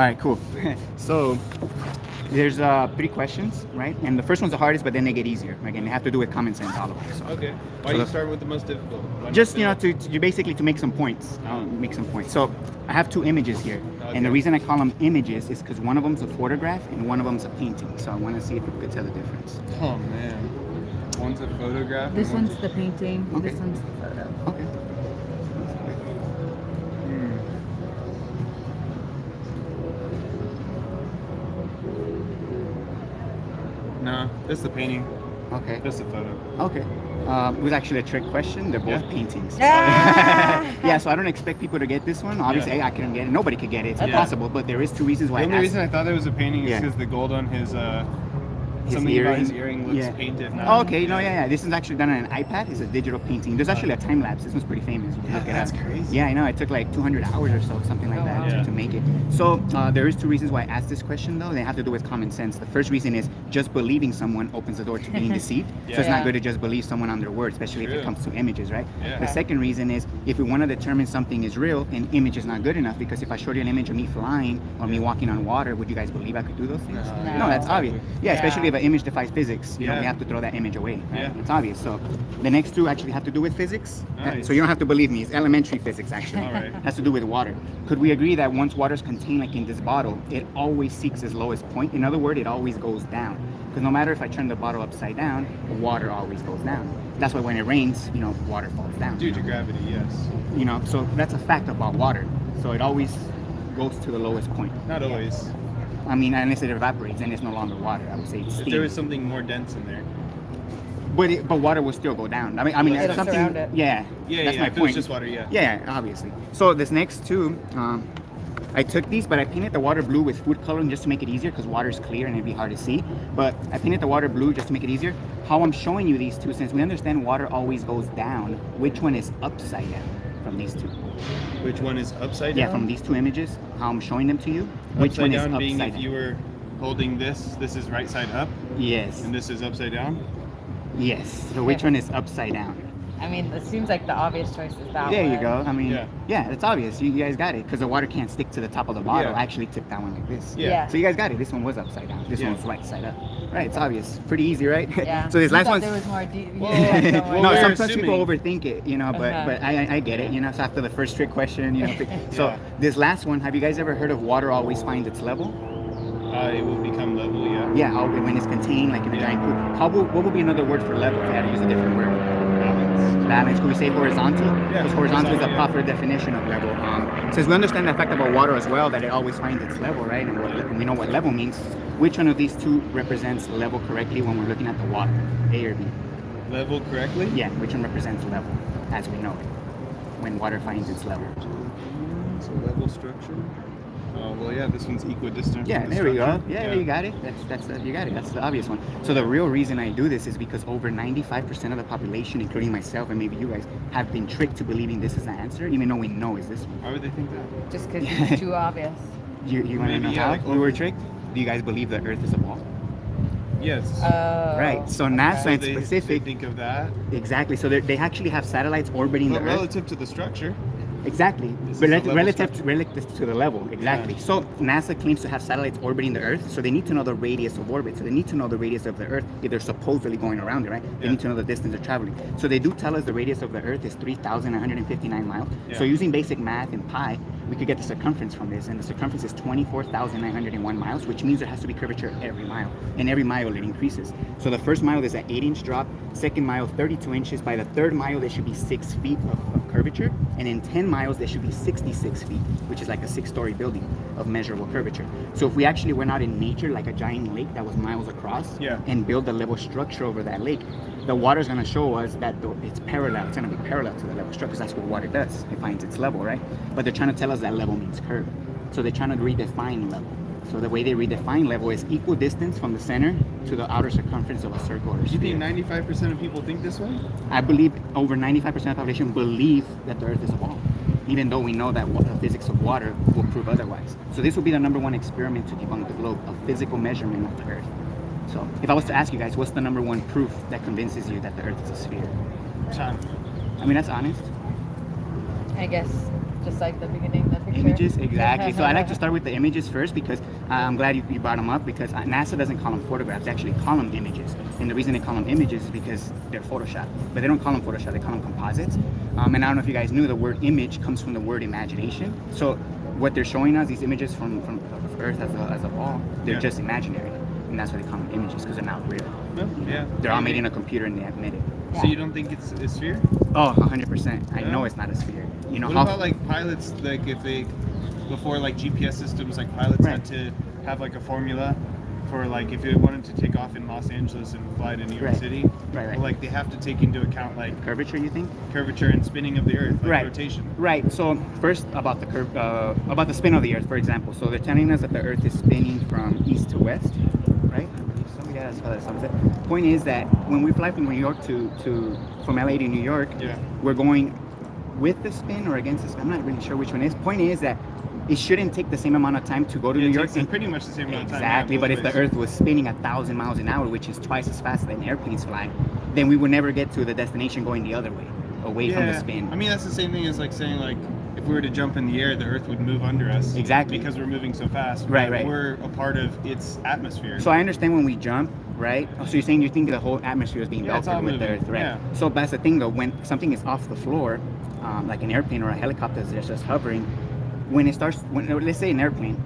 right, cool. So there's 3 questions, right? And the first one's the hardest, but then they get easier. Again, they have to do with common sense, all of them. So. Okay. Why do you start with the most difficult? Just, to basically to make some points. Make some points. So I have 2 images here. Okay. And the reason I call them images is because one of them's a photograph and one of them's a painting. So I want to see if you could tell the difference. Oh, man. One's a photograph. This one's the painting. Okay. This one's the photo. Okay. No, this is the painting. Okay. This is the photo. Okay. It was actually a trick question. They're both paintings. Ah! Yeah, so I don't expect people to get this one. Obviously, I couldn't get it. Nobody could get it. It's impossible. But there is 2 reasons why. The only reason I thought it was a painting is because the gold on his something about his earring looks painted now. Oh, okay. Yeah. This is actually done on an iPad. It's a digital painting. There's actually a time lapse. This one's pretty famous. You can look it up. That's crazy. Yeah, I know. It took like 200 hours or so, something like that, to make it. So there is 2 reasons why I asked this question, though. They have to do with common sense. The first reason is just believing someone opens the door to being deceived. So it's not good to just believe someone on their word, especially if it comes to images, right? Yeah. The second reason is if we want to determine something is real, an image is not good enough, because if I showed you an image of me flying or me walking on water, would you guys believe I could do those things? No, that's obvious. Yeah, especially if an image defies physics. You know, we have to throw that image away. Right? Yeah. It's obvious. So the next 2 actually have to do with physics. Nice. So you don't have to believe me. It's elementary physics, actually. All right. It has to do with water. Could we agree that once water is contained, like in this bottle, it always seeks its lowest point? In other words, it always goes down. Because no matter if I turn the bottle upside down, the water always goes down. That's why when it rains, water falls down. Due to gravity, yes. So that's a fact about water. So it always goes to the lowest point. Not always. I mean, unless it evaporates, then it's no longer water. I would say it's steam. If there was something more dense in there. But water will still go down. I mean, It'll something. surround it. Yeah, that's my if it was point. just water, yeah. Yeah, obviously. So this next 2, I took these, but I painted the water blue with food coloring just to make it easier, because water is clear and it'd be hard to see. But I painted the water blue just to make it easier. How I'm showing you these 2, since we understand water always goes down, which one is upside down from these 2? Which one is upside down? Yeah, from these 2 images, how I'm showing them to you, which Upside one down is upside being down? if you were holding this is right side up, Yes. and this is upside down? Yes. So which one is upside down? I mean, it seems like the obvious choice is that There one. you go. I mean, Yeah. yeah, it's obvious. You guys got it, because the water can't stick to the top of the bottle. Yeah. I actually took that one like this. Yeah. So you guys got it. This one was upside down. This Yeah. one was right side up. Right, it's obvious. Pretty easy, right? Yeah. So this You last thought one's... there was more deep. Well, no, we're sometimes people assuming. overthink it, but I get it, So after the first trick question, So Yeah. this last one, have you guys ever heard of water always finds its level? It will become level, yeah. Yeah, when it's contained, like in a giant pool. What would be another word for level if I had to use a different word? Balance. Could we say horizontal? Yeah, Because horizontal is a yeah. proper definition of level. Since we understand the fact about water as well, that it always finds its level, right? And we know what level means. Which one of these 2 represents level correctly when we're looking at the water? A or B? Level correctly? Yeah, which one represents level as we know it? When water finds its level. So level structure. Oh, well, yeah, this one's equidistant. Yeah, from the there we go. structure. Yeah, you got it. You got it. That's the obvious one. So the real reason I do this is because over 95% of the population, including myself and maybe you guys, have been tricked to believing this is the answer, even though we know is this one. Why would they think that? Just because it's too obvious. You want to Maybe, know yeah, how like we were tricked? Do you guys believe the Earth is a ball? Yes. Right. So NASA So and they specific. think of that. Exactly. So they actually have satellites orbiting But the Earth. relative to the structure. Exactly. This But is a level relative structure. to the level. Exactly. Yeah. So NASA claims to have satellites orbiting the Earth, so they need to know the radius of orbit. So they need to know the radius of the Earth if they're supposedly going around it, right? They Yeah. need to know the distance they're traveling. So they do tell us the radius of the Earth is 3,159 miles. Yeah. So using basic math and pi, we could get the circumference from this, and the circumference is 24,901 miles, which means there has to be curvature every mile, and every mile it increases. So the first mile is an 8-inch drop, second mile 32 inches. By the third mile there should be 6 feet of curvature, and in 10 miles there should be 66 feet, which is like a 6-story building of measurable curvature. So if we actually went out in nature, like a giant lake that was miles across, and build a level structure over that lake, the water's going to show us that it's parallel. It's going to be parallel to the level structure, because that's what water does. It finds its level, right? But they're trying to tell us that level means curve. So they're trying to redefine level. So the way they redefine level is equal distance from the center to the outer circumference of a circle or You sphere. think 95% of people think this way? I believe over 95% of the population believe that the Earth is a ball, even though we know that the physics of water will prove otherwise. So this will be the #1 experiment to debunk the globe, a physical measurement of the Earth. So if I was to ask you guys, what's the #1 proof that convinces you that the Earth is a sphere? Time. I mean, that's honest. I guess just like the beginning of the picture. Images, exactly. So I like to start with the images first because I'm glad you brought them up, because NASA doesn't call them photographs, they actually call them images. And the reason they call them images is because they're Photoshop. But they don't call them Photoshop, they call them composites. And I don't know if you guys knew, the word image comes from the word imagination. So what they're showing us, these images from Earth as a ball, they're just imaginary. And that's why they call them images, because they're not real. Yeah. They're all made in a computer and they admit it. So you don't think it's a sphere? Oh, 100%. I know it's not a sphere. You know, what about like pilots, like if they, before like GPS systems, like pilots had to have like a formula for like if they wanted to take off in Los Angeles and fly to New York City, well, like they have to take into account like curvature, you think? Curvature and spinning of the Earth, like rotation. Right. So first about the about the spin of the Earth, for example. So they're telling us that the Earth is spinning from east to west, right? So yeah, that's how that sounds. Point is that when we fly from New York from LA to New York, we're going with the spin or against the spin. I'm not really sure which one is. Point is that it shouldn't take the same amount of time to go to New York. It's pretty much the same amount of time. Exactly, but if the Earth was spinning 1,000 miles an hour, which is twice as fast than airplanes fly, then we would never get to the destination going the other way, away from the spin. I mean, that's the same thing as like saying like if we were to jump in the air, the Earth would move under us. Exactly. Because we're moving so fast. Right. We're a part of its atmosphere. So I understand when we jump, right? So you're saying you think the whole atmosphere is being velcroed with the Earth, right? Yeah. So that's the thing though, when something is off the floor, like an airplane or a helicopter that's just hovering, when it starts, let's say an airplane,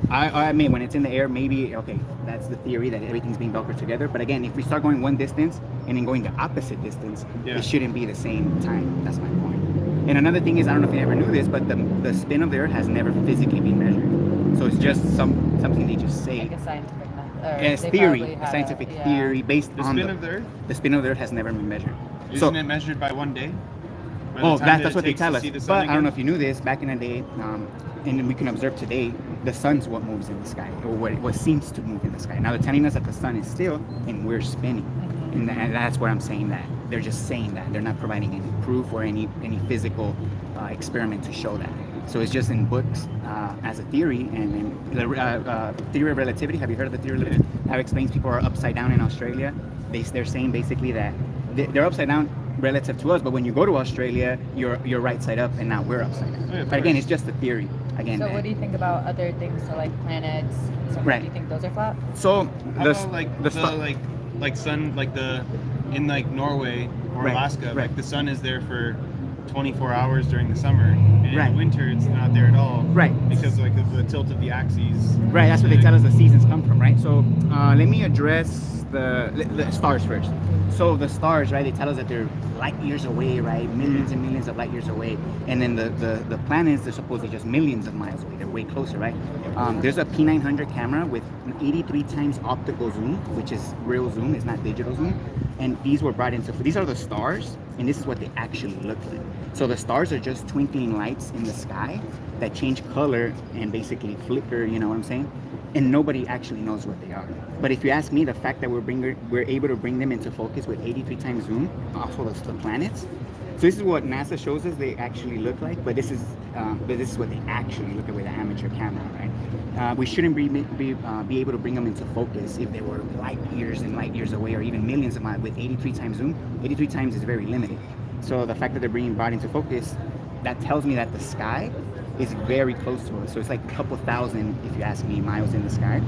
I mean, when it's in the air, maybe, okay, that's the theory that everything's being velcroed together. But again, if we start going one distance and then going the opposite distance, it shouldn't be the same time. That's my point. And another thing is, I don't know if you ever knew this, but the spin of the Earth has never physically been measured. So it's just something they just say. Like a scientific method. It's theory, a scientific theory based on the spin of the Earth. The spin of the Earth has never been measured. Isn't it measured by 1 day? Oh, that's what they tell us. But I don't know if you knew this, back in the day, and we can observe today, the sun's what moves in the sky, or what seems to move in the sky. Now they're telling us that the sun is still and we're spinning. And that's where I'm saying that. They're just saying that. They're not providing any proof or any physical experiment to show that. So it's just in books as a theory. And the theory of relativity, have you heard of the theory of relativity? How it explains people are upside down in Australia. They're saying basically that they're upside down relative to us, but when you go to Australia, you're right side up, and now we're upside down. But again, it's just a theory. Again. So what do you think about other things, so like planets? So do you think those are flat? So how about like sun, like in like Norway or Alaska, like the sun is there for 24 hours during the summer, and in the winter it's not there at all. Because like of the tilt of the axes. That's what they tell us the seasons come from, right? So let me address the stars first. So the stars, right, they tell us that they're light years away, right? Millions and millions of light years away. And then the planets, they're supposedly just millions of miles away. They're way closer, right? There's a P900 camera with an 83 times optical zoom, which is real zoom, it's not digital zoom. And these were brought into, these are the stars, and this is what they actually look like. So the stars are just twinkling lights in the sky that change color and basically flicker, you know what I'm saying? And nobody actually knows what they are. But if you ask me, the fact that we're able to bring them into focus with 83 times zoom off of the planets. So this is what NASA shows us they actually look like, but this is what they actually look like with an amateur camera, right? We shouldn't be able to bring them into focus if they were light years and light years away, or even millions of miles with 83 times zoom. 83 times is very limited. So the fact that they're being brought into focus, that tells me that the sky is very close to us. So it's like a couple thousand, if you ask me, miles in the sky.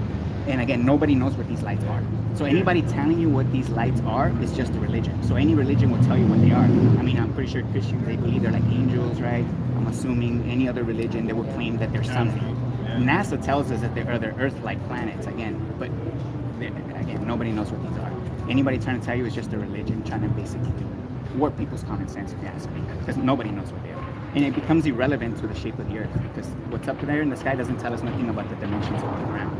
And again, nobody knows what these lights are. So anybody telling you what these lights are is just a religion. So any religion will tell you what they are. I mean, I'm pretty sure Christians, they believe they're like angels, right? I'm assuming any other religion, they will claim that they're something. NASA tells us that they're other Earth-like planets, again, but again, nobody knows what these are. Anybody trying to tell you is just a religion, trying to basically warp people's common sense, if you ask me, because nobody knows what they are. And it becomes irrelevant to the shape of the Earth, because what's up there in the sky doesn't tell us nothing about the dimensions of the ground.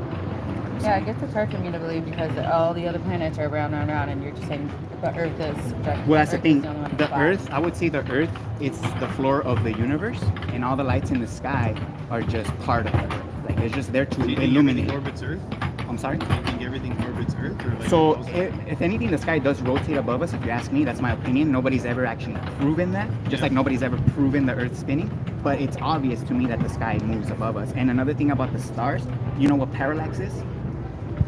Yeah, I guess it's hard for me to believe because all the other planets are round, and you're just saying the Earth is. Well, that's the thing. The Earth, I would say the Earth, it's the floor of the universe, and all the lights in the sky are just part of it. Like they're just there to illuminate. Do you think everything orbits Earth? I'm sorry? Do you think everything orbits Earth? Or like so, if anything, the sky does rotate above us, if you ask me. That's my opinion. Nobody's ever actually proven that. Just like nobody's ever proven the Earth spinning. But it's obvious to me that the sky moves above us. And another thing about the stars, you know what parallax is?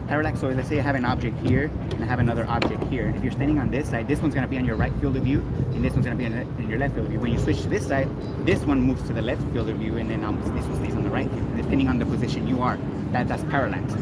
Parallax. So let's say I have an object here and I have another object here. If you're standing on this side, this one's going to be on your right field of view, and this one's going to be in your left field of view. When you switch to this side, this one moves to the left field of view, and then this one stays on the right field, depending on the position you are. That's parallax.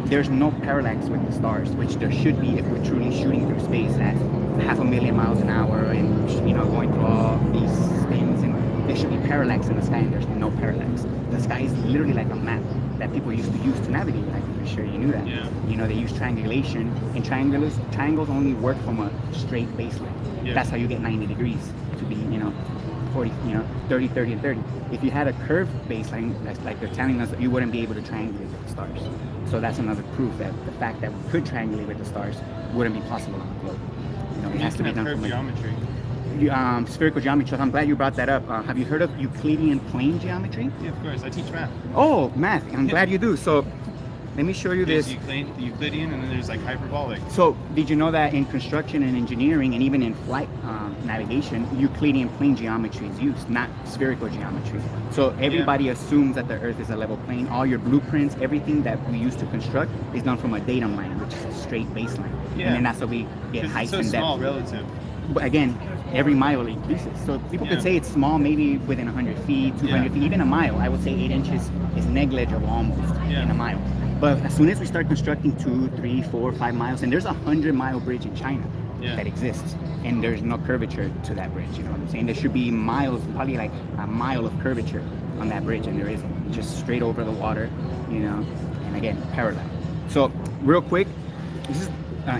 There's no parallax with the stars, which there should be if we're truly shooting through space at 500,000 miles an hour and going through all these things. And there should be parallax in the sky, and there's no parallax. The sky is literally like a map that people used to use to navigate. I'm pretty sure you knew that. Yeah. They use triangulation, and triangles only work from a straight baseline. Yeah. That's how you get 90 degrees to be 40, 30, 30, and 30. If you had a curved baseline, that's like they're telling us, you wouldn't be able to triangulate with the stars. So that's another proof that the fact that we could triangulate with the stars wouldn't be possible on the globe. It has to be done from geometry. Spherical geometry. So I'm glad you brought that up. Have you heard of Euclidean plane geometry? Yeah, of course. I teach math. Oh, math. I'm glad you do. So let me show you There's this. Euclidean, and then there's like hyperbolic. So did you know that in construction and engineering, and even in flight navigation, Euclidean plane geometry is used, not spherical geometry. So everybody assumes that the Earth is a level plane. All your blueprints, everything that we use to construct is done from a datum line, which is a straight baseline. Yeah. And then that's how we get height so and depth. small relative. But again, every mile increases. So people could say it's small, maybe within 100 feet, 200 feet, even a mile. I would say 8 inches is negligible almost in a mile. But as soon as we start constructing 2, 3, 4, 5 miles, and there's a 100-mile bridge in China that exists, and there's no curvature to that bridge. You know what I'm saying? There should be miles, probably like a mile of curvature on that bridge, and there isn't. Just straight over the water, and again, parallel. So real quick, this is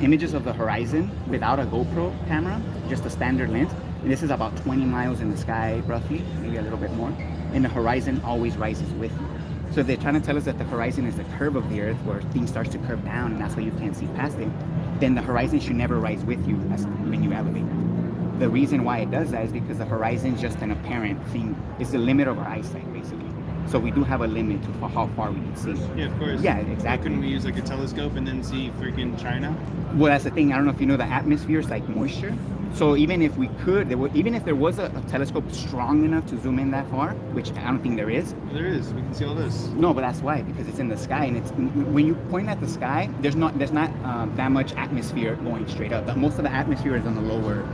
images of the horizon without a GoPro camera, just a standard lens. And this is about 20 miles in the sky, roughly, maybe a little bit more. And the horizon always rises with you. So if they're trying to tell us that the horizon is the curve of the Earth, where things starts to curve down, and that's why you can't see past it, then the horizon should never rise with you when you elevate. The reason why it does that is because the horizon is just an apparent thing. It's the limit of our eyesight, basically. So we do have a limit to how far we can see. Yeah, of course. Yeah, exactly. Couldn't we use like a telescope and then see freaking China? Well, that's the thing. I don't know if you know, the atmosphere is like moisture. So even if we could, even if there was a telescope strong enough to zoom in that far, which I don't think there is. There is. We can see all this. No, but that's why, because it's in the sky, and it's when you point at the sky, there's not that much atmosphere going straight up. Most of the atmosphere is on the lower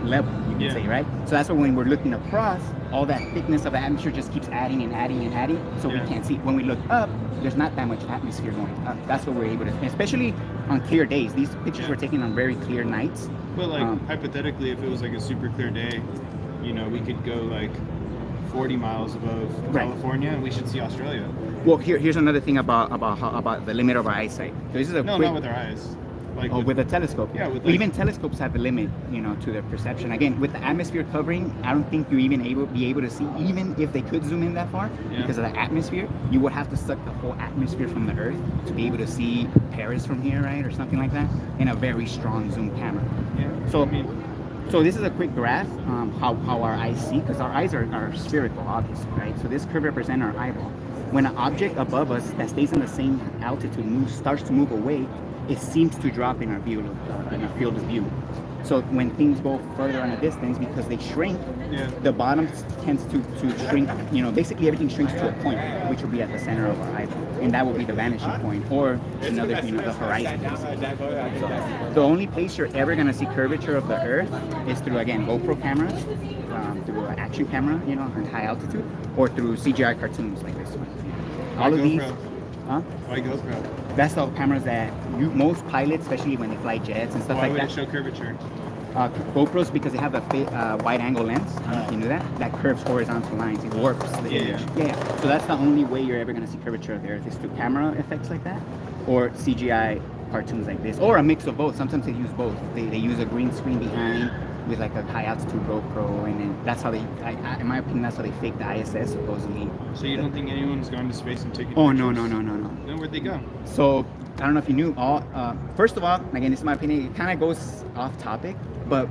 level, you can say, right? So that's why when we're looking across, all that thickness of the atmosphere just keeps adding and adding and adding, so we can't see. When we look up, there's not that much atmosphere going up. That's what we're able to, especially on clear days. These pictures were taken on very clear nights. But like hypothetically, if it was like a super clear day, we could go like 40 miles above California, and we should see Australia. Well, here's another thing about the limit of our eyesight. So this is not with our eyes. Like with a telescope. Yeah, even telescopes have a limit, to their perception. Again, with the atmosphere covering, I don't think you even be able to see, even if they could zoom in that far, because of the atmosphere. You would have to suck the whole atmosphere from the Earth to be able to see Paris from here, right, or something like that, in a very strong zoom camera. Yeah. So this is a quick graph how our eyes see, because our eyes are spherical, obviously, right? So this curve represents our eyeball. When an object above us that stays in the same altitude starts to move away, it seems to drop in our field of view. So when things go further on a distance, because they shrink, the bottom tends to shrink. Basically everything shrinks to a point, which will be at the center of our eyeball, and that will be the vanishing point, or another, the horizon. So the only place you're ever gonna see curvature of the Earth is through, again, GoPro cameras, through an action camera, on high altitude, or through CGI cartoons like this one. All of these. Why GoPro? That's the cameras that most pilots, especially when they fly jets and stuff like that. Why would it show curvature? GoPros, because they have a wide-angle lens. I don't know if you knew that curves horizontal lines. It warps the image. Yeah. So that's the only way you're ever going to see curvature of the Earth is through camera effects like that, or CGI cartoons like this, or a mix of both. Sometimes they use both. They use a green screen behind with like a high-altitude GoPro, and then that's how they, in my opinion, that's how they fake the ISS supposedly. So you don't think anyone's gone to space and taken pictures? No. Then where'd they go? So I don't know if you knew. First of all, again, this is my opinion. It kind of goes off topic, but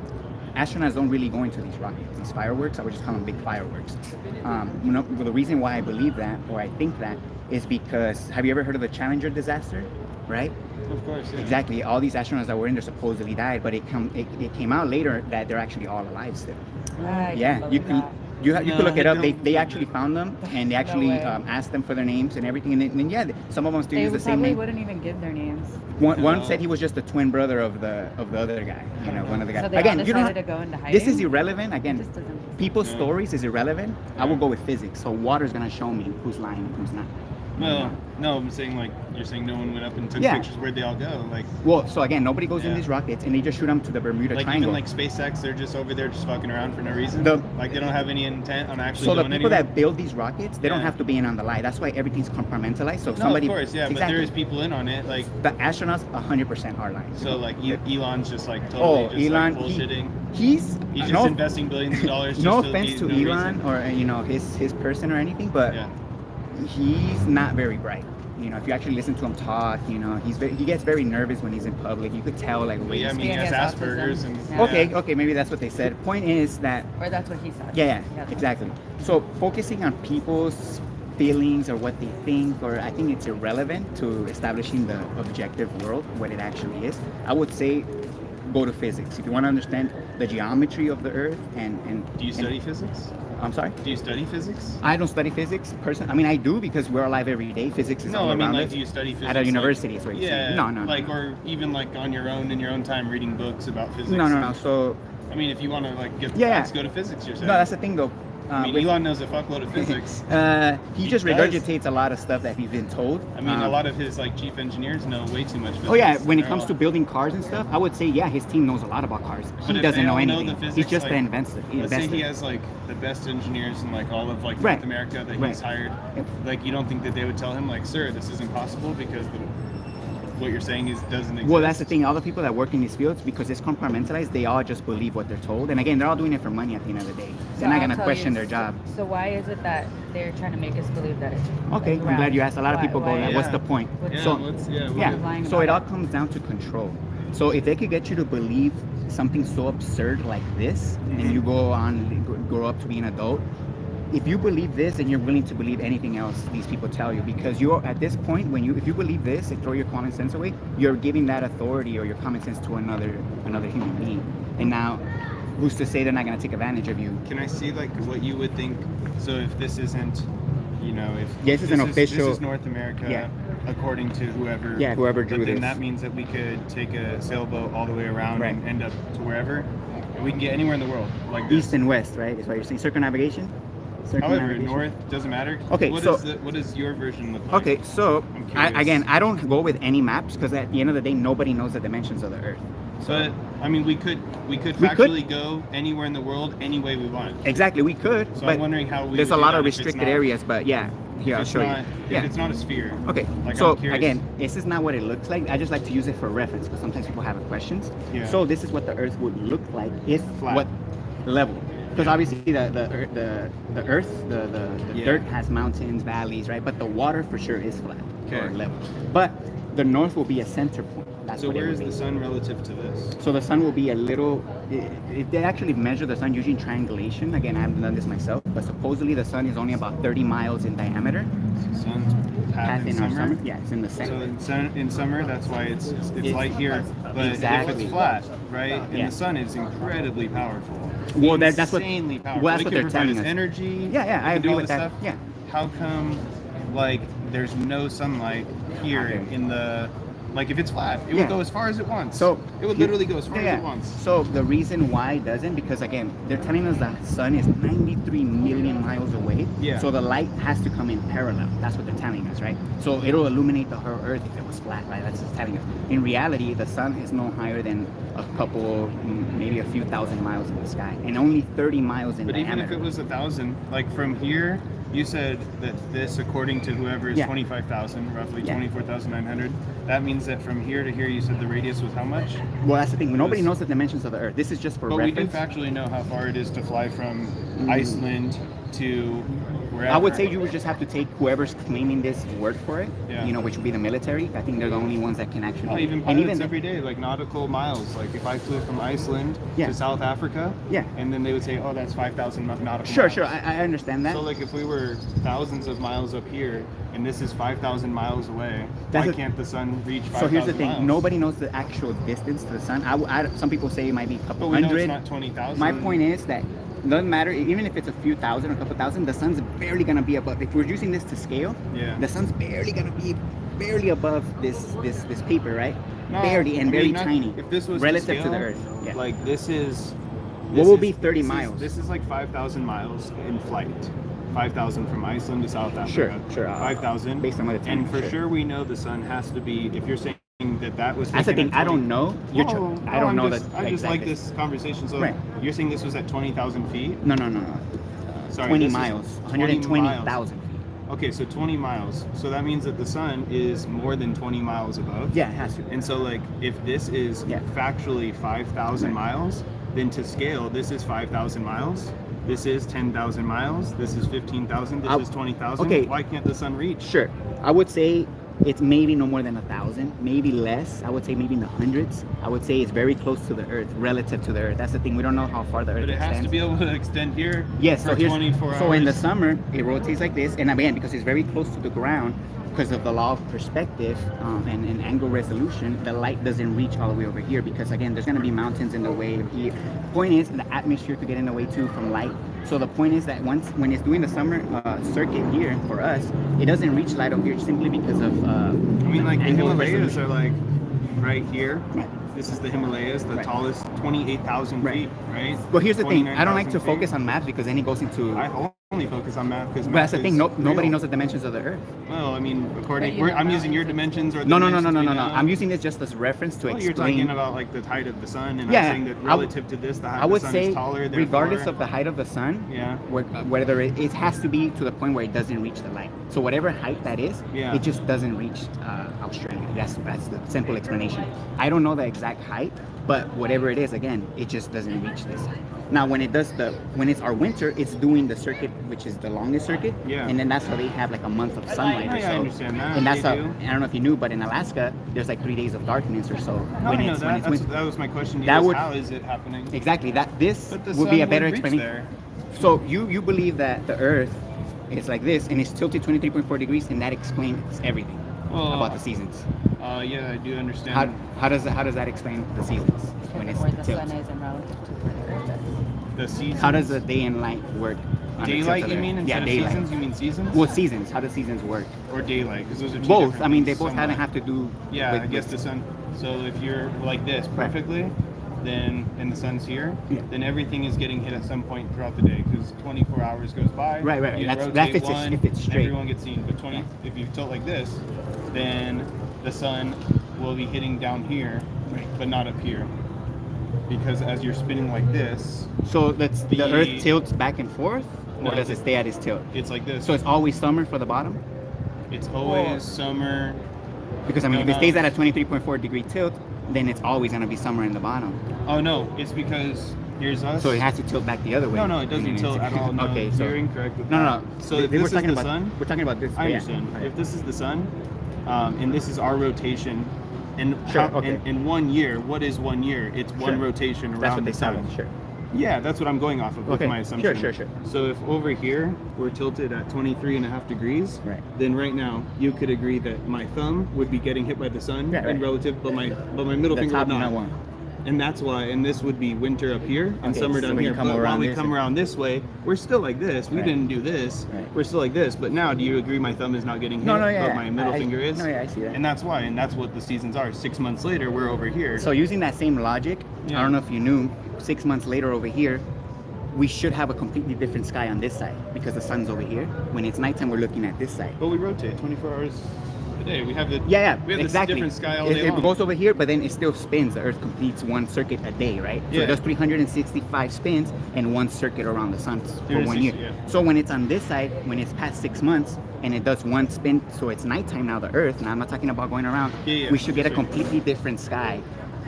astronauts don't really go into these rockets, these fireworks. I would just call them big fireworks. The reason why I believe that, or I think that, is because, have you ever heard of the Challenger disaster? Right? Of course, yeah. Exactly. All these astronauts that were in there supposedly died, but it came out later that they're actually all alive still. You could look it I up. They don't. actually found them, and they actually way. asked them for their names and everything. And yeah, some of them still They use the same probably name. wouldn't even give their names. One said he was just the twin brother of the other guy. You know, one of the guys. So they Again, all you don't. decided to go into hiding. This is irrelevant. Again, It just doesn't. people's Yeah. stories is irrelevant. I will go with physics. So water's gonna show me who's lying and who's not. Well, no, I'm saying like you're saying no one went up and took Yeah. pictures. Where'd they all go? Like, Well, so again, nobody goes in Yeah. these rockets, and they just shoot them to the Bermuda like Triangle. even like SpaceX, they're just over there just fucking around for no reason. The- Like they don't have any intent on actually So the going people anywhere. that build these rockets, they don't Yeah. have to be in on the lie. That's why everything's compartmentalized. So No, somebody, of course, yeah, but exactly. there is people in on it. Like, The astronauts 100% are lying. so like Elon's just like totally just Elon, like bullshitting. he's He's just no, investing billions of dollars. Just no to offense be- to no Elon reason. or his person or anything, but Yeah. he's not very bright. You know, if you actually listen to him talk, you know, he gets very nervous when he's in public. You could tell like the But way yeah, I he's mean, he Yeah, has he has Asperger's autism. and Yeah. Okay, maybe that's what they said. Point is that Or that's what he said. yeah, exactly. So focusing on people's feelings or what they think, or I think it's irrelevant to establishing the objective world, what it actually is. I would say go to physics if you want to understand the geometry of the Earth and. Do you study physics? I'm sorry. Do you study physics? I don't study physics, I mean, I do because we're alive every day. Physics is No, all I mean around like us. do you study physics At a university, is what you're yeah, saying. No. Like or even like on your own in your own time reading books about physics. No. So I mean, if you want to like get the Yeah. facts, go to physics. You're saying. no, that's the thing though. I mean, with- Elon knows a fuckload of physics. he He just does. regurgitates a lot of stuff that he's been told. I mean, a lot of his like chief engineers know way too much physics. Oh yeah, when it They're comes all- to building cars and stuff, I would say yeah, his team knows a lot about cars. But He if doesn't they know all know anything. the He's physics, just like, an investor. Let's say he has like the best engineers in like all of like Right. North America that Right. he's hired. Yep. Like, you don't think that they would tell him like, sir, this isn't possible because what you're saying is doesn't exist. Well, that's the thing. All the people that work in these fields, because it's compartmentalized, they all just believe what they're told. And again, they're all doing it for money at the end of the day. They're not I'll gonna tell question you, their job. So why is it that they're trying to make us believe that it's Okay, like, I'm glad you asked. A lot of Why- people go why- that. Yeah. What's the point? Yeah, So lying so it all about it? comes down to control. So if they could get you to believe something so absurd like this, and you go on, grow up to be an adult, if you believe this, then you're willing to believe anything else these people tell you, because you're at this point if you believe this and throw your common sense away, you're giving that authority or your common sense to another human being. And now, who's to say they're not going to take advantage of you? Can I see like what you would think? So if this isn't, you know, if This is an official- this is North America, Yeah. according to whoever. Yeah, whoever drew but then this. that means that we could take a sailboat all the way around Right. and end up to wherever, and we can get anywhere in the world. Like this. East and west, right? Is what you're saying. Circumnavigation? However, Circumnavigation? north doesn't matter. Okay, What so- what does your version look like? Okay, so I'm curious. I don't go with any maps because at the end of the day, nobody knows the dimensions of the Earth. So But I mean, we could We could. factually go anywhere in the world any way we want. exactly, we could, So but I'm wondering how we. there's a would do lot that of if it's restricted not- areas. But yeah, here if I'll it's show not, you. If Yeah. it's not a sphere. Okay, Like, so I'm curious. again, this is not what it looks like. I just like to use it for reference because sometimes people have questions. Yeah. So this is what the Earth would look like if Flat. what level. Because obviously the Earth, the Yeah. dirt has mountains, valleys, right? But the water for sure is flat or Okay. level. But the north will be a center point. That's So what it where would is be. the sun relative to this? So the sun will be a little. If they actually measure the sun using triangulation, again, I haven't done this myself, but supposedly the sun is only about 30 miles in diameter. Sun's path in our summer. Yeah, it's in the So center. in summer, that's why it's light here. But Exactly. if it's flat, right, and Yeah. the sun is incredibly powerful. Well, that's what. Insanely powerful. Well, that's It what can they're provide telling us us. energy. Yeah, I it can do agree all with this that. stuff. Yeah. How come, like, there's no sunlight here Okay. in the, like, if it's flat, it Yeah. would go as far as it wants. So it would literally go as far as it wants. So the reason why it doesn't, because again, they're telling us the sun is 93 million miles away. Yeah. So the light has to come in parallel. That's what they're telling us, right? So it'll illuminate the whole Earth if it was flat, right? That's just telling us. In reality, the sun is no higher than a couple, maybe a few thousand miles in the sky, and only 30 miles in But even diameter. if it was 1,000, like from here, you said that this, according to whoever, is Yeah. 25,000, roughly Yeah. 24,900. That means that from here to here, you said the radius was how much? Well, that's the thing. Nobody This- knows the dimensions of the Earth. This is just for But we do reference. factually know how far it is to fly from Iceland to wherever. I would say you would just have to take whoever's claiming this word for it, Yeah. you know, which would be the military. I think they're the only ones that can actually. No, even and pilots even every day, like nautical miles. Like if I flew from Iceland Yeah. to South Africa, Yeah. and then they would say, oh, that's 5,000 nautical Sure, miles. sure. I understand that. So like if we were thousands of miles up here, and this is 5,000 miles away, That's why a- can't the sun reach 5,000 So here's the thing: miles? nobody knows the actual distance to the sun. Some people say it might be a But couple we know hundred. it's not 20,000. My point is that doesn't matter, even if it's a few thousand or a couple thousand, the sun's barely gonna be above. If we're using this to scale, the sun's barely gonna be above this paper, right? No, barely, and very tiny. If this was relative to, to the Earth, yeah. Like this is. What will be 30 miles? This is like 5,000 miles in flight. 5,000 from Iceland to South Africa. Sure. 5,000. Based on what it's. And for sure, we know the sun has to be. If you're saying that was. That's the thing. I don't know. I don't know that. I just like this conversation. So you're saying this was at 20,000 feet? No. Sorry, 20 miles. 120,000 feet. Okay, so 20 miles. So that means that the sun is more than 20 miles above. Yeah, it has to. And so, like, if this is factually 5,000 miles, then to scale, this is 5,000 miles. This is 10,000 miles. This is 15,000. This is 20,000. Okay. Why can't the sun reach? Sure. I would say it's maybe no more than 1,000, maybe less. I would say maybe in the hundreds. I would say it's very close to the Earth, relative to the Earth. That's the thing. We don't know how far the Earth extends. But it has to be able to extend here. Yes. For 24 hours. So in the summer, it rotates like this, and again, because it's very close to the ground, because of the law of perspective and angle resolution, the light doesn't reach all the way over here because, again, there's going to be mountains in the way here. Point is, the atmosphere could get in the way too from light. So the point is that when it's doing the summer circuit here for us, it doesn't reach light over here simply because of like the Himalayas are like right here. Right. This is the Himalayas, the tallest, 28,000 feet, right? Well, here's the thing. I don't like to focus on math because then it goes into... I only focus on math because that's the thing. Nobody knows the dimensions of the Earth. Well, I mean, I'm using your dimensions or the No. I'm using this just as reference to explain. You're talking about like the height of the sun, and I'm saying that relative to this, the height of the sun is taller. Regardless of the height of the sun, whether it has to be to the point where it doesn't reach the light. So whatever height that is, it just doesn't reach Australia. That's the simple explanation. I don't know the exact height, but whatever it is, again, it just doesn't reach this. Now, when it's our winter, it's doing the circuit, which is the longest circuit, and then that's how they have like a month of sunlight or so. I understand that. And that's how, I don't know if you knew, but in Alaska, there's like 3 days of darkness or so. That was my question to you. How is it happening? Exactly. This would be a better explanation. So you believe that the Earth is like this, and it's tilted 23.4 degrees, and that explains everything about the seasons. Yeah, I do understand. How does that explain the seasons when it's where the tilted? sun is in relative to where the Earth is? The seasons. How does the day and night work? Daylight, you mean? Instead of daylight. Seasons, you mean seasons? Well, seasons. How do seasons work? Or daylight, because those are two both. I mean, they things, both kind of have to do. Yeah, I guess the sun. So if you're like this perfectly, then and the sun's here, then everything is getting hit at some point throughout the day because 24 hours goes by. Right. You That's one, if it's straight. Everyone gets seen. But if you tilt like this, then the sun will be hitting down here, but not up here. Because as you're spinning like this, so the Earth tilts back and forth, or does it stay at its tilt? It's like this. So it's always summer for the bottom. It's always summer. Because I mean, if it stays at a 23.4 degree tilt, then it's always gonna be summer in the bottom. Oh no, it's because here's us. So it has to tilt back the other way. No, it doesn't tilt at all. No, okay, so you're incorrect with no. So if this is the sun, we're talking about this. I understand. Yeah. If this is the sun, and this is our rotation. And in 1 year, what is 1 year? It's one rotation around the sun. Sure. Yeah, that's what I'm going off of with my assumption. Sure. So if over here we're tilted at 23.5 degrees, then right now you could agree that my thumb would be getting hit by the sun in relative, but my middle finger would not. And that's why, and this would be winter up here and summer down here. But when we come around this way, we're still like this. We didn't do this. We're still like this. But now, do you agree my thumb is not getting hit, but my middle finger is? No, I see that. And that's why, and that's what the seasons are. 6 months later, we're over here. So using that same logic, I don't know if you knew, 6 months later over here, we should have a completely different sky on this side because the sun's over here. When it's nighttime, we're looking at this side. But we rotate 24 hours a day. We have the we have exactly. This different sky all day long. It goes over here, but then it still spins. The Earth completes one circuit a day, right? So it does 365 spins and one circuit around the sun for 1 year. So when it's on this side, when it's past 6 months, and it does one spin, so it's nighttime now, the Earth, and I'm not talking about going around, we should get a completely different sky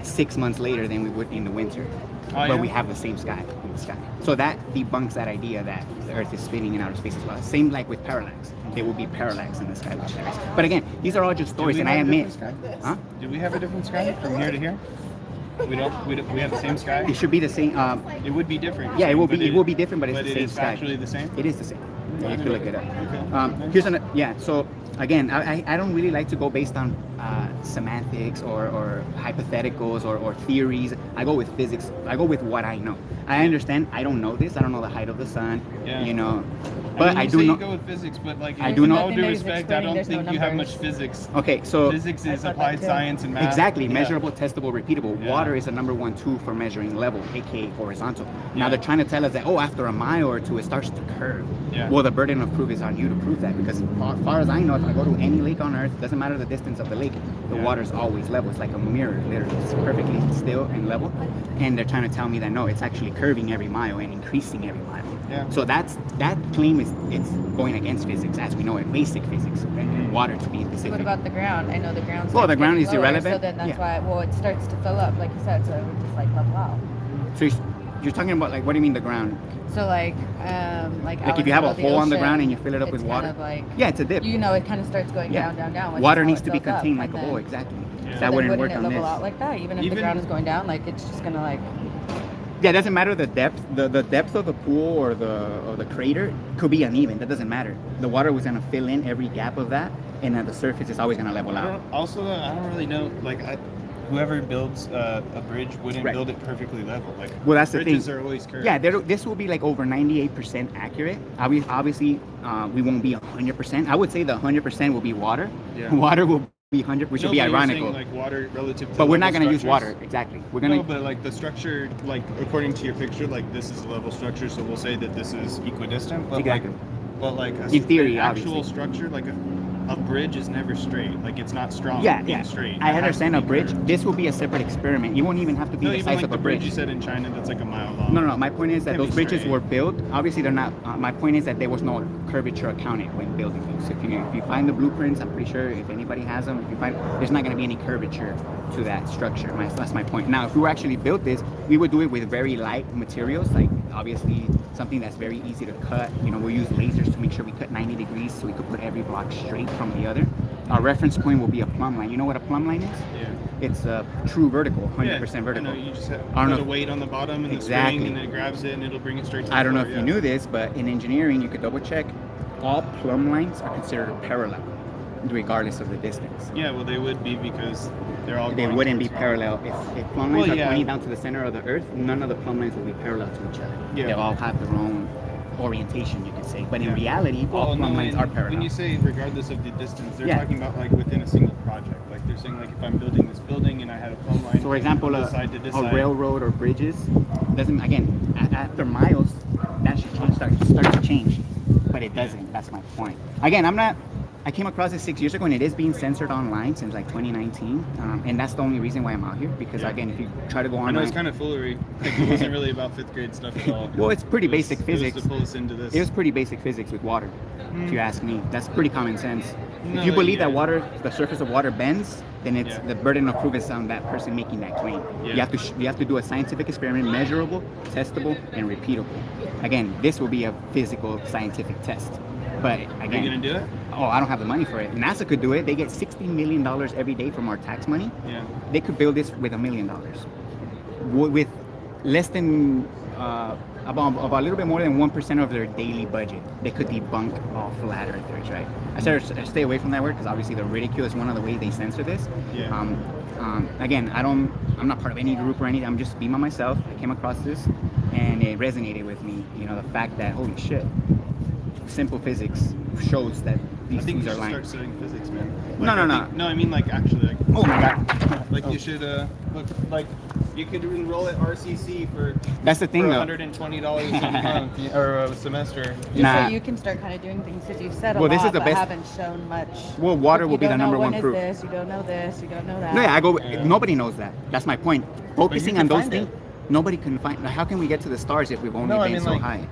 6 months later than we would in the winter. But we have the same sky in the sky. So that debunks that idea that the Earth is spinning in outer space as well. Same like with parallax. There will be parallax in the sky. But again, these are all just stories, and I admit. Do we have a different sky from here to here? We don't. We have the same sky. It should be the same. It would be different. Yeah, it will be. It will be different, but it's the same sky. Actually the same. It is the same. Yeah, you can look it up. Okay. Here's another. Yeah. So again, I don't really like to go based on semantics or hypotheticals or theories. I go with physics. I go with what I know. I understand. I don't know this. I don't know the height of the sun. Yeah. You know, but I mean, I you do say know. you go with physics, but like I do know. with all Nothing due that he's respect, I don't explaining, think there's you no have much numbers. physics. Okay, so Physics I is thought applied that too. science and math. exactly, Yeah. measurable, testable, repeatable. Yeah. Water is the number one tool for measuring level, aka horizontal. Now Yeah. they're trying to tell us that after a mile or two it starts to curve. Yeah. Well, the burden of proof is on you to prove that, because as far as I know, if I go to any lake on Earth, doesn't matter the distance of the lake, the water's always level. It's like a mirror, literally. It's perfectly still and level. And they're trying to tell me that no, it's actually curving every mile and increasing every mile. Yeah. So that claim it's going against physics as we know it, basic physics, and water to be So specific. what about the ground? I know the ground's Well, the ground getting is lower, irrelevant. So then that's Yeah. why, it starts to fill up, like you said, so it would just like level out. So you're talking about, like, what do you mean the ground? So like Like if you have a out of hole on the ocean, ground and you fill it up it's with kind water? of like, Yeah, it's a dip. you know, it kind of starts going Yeah. down. Which Water is how needs it to be builds up, contained like and a bowl, then- exactly. Yeah. So That then wouldn't work it on level this. out like that, even if the Even- ground is going down, like it's just gonna like. Yeah, it doesn't matter the depth. The depth of the pool or the crater could be uneven. That doesn't matter. The water was gonna fill in every gap of that, and at the surface it's always gonna level out. Also, I don't really know. Like, whoever builds a bridge wouldn't Right. build it perfectly level. Like, Well, that's the bridges thing. are always curved. Yeah, this will be like over 98% accurate. Obviously, we won't be 100%. I would say the 100% will be water. Yeah. Water will be 100, which No, will be but you're ironical. saying, like, water relative to But we're not level gonna use structures? water. Exactly. We're gonna. No, but like the structure, like according to your picture, like this is a level structure, so we'll say that this is equidistant. But Exactly. like In theory, an actual obviously. structure, like a bridge is never straight. Like it's not strong. Yeah, being yeah. Straight. I It has to understand be a bridge. curved. This will be a separate experiment. You won't even have to be No, the even size like of the a bridge. you said in China, that's like a mile long. No. My point is that Can be those bridges straight. were built. Obviously, they're not. My point is that there was no curvature accounted when building those. If you find the blueprints, I'm pretty sure if anybody has them, if you find, there's not going to be any curvature to that structure. That's my point. Now, if we were actually built this, we would do it with very light materials, like obviously something that's very easy to cut. You know, we'll use lasers to make sure we cut 90 degrees so we could put every block straight from the other. Our reference point will be a plumb line. You know what a plumb line is? Yeah. It's a true vertical, 100% vertical. I know, you just have I don't put know. a weight on the bottom and Exactly. the spring, and then it grabs it and it'll bring it straight to the I don't know floor, if you knew this, but in engineering, you could double check. All plumb lines are considered parallel, regardless of the distance. Yeah, well, they would be because they're all. They going wouldn't be towards parallel. If plumb lines Well, are yeah. pointing down to the center of the Earth, none of the plumb lines will be parallel to each other. Yeah. They all have their own orientation, you could say. But in Yeah. reality, all Well, plumb no, lines and are parallel. when you say regardless of the distance, they're Yeah. talking about like within a single project. Like they're saying like if I'm building this building and I had a plumb line. So, for example, from this side to this a side. railroad or bridges doesn't, again, after miles, that should start to change, but it doesn't. That's my point. Again, I came across this 6 years ago, and it is being censored online since like 2019, and that's the only reason why I'm out here. Because Yeah. again, if you try to go I online, know it's kind of foolery. Like, it wasn't really about fifth grade stuff at all. well, it's pretty It was- basic it was physics. to pull us into this. It was pretty basic physics with water, if you ask me. That's pretty common sense. No, If you believe yeah. that water, the surface of water bends, then it's Yeah. the burden of proof is on that person making that claim. Yeah. You have to do a scientific experiment, measurable, testable, and repeatable. Again, this will be a physical scientific test. But Are again, you gonna do it? oh, I don't have the money for it. NASA could do it. They get $60 million every day from our tax money. Yeah. They could build this with $1 million. With less than about a little bit more than 1% of their daily budget, they could debunk all flat earthers, right? I stay away from that word because obviously the ridicule is one of the ways they censor this. Yeah. Again, I'm not part of any group or anything. I'm just being by myself. I came across this and it resonated with me. You know, the fact that holy shit, simple physics shows that I these think things you are should lying. start studying physics, man. No, No, I mean like actually like. Oh my god. Like you should look like you could enroll at RCC for. That's the thing for though. $120 a month or a semester. Just Nah. so you can start kind of doing things because you've said a Well, lot, this is the but best- haven't shown much. Well, water Like, will you be the don't know number when one is proof. This, you don't know this, you don't know that. No, yeah, Yeah. nobody knows that. That's my point. Focusing can on those find things, it. nobody can find. How can we get to the stars if we've only been so high?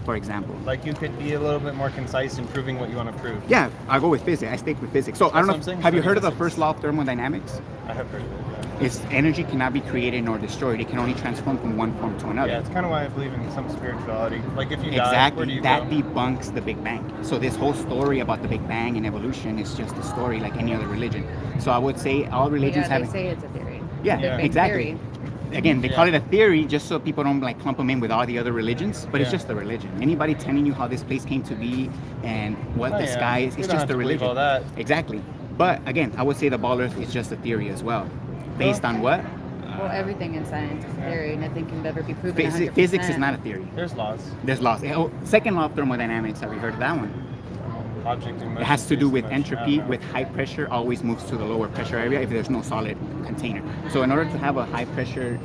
For example. like you could be a little bit more concise in proving what you want to prove. Yeah, I go with physics. I stick with physics. So I That's what don't I'm know. saying, Have you study heard of the physics. first law of thermodynamics? I have heard of it. It's energy cannot be created nor destroyed. It can only transform from one form to another. Yeah, it's kind of why I believe in some spirituality. Like if you die, where Exactly. do you That go? debunks the Big Bang. So this whole story about the Big Bang and evolution is just a story like any other religion. So I would say all religions Yeah, have. they say it's a theory. Yeah, Big Bang exactly. theory. again, they call it a theory just so people don't like clump them in with all the other religions, but it's just a religion. Anybody telling you how this place came to be and what the sky is, it's just a religion. All that. Exactly. But again, I would say the ball Earth is just a theory as well. Based on what? Well, everything in science is a theory. Nothing can ever be proven 100%. Physics is not a theory. There's laws. There's laws. Oh, second law of thermodynamics. Have you heard of that one? Object in motion. It has to do with entropy. With high pressure, always moves to the lower pressure area if there's no solid container. So in order to have a high pressure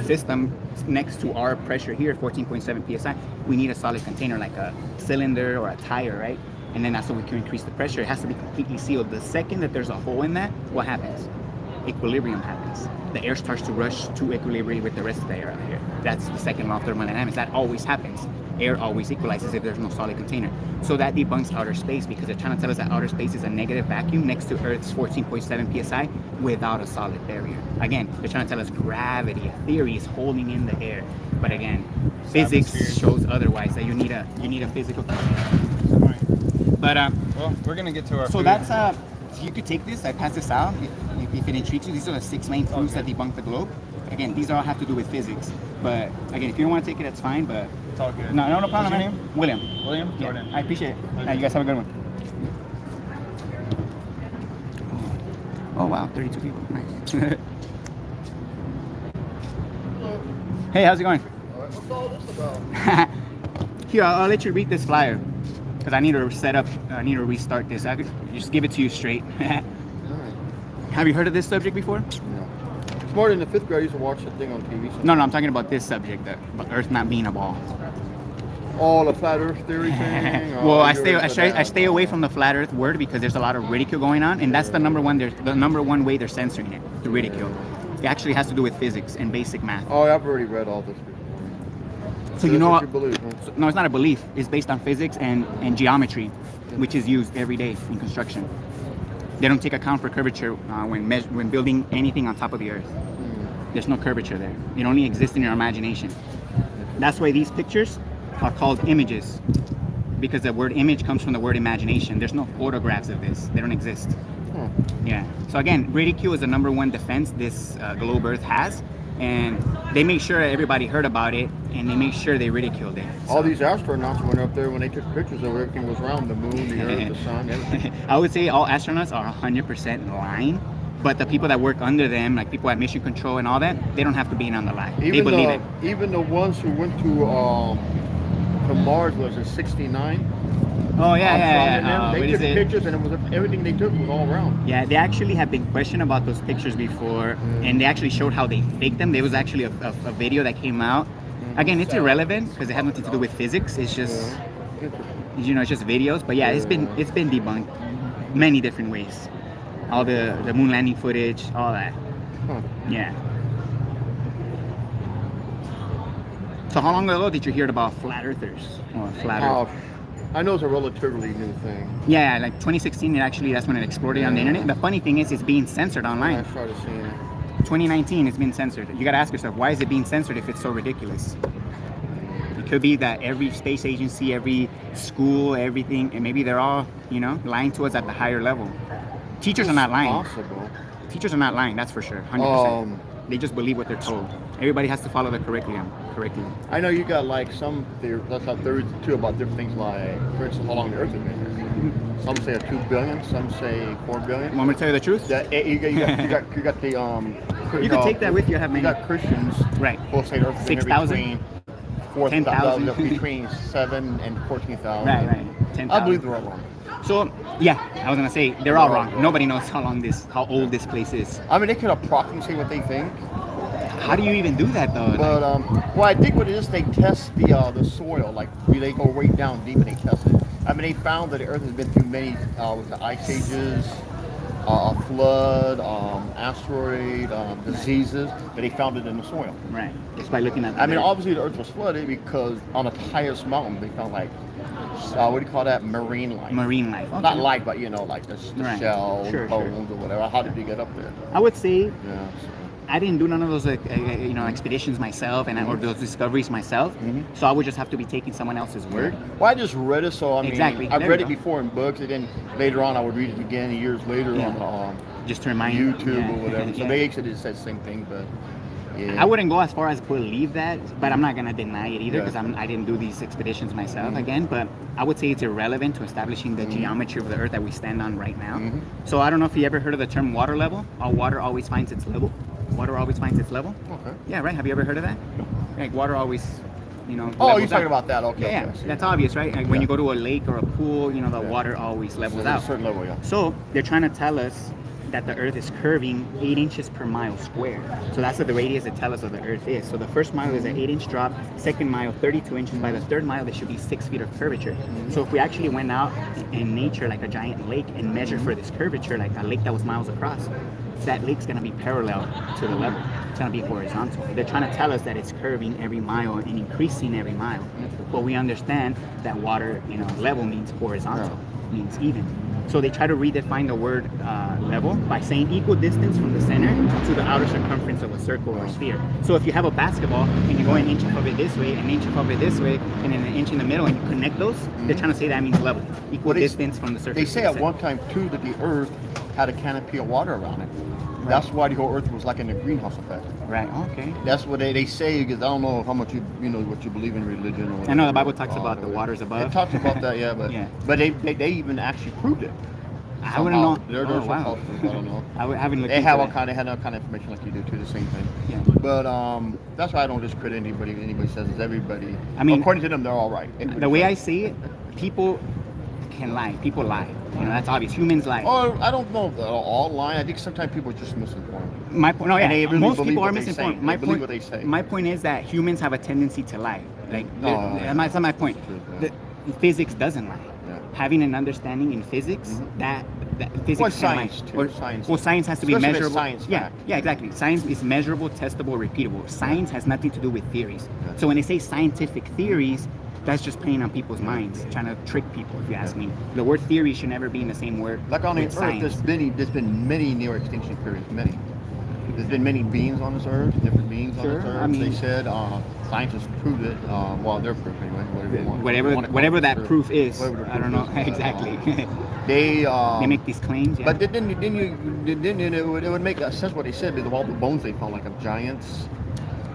system next to our pressure here, 14.7 psi, we need a solid container like a cylinder or a tire, right? And then that's how we can increase the pressure. It has to be completely sealed. The second that there's a hole in that, what happens? Equilibrium happens. The air starts to rush to equilibrium with the rest of the air out here. That's the second law of thermodynamics. That always happens. Air always equalizes if there's no solid container. So that debunks outer space because they're trying to tell us that outer space is a negative vacuum next to Earth's 14.7 psi without a solid barrier. Again, they're trying to tell us gravity, a theory, is holding in the air. But again, physics shows otherwise, that you need a physical container. But well, we're gonna get to our. So food. that's you could take this. I pass this out if it intrigues you. These are the 6 main proofs that debunk the globe. Again, these all have to do with physics. But again, if you don't want to take it, that's fine. But it's all good. No problem. What's your man. name? William. William. Yeah, Jordan. I appreciate it. You guys have a good one. Oh wow, 32 people. Nice. Hey, how's it going? What's all this about? Here, I'll let you read this flyer because I need to set up. I need to restart this. I could just give it to you straight. Have you heard of this subject before? No. It's more than the 5th grade. I used to watch the thing on TV. No, I'm talking about this subject, about Earth not being a ball. Oh, the flat Earth theory thing. Well, I stay away from the flat Earth word because there's a lot of ridicule going on, and that's the number one way they're censoring it, the ridicule. It actually has to do with physics and basic math. Oh, I've already read all this before. So you know what? You believe, huh? No, it's not a belief. It's based on physics and geometry, which is used every day in construction. They don't take account for curvature when building anything on top of the Earth. There's no curvature there. It only exists in your imagination. That's why these pictures are called images, because the word image comes from the word imagination. There's no photographs of this. They don't exist. Yeah. So again, ridicule is the number one defense this globe Earth has, and they make sure everybody heard about it, and they make sure they ridiculed it. So. All these astronauts went up there when they took pictures of everything was round, the moon, the Earth, the sun, everything. I would say all astronauts are 100% lying, but the people that work under them, like people at mission control and all that, they don't have to be in on the lie. They believe it. Even the ones who went to Mars, was it 69? Oh yeah. They took pictures, and it was everything they took was all round. Yeah, they actually have been questioned about those pictures before, and they actually showed how they faked them. There was actually a video that came out. Again, it's irrelevant because it had nothing to do with physics. It's just it's just videos. But yeah, it's been debunked many different ways. All the moon landing footage, all that. Yeah. So how long ago did you hear about flat earthers or flat Earth? I know it's a relatively new thing. Yeah, like 2016, that's when it exploded on the internet. The funny thing is, it's being censored online. I started seeing it. 2019, it's been censored. You gotta ask yourself, why is it being censored if it's so ridiculous? It could be that every space agency, every school, everything, and maybe they're all, lying to us at the higher level. Teachers are not lying. Possible. Teachers are not lying, that's for sure, 100%. They just believe what they're told. Everybody has to follow the curriculum. I know you got like some theories too about different things, like, for instance, how long the Earth has been here. Some say 2 billion, some say 4 billion. Want me to tell you the truth? You got the you can take that with you. I have many. You got Christians, right? Who say the Earth has been 6,000, 4,000, between 7 and 14,000. Right. 10,000. I believe they're all wrong. So yeah, I was gonna say they're all wrong. Nobody knows how old this place is. I mean, they could approximately say what they think. How do you even do that though? But well, I think what it is, they test the soil. Like they go right down deep and they test it. I mean, they found that the Earth has been through many ice ages, a flood, asteroid, diseases, but they found it in the soil. Right. Just by looking at. I mean, obviously the Earth was flooded because on the highest mountain they found like what do you call that? Marine life. Marine life. Okay. Not life, but like the shell, bones, or whatever. How did you get up there? I would say. Yeah. I didn't do none of those expeditions myself or those discoveries myself, so I would just have to be taking someone else's word. Well, I just read it, so I mean, exactly. I've read it before in books, and then later on I would read it again years later on just to remind YouTube or whatever. So they actually said the same thing, but I wouldn't go as far as believe that, but I'm not gonna deny it either because I didn't do these expeditions myself again. But I would say it's irrelevant to establishing the geometry of the Earth that we stand on right now. So I don't know if you ever heard of the term water level. Water always finds its level. Water always finds its level. Okay. Yeah, right. Have you ever heard of that? Like water always, Oh, you're levels talking out. about that? Okay. Yeah, that's obvious, right? Like when you go to a lake or a pool, the water always levels out. A certain level, yeah. So they're trying to tell us that the Earth is curving 8 inches per mile squared. So that's what the radius that tell us of the Earth is. So the first mile is an 8-inch drop, second mile 32 inches. By the third mile, there should be 6 feet of curvature. So if we actually went out in nature like a giant lake and measured for this curvature, like a lake that was miles across, that lake's gonna be parallel to the level. It's gonna be horizontal. They're trying to tell us that it's curving every mile and increasing every mile. But we understand that water, level means horizontal, means even. So they try to redefine the word level by saying equal distance from the center to the outer circumference of a circle or sphere. So if you have a basketball and you go an inch of it this way, an inch of it this way, and then an inch in the middle, and you connect those, they're trying to say that means level, equal distance from the surface. They say at one time too that the Earth had a canopy of water around it. Right. That's why the whole Earth was like in a greenhouse effect. Right. Okay. That's what they say, because I don't know how much what you believe in religion. Or whatever. I know the Bible talks about the waters above. It talks about that, yeah, but they even actually proved it. I wouldn't know. There's wow. I don't know. I haven't looked. They have all kind of information like you do too, the same thing. Yeah. But that's why I don't discredit anybody. Anybody says it's everybody. I mean, according to them, they're all right. The way I see it, people can lie. People lie. That's obvious. Humans lie. Oh, I don't know if they're all lying. I think sometimes people are just misinformed. My point. No, yeah. Really Most people are misinformed. My point. What they say. My point is that humans have a tendency to lie. Like that's not my point. Physics doesn't lie. Yeah. Having an understanding in physics that physics well, can science lie. too. Science. Well, science has to be Especially measurable. Science fact. Yeah, exactly. Science is measurable, testable, repeatable. Science has nothing to do with theories. Yeah. So when they say scientific theories, that's just playing on people's minds, trying to trick people. If you ask me, the word theory should never be in the same word. Like on the with Earth, science. there's been many near extinction periods. Many. There's been many beings on this Earth, different beings on this Earth. I mean, they said scientists proved it. Well, their proof anyway. Whatever that proof is. I don't know exactly. They make these claims. Yeah. But then it would make sense what they said because of all the bones they found, like of giants.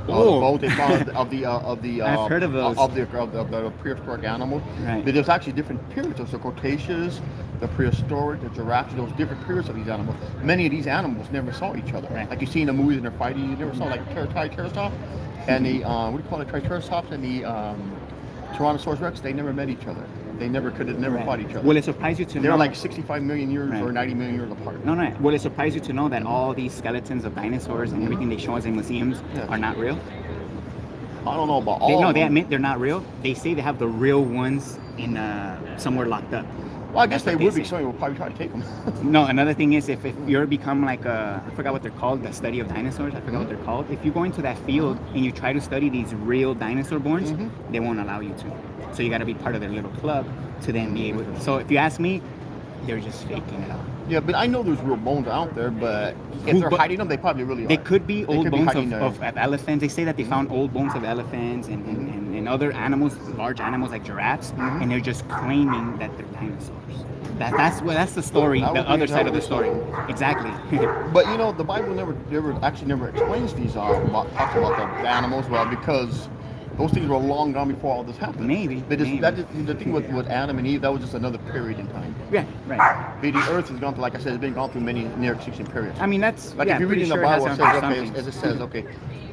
The bones they found of the I've heard of those. Of the prehistoric animals. Right. But there's actually different periods. There's the Cretaceous, the prehistoric, the Jurassic. Those different periods of these animals. Many of these animals never saw each other. Right. Like you see in the movies and they're fighting. You never saw like Triceratops and the what do you call it? Triceratops and the Tyrannosaurus Rex. They never met each other. They never fought each other. Will it surprise you to know? They're like 65 million years or 90 million years apart. No. Will it surprise you to know that all these skeletons of dinosaurs and everything they show us in museums are not real? I don't know about all. They admit they're not real. They say they have the real ones in somewhere locked up. Well, I guess they would be. Somebody would probably try to take them. No, another thing is if you're become like I forgot what they're called, the study of dinosaurs. I forgot what they're called. If you go into that field and you try to study these real dinosaur bones, they won't allow you to. So you got to be part of their little club to then be able to. So if you ask me, they're just faking it out. Yeah, but I know there's real bones out there, but if they're hiding them, they probably really are. They could be old bones of elephants. They say that they found old bones of elephants and other animals, large animals like giraffes, and they're just claiming that they're dinosaurs. That's the story, the other side of the story. Exactly. But the Bible never explains these talks about the animals well because those things were long gone before all this happened. Maybe. But the thing with Adam and Eve, that was just another period in time. Yeah, right. But the Earth has gone through, like I said, it's been gone through many near extinction periods. I mean, that's like if you read in the Bible, it says,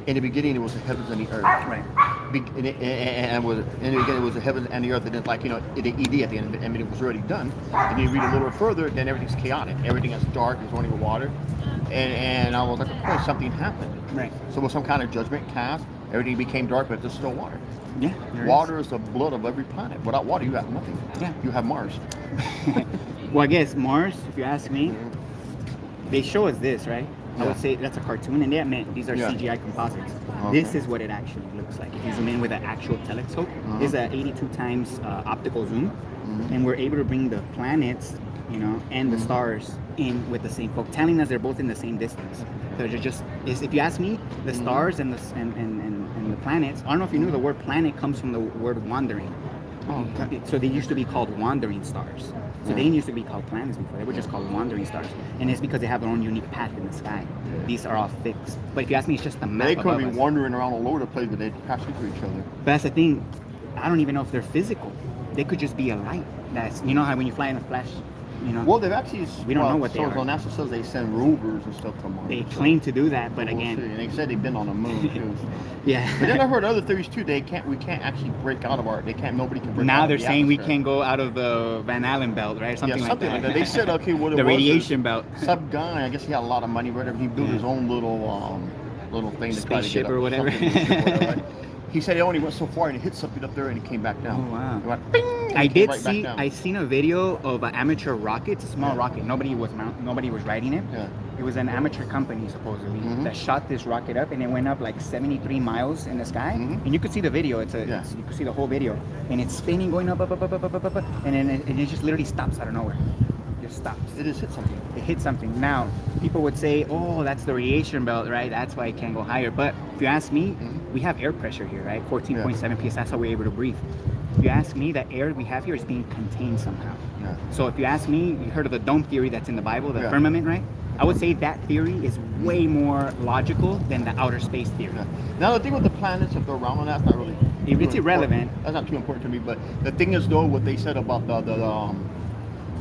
in the beginning it was the heavens and the earth. Right. In the beginning it was the heavens and the earth, and then the ED at the end of it, it was already done. And you read a little further, then everything's chaotic. Everything is dark, there's only water. And I was like, of course, something happened. Right. So with some kind of judgment cast, everything became dark, but there's still water. Yeah. Water is the blood of every planet. Without water, you have nothing. Yeah. You have Mars. Well, I guess Mars, if you ask me, they show us this, right? I would say that's a cartoon, and they admit these are CGI composites. Okay. This is what it actually looks like. If you zoom in with an actual telescope, this is an 82 times optical zoom, and we're able to bring the planets, and the stars in with the same focus, telling us they're both in the same distance. So they're just, if you ask me, the stars and the planets. I don't know if you knew the word planet comes from the word wandering. So they used to be called wandering stars. So they used to be called planets before. They were just called wandering stars. And it's because they have their own unique path in the sky. These are all fixed. But if you ask me, it's just the map. They could be wandering around all over the place, but they pass through each other. But that's the thing. I don't even know if they're physical. They could just be a light. That's, you know how when you fly in a flash, you know. Well, they've actually. We don't know what they are. So NASA says they send rovers and stuff to Mars. They claim to do that, but we'll again. see. And they said they've been on the moon too. Yeah. But then I heard other theories too. We can't actually break out of our. Nobody can break out. Now of they're the saying we atmosphere. can't go out of the Van Allen belt, right? Something like that. They said, okay, what it the was radiation belt. Some guy, I guess he had a lot of money, whatever. He built his own little thing to try to Spaceship get or whatever. Right? He said he only went so far and he hit something up there and it came back down. Oh wow! It went, bing, and I it came did right see. back down. I seen a video of an amateur rocket. It's a small rocket. Nobody was riding it. Yeah. It was an amateur company supposedly that shot this rocket up, and it went up like 73 miles in the sky. And you could see the video. You could see the whole video, and it's spinning, going up, and then it just literally stops out of nowhere. Just stops. It just hit something. It hit something. Now, people would say, oh, that's the radiation belt, right? That's why it can't go higher. But if you ask me, we have air pressure here, right? 14.7 psi. That's how we're able to breathe. If you ask me, the air we have here is being contained somehow. Yeah. So if you ask me, you heard of the dome theory that's in the Bible, the firmament, right? I would say that theory is way more logical than the outer space theory. Yeah. Now, the thing with the planets, if they're round on that's not really... It's irrelevant. That's not too important to me. But the thing is, though, what they said about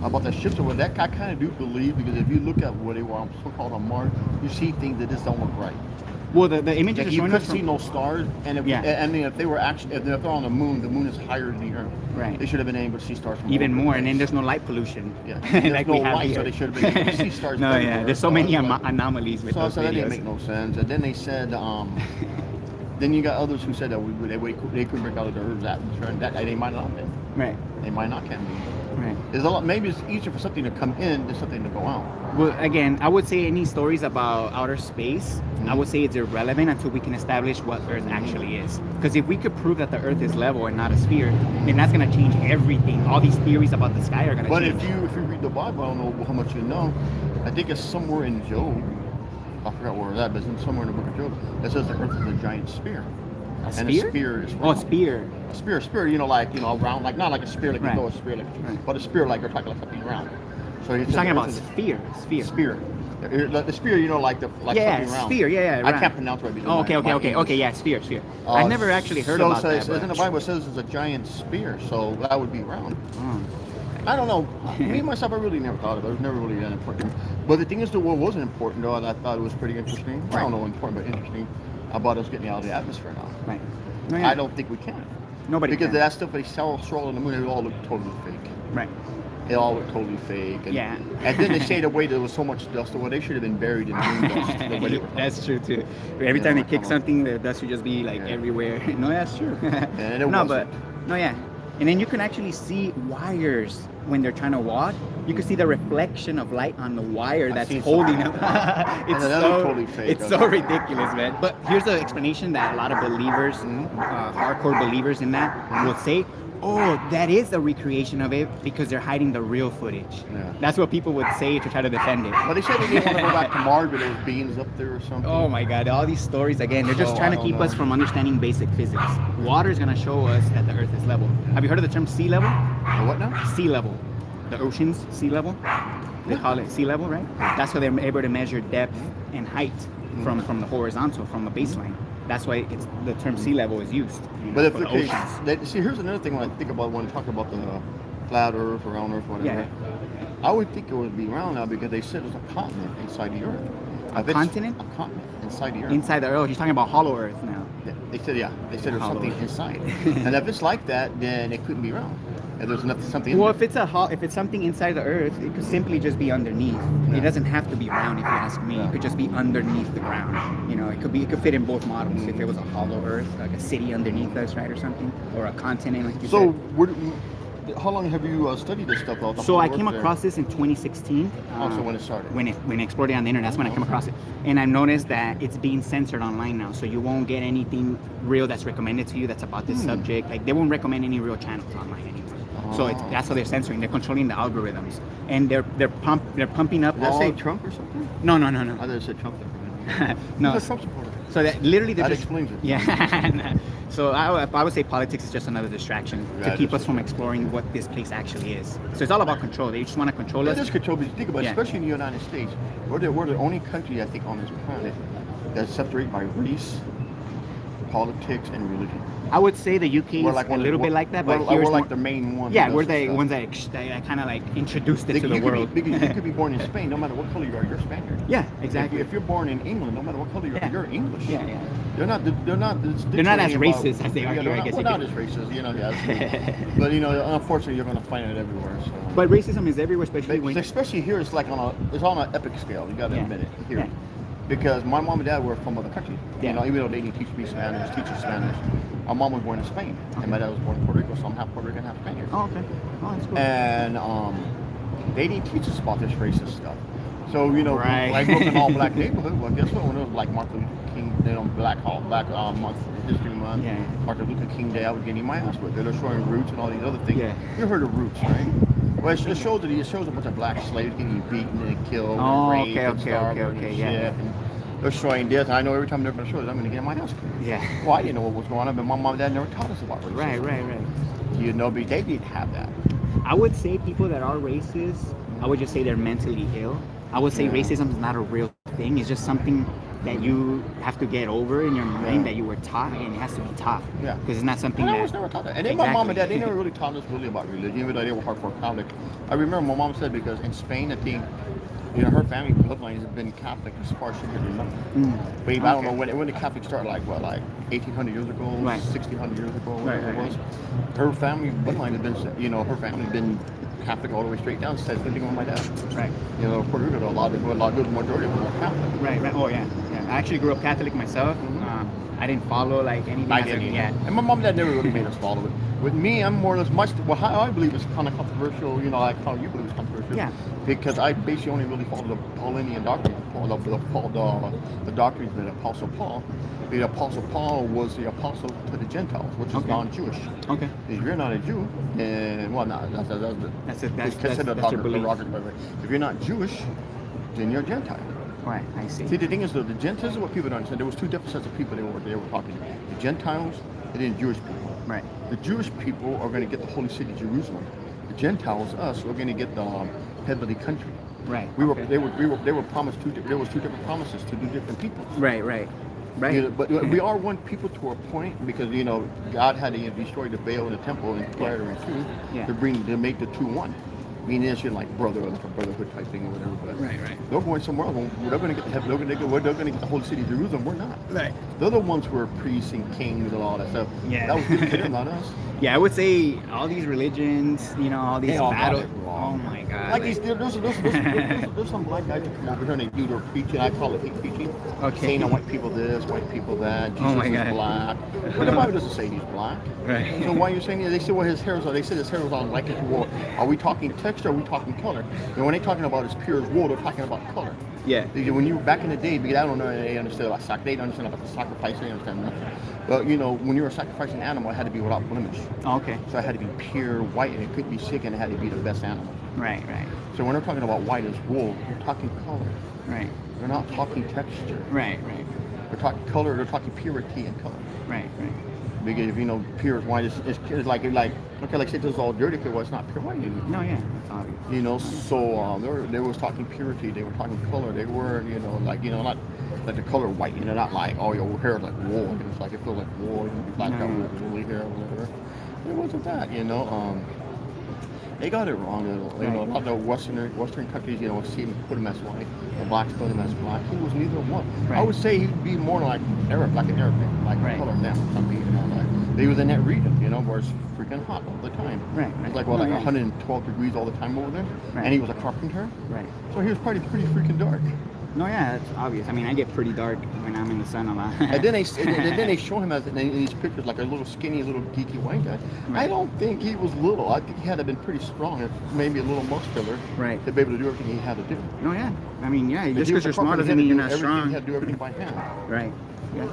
about the ships over that, I kind of do believe, because if you look at what they were so-called on Mars, you see things that just don't look right. Well, the images Like are you showing couldn't us see no stars, and if, I mean, if they were actually, if they're on the moon is higher than the Earth. Right. They should have been able to see stars from even all over more, the and then place. there's no light pollution. Yeah, there's like no we have light, here. so they should have been able to see stars. No, everywhere. yeah, there's so many anomalies with those So that didn't videos. make no sense. And then they said, then you got others who said that they couldn't break out of the Earth's atmosphere, and that they might not be. Right. They might not can be. Right. There's a lot. Maybe it's easier for something to come in than something to go out. Well, again, I would say any stories about outer space, I would say it's irrelevant until we can establish what Earth actually is. Because if we could prove that the Earth is level and not a sphere, then that's going to change everything. All these theories about the sky are going to change. But if you read the Bible, I don't know how much you know. I think it's somewhere in Job. I forgot where it's at, but it's somewhere in the book of Job. It says the Earth is a giant sphere. A And sphere? a spear is Oh, a spear. A spear, round, like not like a spear, like you know a spear, but a spear like you're talking like something round. So You're talking about sphere. Spear. The spear, like something round. Sphere, I round. can't pronounce it. Oh, okay, yeah, sphere. I never actually heard about that. In the Bible, it says it's a giant spear, so that would be round. I don't know. Me, myself, I really never thought of it. It was never really that important. But the thing is, what wasn't important, though, and I thought it was pretty interesting. I don't know important, but interesting, about us getting out of the atmosphere now. Right. No, yeah. I don't think we can. Nobody because can. that stuff they sell on the moon, it all looked totally fake. Right. It all looked totally fake. And, Yeah. And then they say the way there was so much dust, well, they should have been buried in moon dust. The way they were. That's true too. Every time they kick something, the dust would just be like everywhere. No, that's true. And it no, wasn't. but no, yeah. And then you can actually see wires when they're trying to walk. You can see the reflection of light on the wire that's holding them. It's so totally fake. It's so ridiculous, man. But here's the explanation that a lot of believers, hardcore believers in that, will say. Oh, that is a recreation of it because they're hiding the real footage. Yeah. That's what people would say to try to defend it. But they said they didn't want to go back to Mars with those beings up there or something. Oh my God, all these stories again, they're just trying to keep us from understanding basic physics. Water is going to show us that the Earth is level. Have you heard of the term sea level? What now? Sea level. The ocean's sea level. They call it sea level, right? That's how they're able to measure depth and height from the horizontal, from the baseline. That's why the term sea level is used. But if for the the case, see, here's another thing when I think about when I talk about the flat Earth, or round Earth, whatever. Yeah. I would think it would be round now because they said there's a continent inside the Earth. A continent? A continent inside the Earth. Inside the Earth. You're talking about hollow Earth now. Yeah, they said there's something Earth. inside. And if it's like that, then it couldn't be round. If there's something. Well, if it's something inside the Earth, it could simply just be underneath. Yeah. It doesn't have to be round, if you ask me. Yeah. It could just be underneath the ground. You know, it could fit in both models. If it was a hollow Earth, like a city underneath us, right, or something, or a continent, like you So, said. how long have you studied this stuff? So I came across this in 2016. So when it started. When I explored it on the internet, that's when I came across it. And I've noticed that it's being censored online now, so you won't get anything real that's recommended to you that's about this subject. Like they won't recommend any real channels online anymore. So that's how they're censoring. They're controlling the algorithms, and they're pumping up. Did that say Trump or something? No. I thought it said Trump. No. Who's a Trump supporter? So that literally That explains it. Yeah. So I would say politics is just another distraction to keep us from exploring what this place actually is. So it's all about control. They just want to control us. It is control, but you think about it, Yeah. especially in the United States, we're the only country, I think, on this planet that's separated by race, politics, and religion. I would say the UK is a little bit like that, but we're like the main one. Yeah, we're the ones that kind of like introduced it to the world. Because you could be born in Spain, no matter what color you are, you're Spaniard. Yeah, exactly. If you're born in England, no matter what color you are, you're English. Yeah, yeah. They're not as racist as they are here, I guess. Well, not as racist, you know. Yes. But you know, unfortunately, you're going to find it everywhere. So. But racism is everywhere, especially here. It's like it's on an epic scale. You got to admit it here. Yeah. Because my mom and dad were from other countries. Yeah. You know, even though they didn't teach me Spanish, my mom was born in Spain, and my dad was born in Puerto Rico, so I'm half Puerto Rican, half Spaniard. Oh, okay. Oh, that's cool. And they didn't teach us about this racist stuff. So, you know, right. I grew up in an all-black neighborhood. Well, guess what? When it was like Martin Luther King, you know, Black Month, History Month, yeah. Martin Luther King Day, I was getting my ass whipped. They're showing Roots and all these other things. Yeah. You heard of Roots, right? Well, it shows a bunch of black slaves getting beaten and killed Oh, and raped okay, and starved okay, and yeah. shit. And they're showing this, and I know every time they're going to show this, I'm going to get my ass kicked. Yeah. Well, I didn't know what was going on, but my mom and dad never taught us about racism. Right. You know, but they didn't have that. I would say people that are racist, I would just say they're mentally ill. I would say racism is not a real thing. It's just something that you have to get over in your mind that you were taught, and it has to be taught. Yeah. Because it's not something I that... was never taught that. And then my mom and dad, they never really taught us really about religion, even though they were hardcore Catholic. I remember my mom said, because in Spain, I think, you know, her family bloodline has been Catholic as far as she can remember. But I don't know when the Catholics started, like 1,800 years ago, 1,600 years ago, whatever it was. Her family bloodline has been, you know, her family has been Catholic all the way straight down. Said anything with my dad. Right. You know, Puerto Rico, a lot of the majority of them are Catholic. Right. Oh yeah. I actually grew up Catholic myself. I didn't follow like anything. I didn't. And my mom and dad never really made us follow it. With me, I'm more or less how I believe is kind of controversial. You know, like how you believe is controversial. Yeah. Because I basically only really follow the Pauline doctrine, the doctrines of the Apostle Paul. The Apostle Paul was the apostle to the Gentiles, which is non-Jewish. Okay. If you're not a Jew, then that's your belief. If you're not Jewish, then you're Gentile. Right, I see. See, the thing is, though, the Gentiles, what people don't understand, there was two different sets of people they were talking to. The Gentiles and then Jewish people. Right. The Jewish people are going to get the holy city, Jerusalem. The Gentiles, us, we're going to get the heavenly country. Right. They were promised there was two different promises to two different people. Right. You know, but we are one people to a point, because you know God had to destroy the veil in the temple and square it in two to make the two one. Meaning it's like brotherhood type thing or whatever. But they're going somewhere else. They're going to get the heaven. They're going to get the whole city of Jerusalem. We're not. Right. They're the ones who are priests and kings and all that stuff. Yeah. That was good to them, not us. Yeah, I would say all these religions, you know, all these battles. Oh my God. Like there's some black guys that come over here and they do their preaching. I call it hate preaching. Okay. Saying to white people this, white people that. Jesus is black. But the Bible doesn't say he's black. Right. So why are you saying that? They say, well, his hair is on. They said his hair was on like his wool. Are we talking texture? Or are we talking color? And when they're talking about his pure as wool, they're talking about color. Yeah. Because when you back in the day, because I don't know, they understood about they don't understand about the sacrifice. They understand nothing. But you know, when you were sacrificing an animal, it had to be without blemish. Oh, okay. So it had to be pure white, and it couldn't be sick, and it had to be the best animal. Right. So when they're talking about white as wool, they're talking color. Right. They're not talking texture. Right. They're talking color. They're talking purity and color. Right. Because if you know pure white is like say this is all dirty, well, it's not pure white anymore. No, yeah, that's obvious. You know, so they was talking purity. They were talking color. They were, you know, not like the color white. You know, not like your hair is like wool. And it's like it feels like wool. Black got woolly hair or whatever. It wasn't that. You know, they got it wrong. You know, a lot of the Western countries, you know, put him as white. The blacks put him as black. He was neither one. Right. I would say he'd be more like Arab, like an Arab, like color of them or something. You know, like they was in that region, you know, where it's freaking hot all the time. Right. It's like 112 degrees all the time over there. Right. And he was a carpenter. Right. So he was pretty freaking dark. No, yeah, that's obvious. I mean, I get pretty dark when I'm in the sun a lot. and then they show him in these pictures like a little skinny, little geeky white guy. Right. I don't think he was little. I think he had to have been pretty strong, maybe a little muscular, right, to be able to do everything he had to do. No, yeah. I mean, yeah, just because you're smart doesn't mean you're not strong. He had to do everything by hand. Right. Yeah.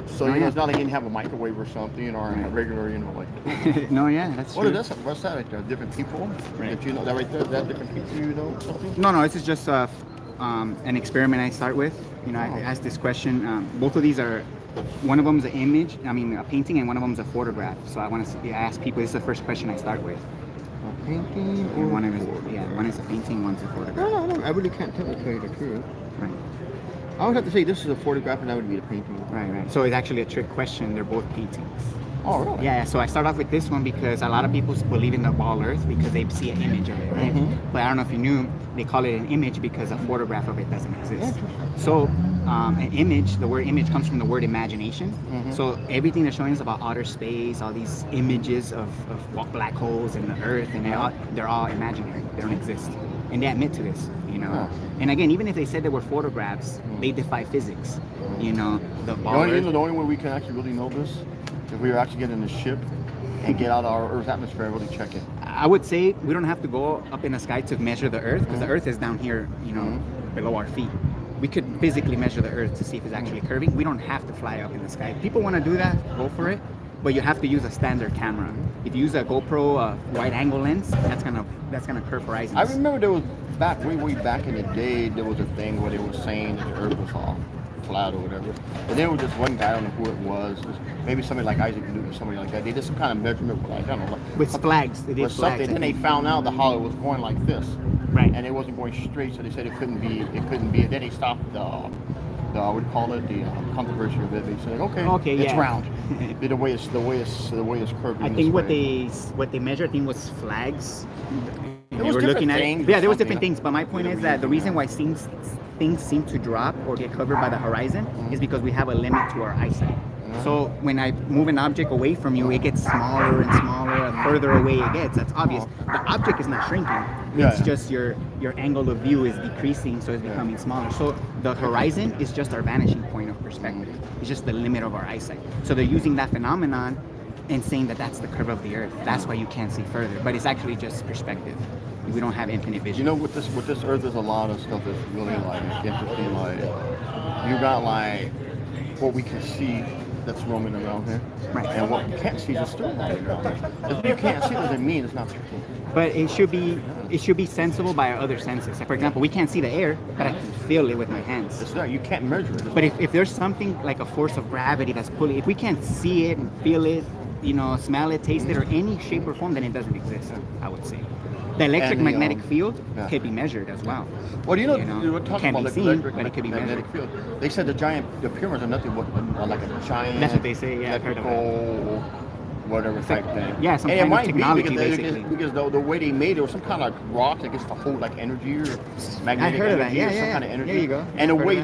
So you know, it's not like you didn't have a microwave or something, or a regular, you know, like. No, yeah, that's true. What's that right there? Different people? Right. That you know, that right there, that different people, you know, something? No, this is just an experiment I start with. You know, I asked this question. Both of these are, one of them is an image, a painting, and one of them is a photograph. So I want to ask people, this is the first question I start with. A painting or one is a painting, one's a photograph. No, I really can't tell you the truth. Right. I would have to say this is a photograph and that would be a painting. Right. So it's actually a trick question. They're both paintings. Oh, really? Yeah, so I start off with this one because a lot of people believe in the ball Earth because they see an image of it, right? Mm-hmm. But I don't know if you knew, they call it an image because a photograph of it doesn't exist. Interesting. So an image, the word image comes from the word imagination. Mm-hmm. So everything they're showing us about outer space, all these images of black holes and the Earth, and they're all imaginary. They don't exist. And they admit to this, you know. And again, even if they said they were photographs, they defy physics. You know, the ball Earth. The only way we can actually really know this, if we were actually getting in the ship and get out of our Earth's atmosphere and really check it. I would say we don't have to go up in the sky to measure the Earth because the Earth is down here, you know, below our feet. We could physically measure the Earth to see if it's actually curving. We don't have to fly up in the sky. If people want to do that, go for it. But you have to use a standard camera. If you use a GoPro wide angle lens, that's gonna curve horizons. I remember there was way back in the day, there was a thing where they were saying that the Earth was all flat or whatever. But there was just one guy, I don't know who it was maybe somebody like Isaac Newton, somebody like that. They did some kind of measurement with, like, I don't know, with flags. They did with something. Then they found out the hollow was going like this, right? And it wasn't going straight, so they said it couldn't be. And then they stopped the what do you call it? The controversy of it. They said, okay, it's round. the way it's curved. I think what they measured, I think, was flags. There was different things. Yeah, there was different things. But my point is that the reason why things seem to drop or get covered by the horizon is because we have a limit to our eyesight. So when I move an object away from you, it gets smaller and smaller, and further away it gets. That's obvious. The object is not shrinking. It's just your angle of view is decreasing, so it's becoming smaller. So the horizon is just our vanishing point of perspective. It's just the limit of our eyesight. So they're using that phenomenon and saying that that's the curve of the Earth. That's why you can't see further. But it's actually just perspective. We don't have infinite vision. You know, with this Earth, there's a lot of stuff that's really like interesting. Like you got like what we can see that's roaming around here, right? And what we can't see is still roaming around here. If you can't see, doesn't mean it's not true. But it should be sensible by our other senses. Like, for example, we can't see the air, but I can feel it with my hands. It's not. You can't measure it. But if there's something like a force of gravity that's pulling, if we can't see it and feel it, you know, smell it, taste it, or any shape or form, then it doesn't exist. I would say. The electromagnetic field can be measured as well. Well, you know we're talking about seen, electromagnetic field. They said the pyramids are nothing but like a giant. That's what they say. Yeah, electrical, whatever type thing. Yeah, some kind of technology basically. Because the way they made it was some kind of like rock that gets to hold like energy or magnetic I heard energy of that. or some kind of energy. There you go. And the way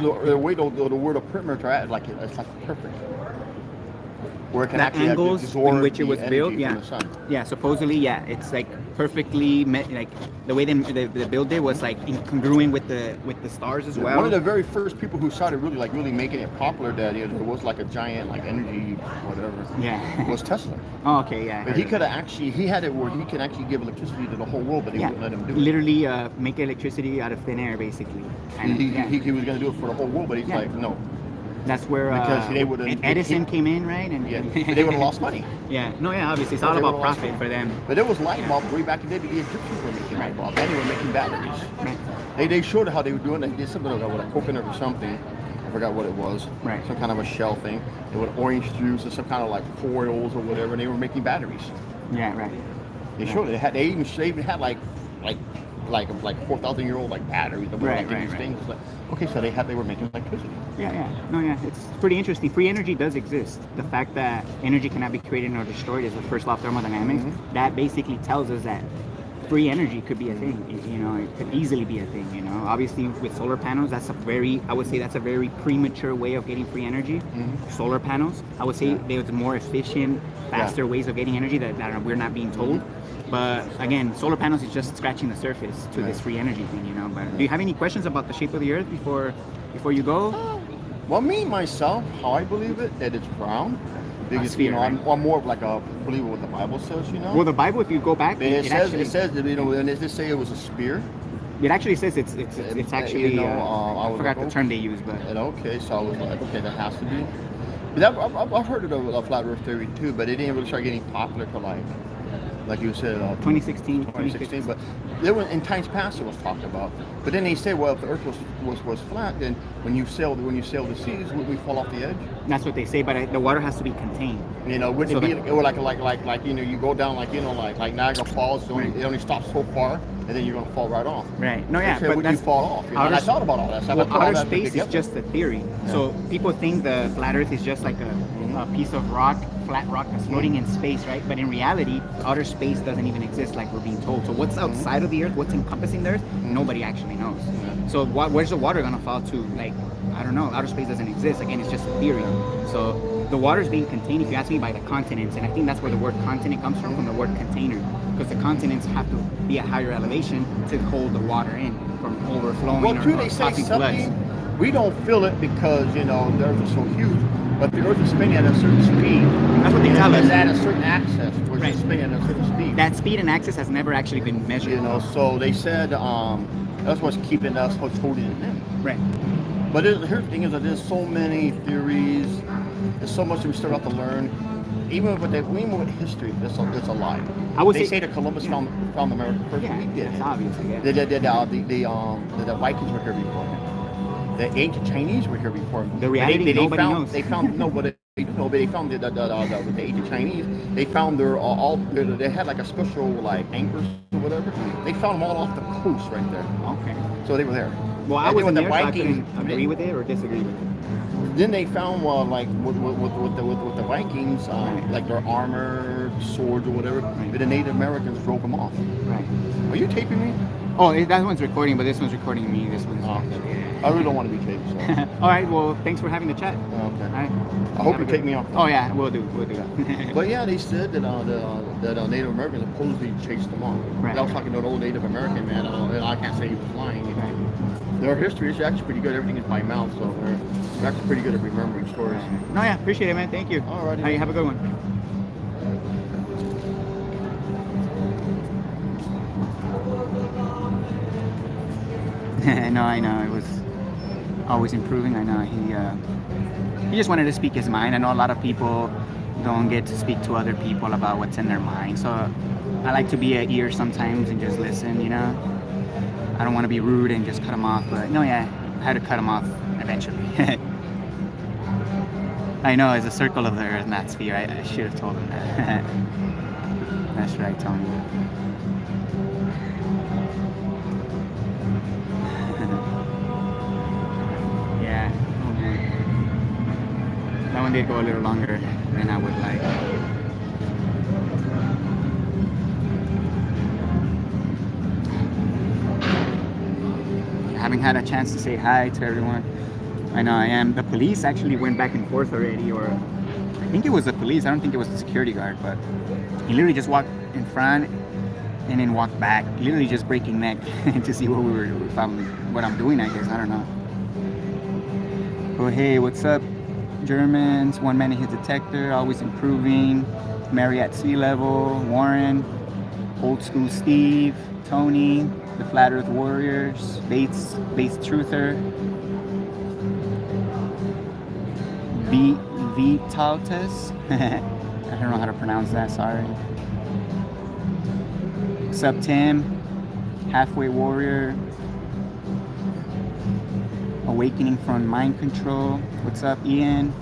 the word of pyramids are at, like it's like perfect. Where it can actually angles in which it was built, supposedly, it's like perfectly like the way they built it was like incongruent with the stars as well. One of the very first people who started really making it popular that it was like a giant like energy whatever was Tesla. Oh, okay, yeah. But he had it where he can actually give electricity to the whole world, but they wouldn't let him do it. Literally make electricity out of thin air, basically. And he was going to do it for the whole world, but he's like, no. That's where Edison came in, right? And they would have lost money. Obviously it's all about profit for them. But there was light bulbs way back in the day. The Egyptians were making light bulbs, and they were making batteries. Right. They showed how they were doing it. They did something with a coconut or something. I forgot what it was. Right. Some kind of a shell thing. They would orange juice or some kind of like foils or whatever. And they were making batteries. Yeah, right. They showed it. They even had like 4,000-year-old like batteries. These things. Like, okay, so they were making electricity. It's pretty interesting. Free energy does exist. The fact that energy cannot be created nor destroyed is the first law of thermodynamics. Mm-hmm. That basically tells us that free energy could be a thing. You know, it could easily be a thing. You know, obviously with solar panels, that's a very premature way of getting free energy. Mm-hmm. Solar panels, I would say there's more efficient, faster ways of getting energy that we're not being told. Mm-hmm. But again, solar panels is just scratching the surface to this free energy thing, you know. But do you have any questions about the shape of the Earth before you go? Well, me myself, how I believe it, that it's round. Because sphere, I'm more of like a believer what the Bible says, you know. Well, the Bible, if you go back, it says that, you know, and they just say it was a spear. It actually says it's actually. You know, I forgot the term they use, but. Okay, so I was like, okay, that has to be. But I've heard of a flat Earth theory too, but it didn't really start getting popular till like you said, 2016. But there was in times past it was talked about, but then they say, well, if the Earth was flat, then when you sail the seas, would we fall off the edge? That's what they say, but the water has to be contained. You know, wouldn't it be like you know, you go down like Niagara Falls, it only stops so far, and then you're gonna fall right off. Right. No, yeah, but would you fall off? You know, and I thought about all that stuff. Well, outer space is just a theory. Yeah. So people think the flat Earth is just like a piece of rock, flat rock that's floating in space, right? But in reality, outer space doesn't even exist like we're being told. So what's outside of the Earth, what's encompassing the Earth, nobody actually knows. So where's the water gonna fall to? Like, I don't know. Outer space doesn't exist. Again, it's just a theory. So the water is being contained, if you ask me, by the continents, and I think that's where the word continent comes from the word container, because the continents have to be at higher elevation to hold the water in from overflowing well, too, or they say causing floods. something. We don't feel it because you know the Earth is so huge, but the Earth is spinning at a certain speed. That's what they tell us. It's at a certain axis, which Right. is spinning at a certain speed. That speed and axis has never actually been measured. You know, so they said that's what's keeping us, what's holding it in. Right. But here's the thing is that there's so many theories, there's so much that we still have to learn. Even with history, it's a lie. They say that Columbus found America first. Yeah, We did. that's obviously, yeah. The Vikings were here before him. The ancient Chinese were here before him. The reality, nobody knows. They found no, but they do know. But they found the ancient Chinese. They found they had like a special like anchors or whatever. They found them all off the coast right there. Okay. So they were there. Well, I And then wasn't with there, so I couldn't agree with it or disagree with it. Then they found like with the Vikings, like their armor, swords or whatever. Right. But the Native Americans broke them off. Right. Are you taping me? Oh, that one's recording, but this one's recording me. This one's. Oh, okay. I really don't want to be taped. So. All right. Well, thanks for having the chat. Okay. All right. I hope you take me off. Oh yeah, we'll do. But yeah, they said that that Native Americans supposedly chased them off. Right. I was talking to an old Native American man, and I can't say he was lying. Right. Their history is actually pretty good. Everything is by mouth, so they're actually pretty good at remembering stories. No, yeah, appreciate it, man. Thank you. All righty. Hey, have a good one. No, I know it was always improving. I know he just wanted to speak his mind. I know a lot of people don't get to speak to other people about what's in their mind, so I like to be an ear sometimes and just listen. You know, I don't want to be rude and just cut him off, but no, yeah, I had to cut him off eventually. I know it's a circle of the earth, not sphere. I should have told him that. That's right, Tony. Yeah. Oh, man. That one did go a little longer than I would like. I haven't had a chance to say hi to everyone. I know I am. The police actually went back and forth already, or I think it was the police. I don't think it was the security guard, but he literally just walked in front and then walked back, literally just breaking neck to see what what I'm doing. I guess I don't know. Oh hey, what's up, Germans? One man in his detector, always improving. Mary at sea level. Warren, old school Steve, Tony, the Flat Earth Warriors, Bates Truther. Vitaltus. I don't know how to pronounce that, sorry. What's up, Tim? Halfway Warrior. Awakening from Mind Control. What's up, Ian?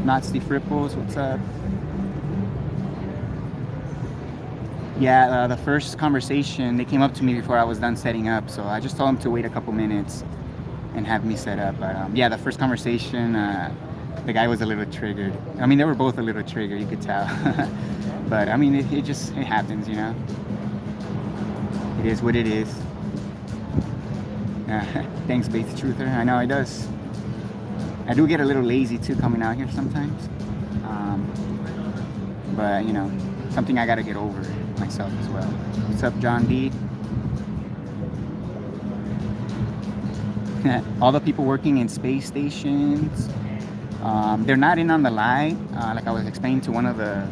Nazi Fripples, what's up? Yeah, the first conversation, they came up to me before I was done setting up, so I just told them to wait a couple minutes and have me set up. But yeah, the first conversation, the guy was a little triggered. I mean, they were both a little triggered, you could tell. But I mean, it happens, you know. It is what it is. Thanks, Bates Truther. I know it does. I do get a little lazy too coming out here sometimes. But you know, something I gotta get over myself as well. What's up, John D? All the people working in space stations, they're not in on the lie. Like I was explaining to one of the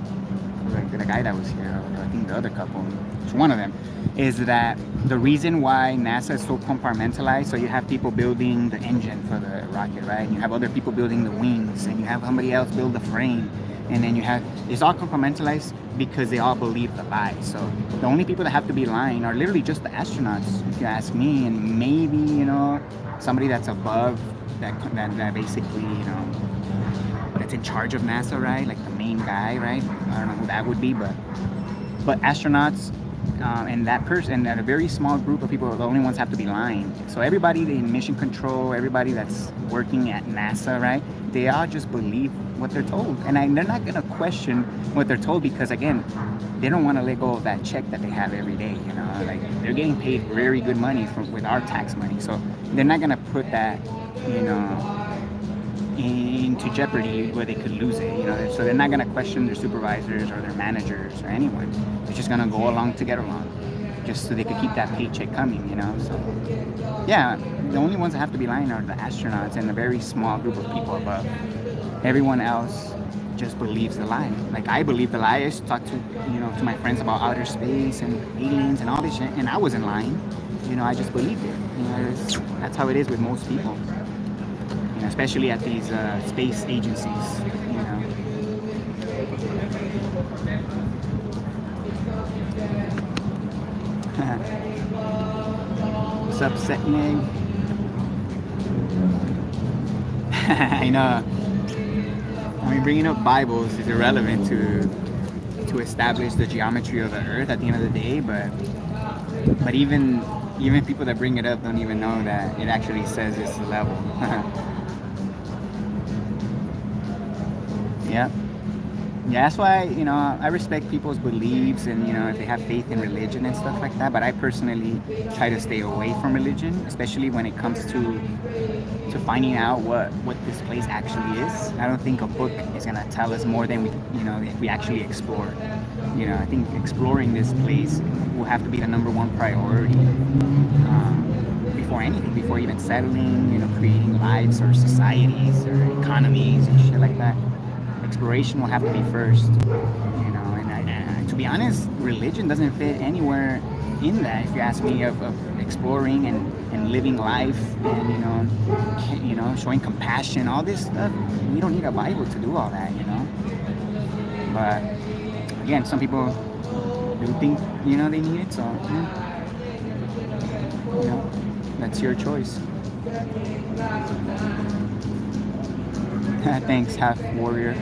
guy that was here, or I think the other couple, it's one of them, is that the reason why NASA is so compartmentalized, so you have people building the engine for the rocket, right? And you have other people building the wings, and you have somebody else build the frame, And then you have, it's all compartmentalized because they all believe the lie. So the only people that have to be lying are literally just the astronauts, if you ask me, and maybe, you know, somebody that's above that basically, you know, that's in charge of NASA, right? Like the main guy, right? I don't know who that would be, but astronauts and that person and a very small group of people are the only ones have to be lying. So everybody in mission control, everybody that's working at NASA, right? They all just believe what they're told, and they're not gonna question what they're told because again, they don't want to let go of that check that they have every day. You know, like they're getting paid very good money with our tax money, so they're not gonna put that, you know, into jeopardy where they could lose it, you know. So they're not gonna question their supervisors or their managers or anyone. They're just gonna go along to get along, just so they could keep that paycheck coming, you know. So yeah, the only ones that have to be lying are the astronauts and a very small group of people above. Everyone else just believes the lie. Like I believe the lie. I used to talk to, you know, to my friends about outer space and aliens and all this shit, and I wasn't lying. You know, I just believed it. You know, that's how it is with most people. You know, especially at these space agencies. You know. What's up, Setnig? I know. I mean, bringing up Bibles is irrelevant to establish the geometry of the Earth at the end of the day, but even people that bring it up don't even know that it actually says it's level. Yeah. Yeah, that's why, you know, I respect people's beliefs and, you know, if they have faith in religion and stuff like that, but I personally try to stay away from religion, especially when it comes to finding out what this place actually is. I don't think a book is going to tell us more than you know, if we actually explore. You know, I think exploring this place will have to be the #1 priority before anything, before even settling, you know, creating lives or societies or economies and shit like that. Exploration will have to be first, you know, and to be honest, religion doesn't fit anywhere in that, if you ask me, of exploring and living life and, you know, showing compassion, all this stuff. We don't need a Bible to do all that, you know. But again, some people do think, you know, they need it, so, you know, that's your choice. Thanks, Half Warrior.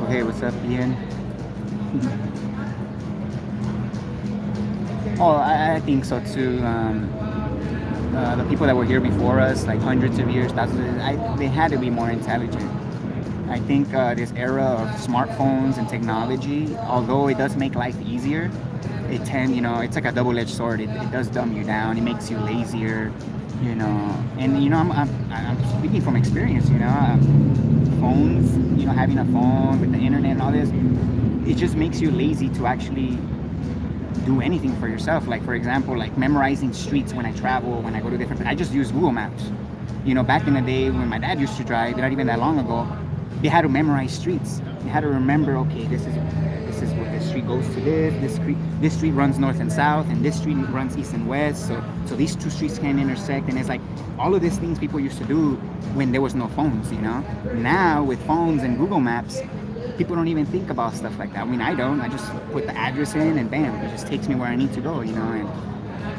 Okay, what's up, Ian? Oh, I think so too. The people that were here before us, like hundreds of years, thousands of years, they had to be more intelligent. I think this era of smartphones and technology, although it does make life easier, you know, it's like a double-edged sword. It does dumb you down. It makes you lazier. You know, and you know, I'm speaking from experience. You know, phones. You know, having a phone with the internet and all this, it just makes you lazy to actually do anything for yourself. Like for example, like memorizing streets when I travel, when I go to different. I just use Google Maps. You know, back in the day when my dad used to drive, not even that long ago, they had to memorize streets. They had to remember, okay, this is what this street goes to this street runs north and south, and this street runs east and west, so these two streets can intersect. And it's like all of these things people used to do when there was no phones, you know. Now with phones and Google Maps, people don't even think about stuff like that. I mean, I don't. I just put the address in and bam, it just takes me where I need to go, you know.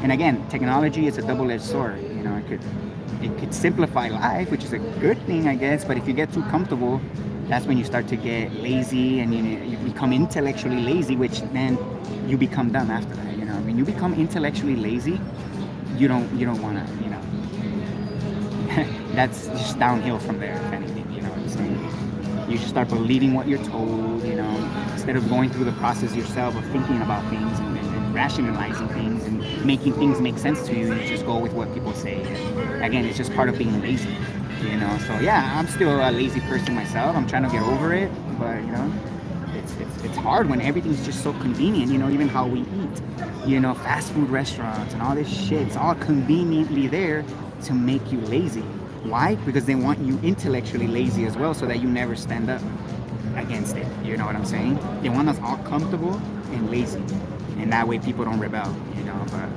And again, technology is a double-edged sword. You know, it could simplify life, which is a good thing, I guess, but if you get too comfortable, that's when you start to get lazy, and you become intellectually lazy, which then you become dumb after that. You know, when you become intellectually lazy, you don't want to, you know. That's just downhill from there, if anything. You know what I'm saying? You just start believing what you're told. You know, instead of going through the process yourself of thinking about things and rationalizing things and making things make sense to you, you just go with what people say. And again, it's just part of being lazy. You know, so yeah, I'm still a lazy person myself. I'm trying to get over it, but you know, it's hard when everything's just so convenient. You know, even how we eat, you know, fast food restaurants and all this shit, it's all conveniently there to make you lazy. Why? Because they want you intellectually lazy as well, so that you never stand up against it. You know what I'm saying? They want us all comfortable and lazy, and that way people don't rebel. You know, but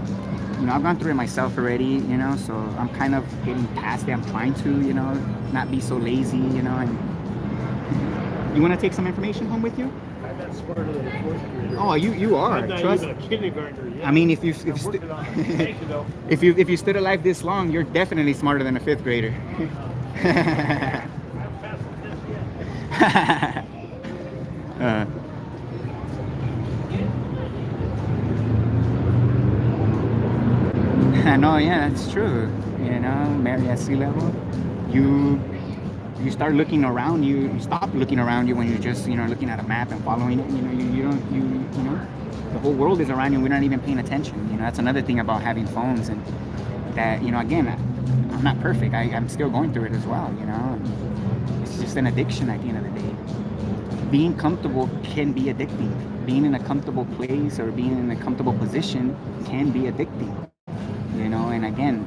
you know, I've gone through it myself already, you know, so I'm kind of getting past it. I'm trying to, you know, not be so lazy, you know, and You want to take some information home with you? I'm not smarter than a fourth grader. Oh, you are. I'm not Trust. even a kindergartner yet. I mean, if you I'm working on it. Thank you, though. if you stood alive this long, you're definitely smarter than a fifth grader. No, yeah, that's true. You know, Mary at sea level, you start looking around you stop looking around you when you're just, you know, looking at a map and following it. You know, you know, the whole world is around you and we're not even paying attention. You know, that's another thing about having phones, and that, you know, again, I'm not perfect. I'm still going through it as well, you know. It's just an addiction at the end of the day. Being comfortable can be addicting. Being in a comfortable place or being in a comfortable position can be addicting. You know, and again,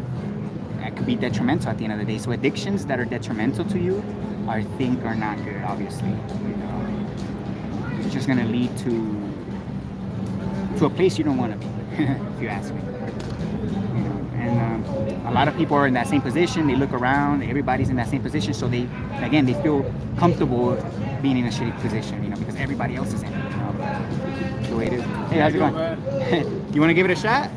that could be detrimental at the end of the day. So addictions that are detrimental to you, I think, are not good, obviously. You know, it's just going to lead to a place you don't want to be, if you ask me. You know, and a lot of people are in that same position. They look around, everybody's in that same position, so they feel comfortable being in a shitty position, you know, because everybody else is in it. You know, the way it is. Hey, how's it going? You want to give it a shot?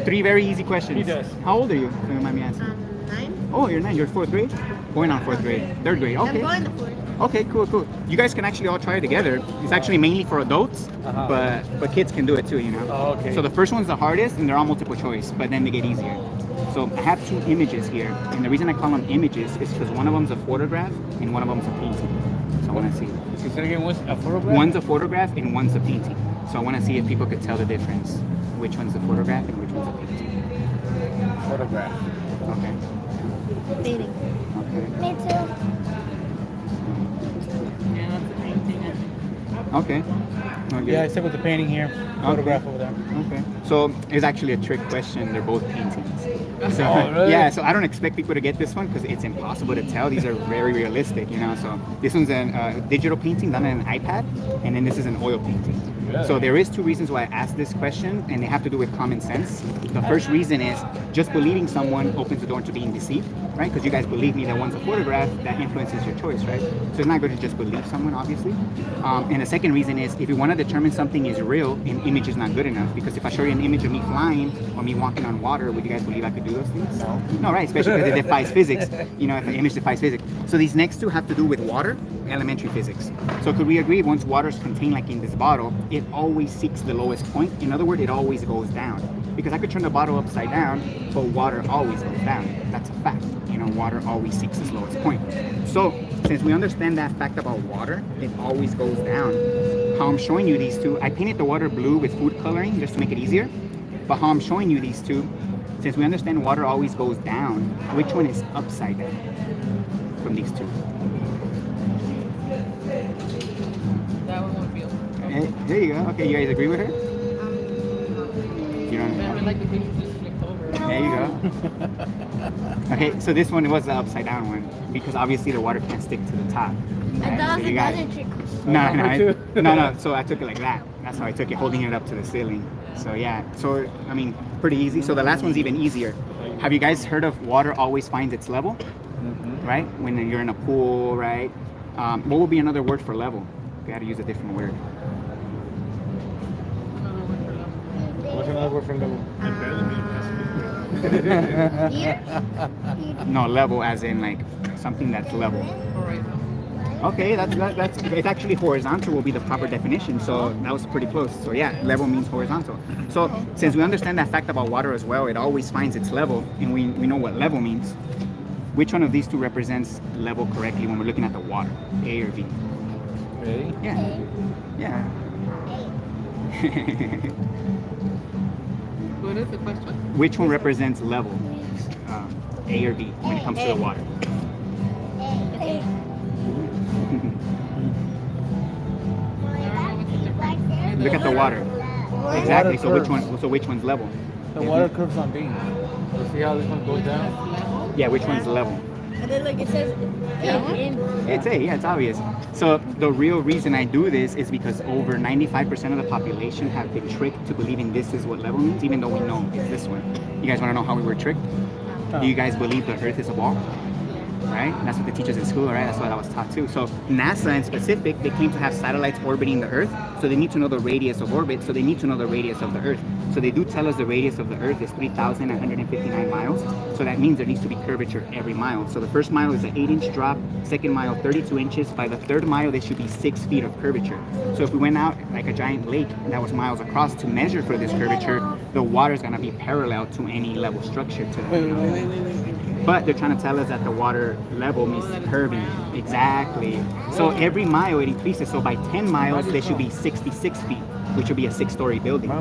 3 very easy questions. He does. How old are you? If you don't mind me asking. 9. Oh, you're 9. You're 4th grade? Going on 4th grade. 3rd grade. I'm Okay. going to 4th. Okay, cool. You guys can actually all try it together. It's actually mainly for adults, but kids can do it too, you know. Oh, okay. So the first one's the hardest, and they're all multiple choice, but then they get easier. So I have 2 images here, and the reason I call them images is because one of them's a photograph and one of them's a painting. So I want to see. So say again, what's a photograph? One's a photograph and one's a painting. So I want to see if people could tell the difference. Which one's the photograph and which one's a painting. Photograph. Okay. Dating. Okay. Me too. Yeah, that's the main thing. Okay. Okay. Yeah, I stick with the painting here. Photograph over there. Okay. So it's actually a trick question. They're both paintings. So, Oh, really? yeah, so I don't expect people to get this one because it's impossible to tell. These are very realistic, you know. So this one's a digital painting done on an iPad, and then this is an oil painting. Really? So there is 2 reasons why I asked this question, and they have to do with common sense. The first reason is just believing someone opens the door to being deceived, right? Because you guys believe me that one's a photograph, that influences your choice, right? So it's not good to just believe someone, obviously. And the second reason is if you want to determine something is real, an image is not good enough. Because if I show you an image of me flying or me walking on water, would you guys believe I could do those things? No. No, right? Especially because it defies physics. You know, if an image defies physics. So these next 2 have to do with water, elementary physics. So could we agree once water is contained like in this bottle, it always seeks the lowest point? In other words, it always goes down. Because I could turn the bottle upside down, but water always goes down. That's a fact. You know, water always seeks its lowest point. So since we understand that fact about water, it always goes down. How I'm showing you these 2, I painted the water blue with food coloring just to make it easier. But how I'm showing you these 2, since we understand water always goes down, which one is upside down from these 2? That one would be over. Hey, there you go. Okay, you guys agree with her? You don't I like the picture just flipped over. There you go. Okay, so this one was the upside down one because obviously the water can't stick to the top. I Right, thought so it you was got- another trick. No. So I took it like that. That's how I took it, holding it up to the ceiling. So yeah. So I mean, pretty easy. So the last one's even easier. Have you guys heard of water always finds its level? Right? When you're in a pool, right? What would be another word for level? We got to use a different word. What's another word for level? No, level as in like something that's level. Okay, that's it's actually horizontal will be the proper definition. So that was pretty close. So yeah, level means horizontal. So since we understand that fact about water as well, it always finds its level, and we know what level means. Which one of these 2 represents level correctly when we're looking at the water? A or B? Ready? Yeah. Yeah. What is the question? Which one represents level? A or B when it comes to the water? Look at the water. Exactly. So which one? So which one's level? The water curves on B. So see how this one goes down? Yeah. Which one's level? And then like it says in. It's A. Yeah, it's obvious. So the real reason I do this is because over 95% of the population have been tricked to believing this is what level means, even though we know it's this one. You guys want to know how we were tricked? Do you guys believe the Earth is a ball? right? That's what they teach us in school, right? That's what I was taught too. So NASA in specific, they claim to have satellites orbiting the Earth, so they need to know the radius of orbit, so they need to know the radius of the Earth. So they do tell us the radius of the Earth is 3,959 miles, so that means there needs to be curvature every mile. So the first mile is an 8-inch drop, second mile 32 inches, by the third mile there should be 6 feet of curvature. So if we went out like a giant lake that was miles across to measure for this curvature, the water is going to be parallel to any level structure to that. But they're trying to tell us that the water level means curving. Exactly. So every mile it increases. So by 10 miles, there should be 66 feet, which would be a 6-story building.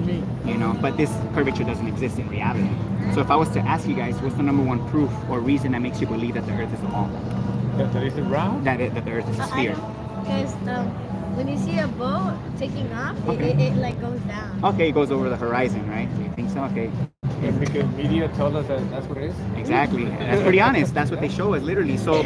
You know, but this curvature doesn't exist in reality. So if I was to ask you guys, what's the number one proof or reason that makes you believe that the Earth is a ball? That is round? That the Earth is a sphere. Because when you see a boat taking off, it like goes down. Okay, it goes over the horizon, right? You think so? Okay. Yeah, because media told us that that's what it is. Exactly. That's pretty honest. That's what they show us, literally. So,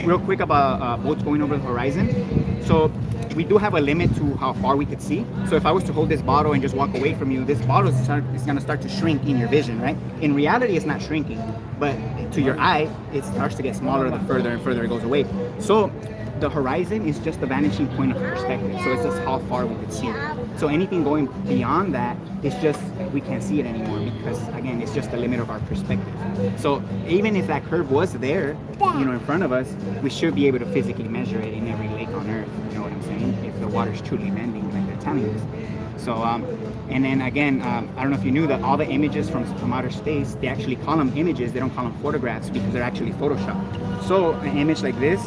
real quick about boats going over the horizon. So, we do have a limit to how far we could see. So, if I was to hold this bottle and just walk away from you, this bottle is going to start to shrink in your vision, right? In reality, it's not shrinking, but to your eye, it starts to get smaller the further and further it goes away. So, the horizon is just the vanishing point of perspective. So it's just how far we could see it. So anything going beyond that, it's just, we can't see it anymore because, again, it's just the limit of our perspective. So even if that curve was there, you know, in front of us, we should be able to physically measure it in every lake on Earth. You know what I'm saying? If the water's truly bending like they're telling us. So, and then again, I don't know if you knew that all the images from outer space, they actually call them images. They don't call them photographs because they're actually photoshopped. So an image like this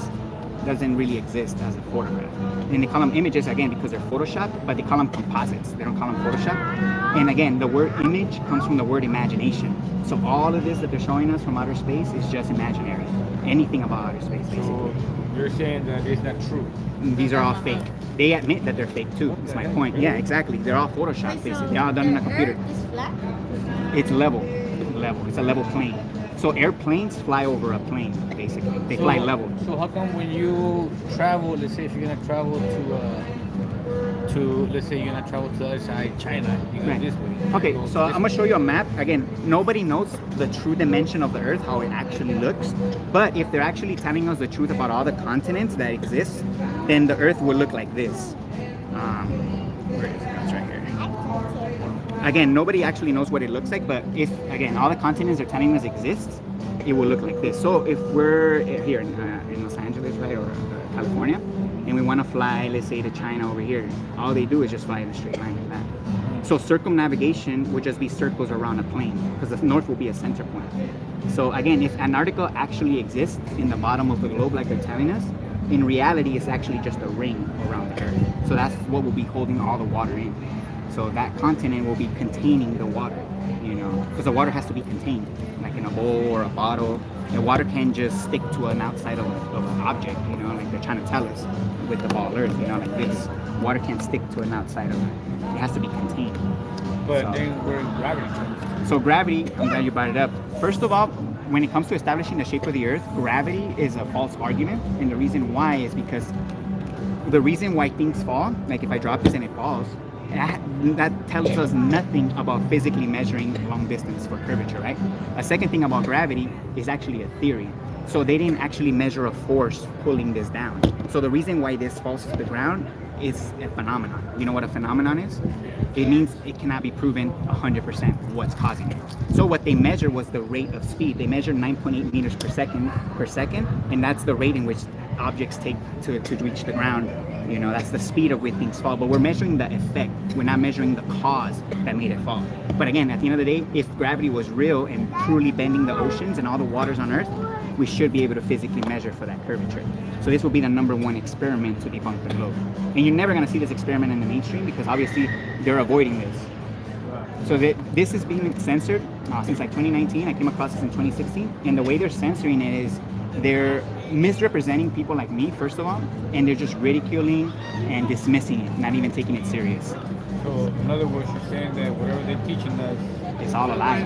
doesn't really exist as a photograph. And they call them images again because they're photoshopped, but they call them composites. They don't call them Photoshop. And again, the word image comes from the word imagination. So all of this that they're showing us from outer space is just imaginary. Anything about outer space, basically. So you're saying that it's not true? These are all fake. They admit that they're fake too. That's my point. Yeah, exactly. They're all Photoshopped, basically. They're all done in a computer. It's flat? It's level. It's a level plane. So airplanes fly over a plane, basically. They fly level. So how come when you travel, let's say if you're gonna travel to let's say you're gonna travel to the other side, China, you go this way. Okay, so I'm gonna show you a map. Again, nobody knows the true dimension of the Earth, how it actually looks. But if they're actually telling us the truth about all the continents that exist, then the Earth will look like this. Where is it? It's right here. Again, nobody actually knows what it looks like, but if, again, all the continents are telling us exist, it will look like this. So if we're here in Los Angeles, right, or California, and we want to fly, let's say, to China over here, all they do is just fly in a straight line like that. So circumnavigation would just be circles around a plane, because the north will be a center point. So again, if Antarctica actually exists in the bottom of the globe like they're telling us, in reality, it's actually just a ring around the Earth. So that's what will be holding all the water in. So that continent will be containing the water, you know, because the water has to be contained, like in a bowl or a bottle. The water can't just stick to an outside of an object, you know, like they're trying to tell us with the ball Earth, you know, like this. Water can't stick to an outside of it. It has to be contained. But then where gravity comes. So gravity, I'm glad you brought it up. First of all, when it comes to establishing the shape of the Earth, gravity is a false argument. And the reason why is because the reason why things fall, like if I drop this and it falls, that tells us nothing about physically measuring long distance for curvature, right? A second thing about gravity is actually a theory. So they didn't actually measure a force pulling this down. So the reason why this falls to the ground is a phenomenon. You know what a phenomenon is? It means it cannot be proven 100% what's causing it. So what they measured was the rate of speed. They measured 9.8 meters per second, and that's the rate in which objects take to reach the ground. You know, that's the speed of which things fall, but we're measuring the effect. We're not measuring the cause that made it fall. But again, at the end of the day, if gravity was real and truly bending the oceans and all the waters on Earth, we should be able to physically measure for that curvature. So this will be the #1 experiment to debunk the globe. And you're never gonna see this experiment in the mainstream because obviously they're avoiding this. So this is being censored since like 2019. I came across this in 2016. And the way they're censoring it is they're misrepresenting people like me, first of all, and they're just ridiculing and dismissing it, not even taking it serious. So in other words, you're saying that whatever they're teaching us, it's all a lie.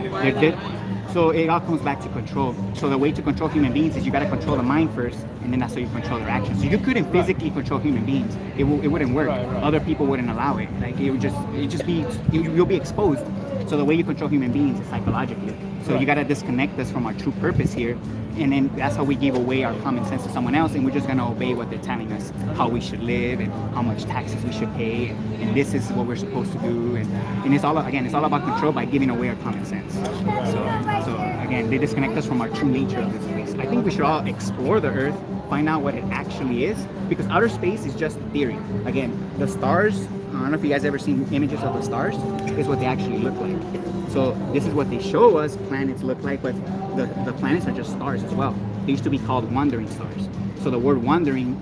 So it all comes back to control. So the way to control human beings is you got to control the mind first, and then that's how you control their actions. So you couldn't physically control human beings. It wouldn't work. Right. Other people wouldn't allow it. Like you'll be exposed. So the way you control human beings is psychologically. So you got to disconnect us from our true purpose here. And then that's how we give away our common sense to someone else, and we're just gonna obey what they're telling us, how we should live and how much taxes we should pay, and this is what we're supposed to do. And it's all about control by giving away our common sense. So again, they disconnect us from our true nature of this place. I think we should all explore the Earth, find out what it actually is, because outer space is just theory. Again, the stars, I don't know if you guys ever seen images of the stars, is what they actually look like. So this is what they show us planets look like, but the planets are just stars as well. They used to be called wandering stars. So the word wandering,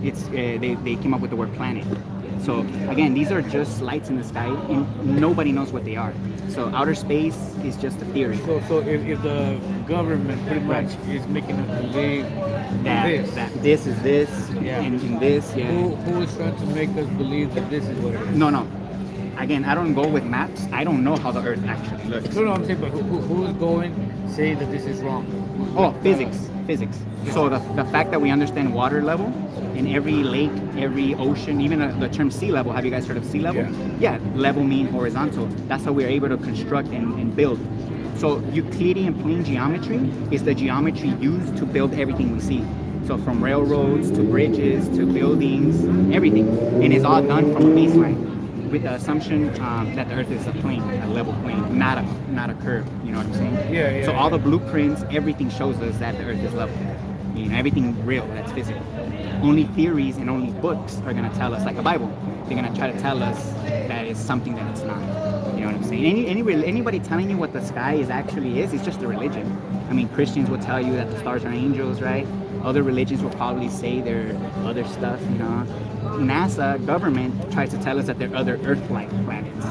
they came up with the word planet. So again, these are just lights in the sky, and nobody knows what they are. So outer space is just a theory. So if the government pretty much is making us believe that this is this, and this, who is trying to make us believe that this is what it is? No. Again, I don't go with maps. I don't know how the Earth actually looks. No, I'm saying, but who is going saying that this is wrong? Oh, physics. So the fact that we understand water level in every lake, every ocean, even the term sea level. Have you guys heard of sea level? Yeah, level mean horizontal. That's how we're able to construct and build. So Euclidean plane geometry is the geometry used to build everything we see. So from railroads to bridges to buildings, everything. And it's all done from a baseline, with the assumption that the Earth is a plane, a level plane, not a curve. You know what I'm saying? Yeah. So all the blueprints, everything shows us that the Earth is level. You know, everything real, that's physical. Only theories and only books are gonna tell us, like a Bible. They're gonna try to tell us that it's something that it's not. You know what I'm saying? Anybody telling you what the sky actually is, it's just a religion. I mean, Christians will tell you that the stars are angels, right? Other religions will probably say they're other stuff, you know. NASA, government, tries to tell us that they're other Earth-like planets.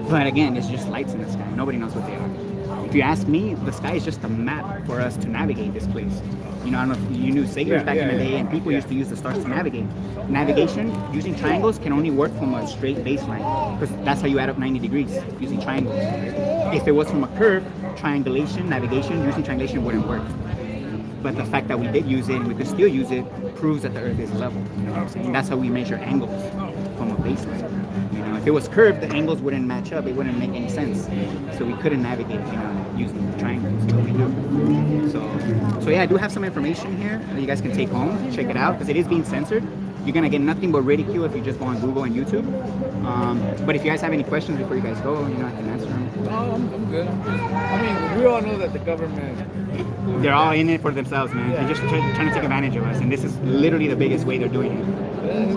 But again, it's just lights in the sky. Nobody knows what they are. If you ask me, the sky is just a map for us to navigate this place. You know, I don't know if you knew sailors back in the day, and people used to use the stars to navigate. Navigation, using triangles, can only work from a straight baseline, because that's how you add up 90 degrees, using triangles. If it was from a curve, navigation, using triangulation wouldn't work. But the fact that we did use it, and we could still use it, proves that the Earth is level. You know what I'm saying? That's how we measure angles from a baseline. You know, if it was curved, the angles wouldn't match up. It wouldn't make any sense. So we couldn't navigate, you know, using triangles. But we do. So yeah, I do have some information here that you guys can take home, check it out, because it is being censored. You're gonna get nothing but ridicule if you just go on Google and YouTube. But if you guys have any questions before you guys go, you know, I can answer them. No, I'm good. I mean, we all know that the government, they're all in it for themselves, man. They're just trying to take advantage of us, and this is literally the biggest way they're doing it.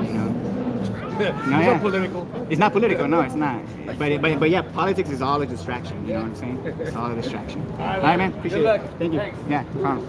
You know? it's not political. It's not political, no, it's not. But yeah, politics is all a distraction. You know what I'm saying? It's all a distraction. All right, man. Appreciate it. Thank you. Thanks. Yeah, no problem.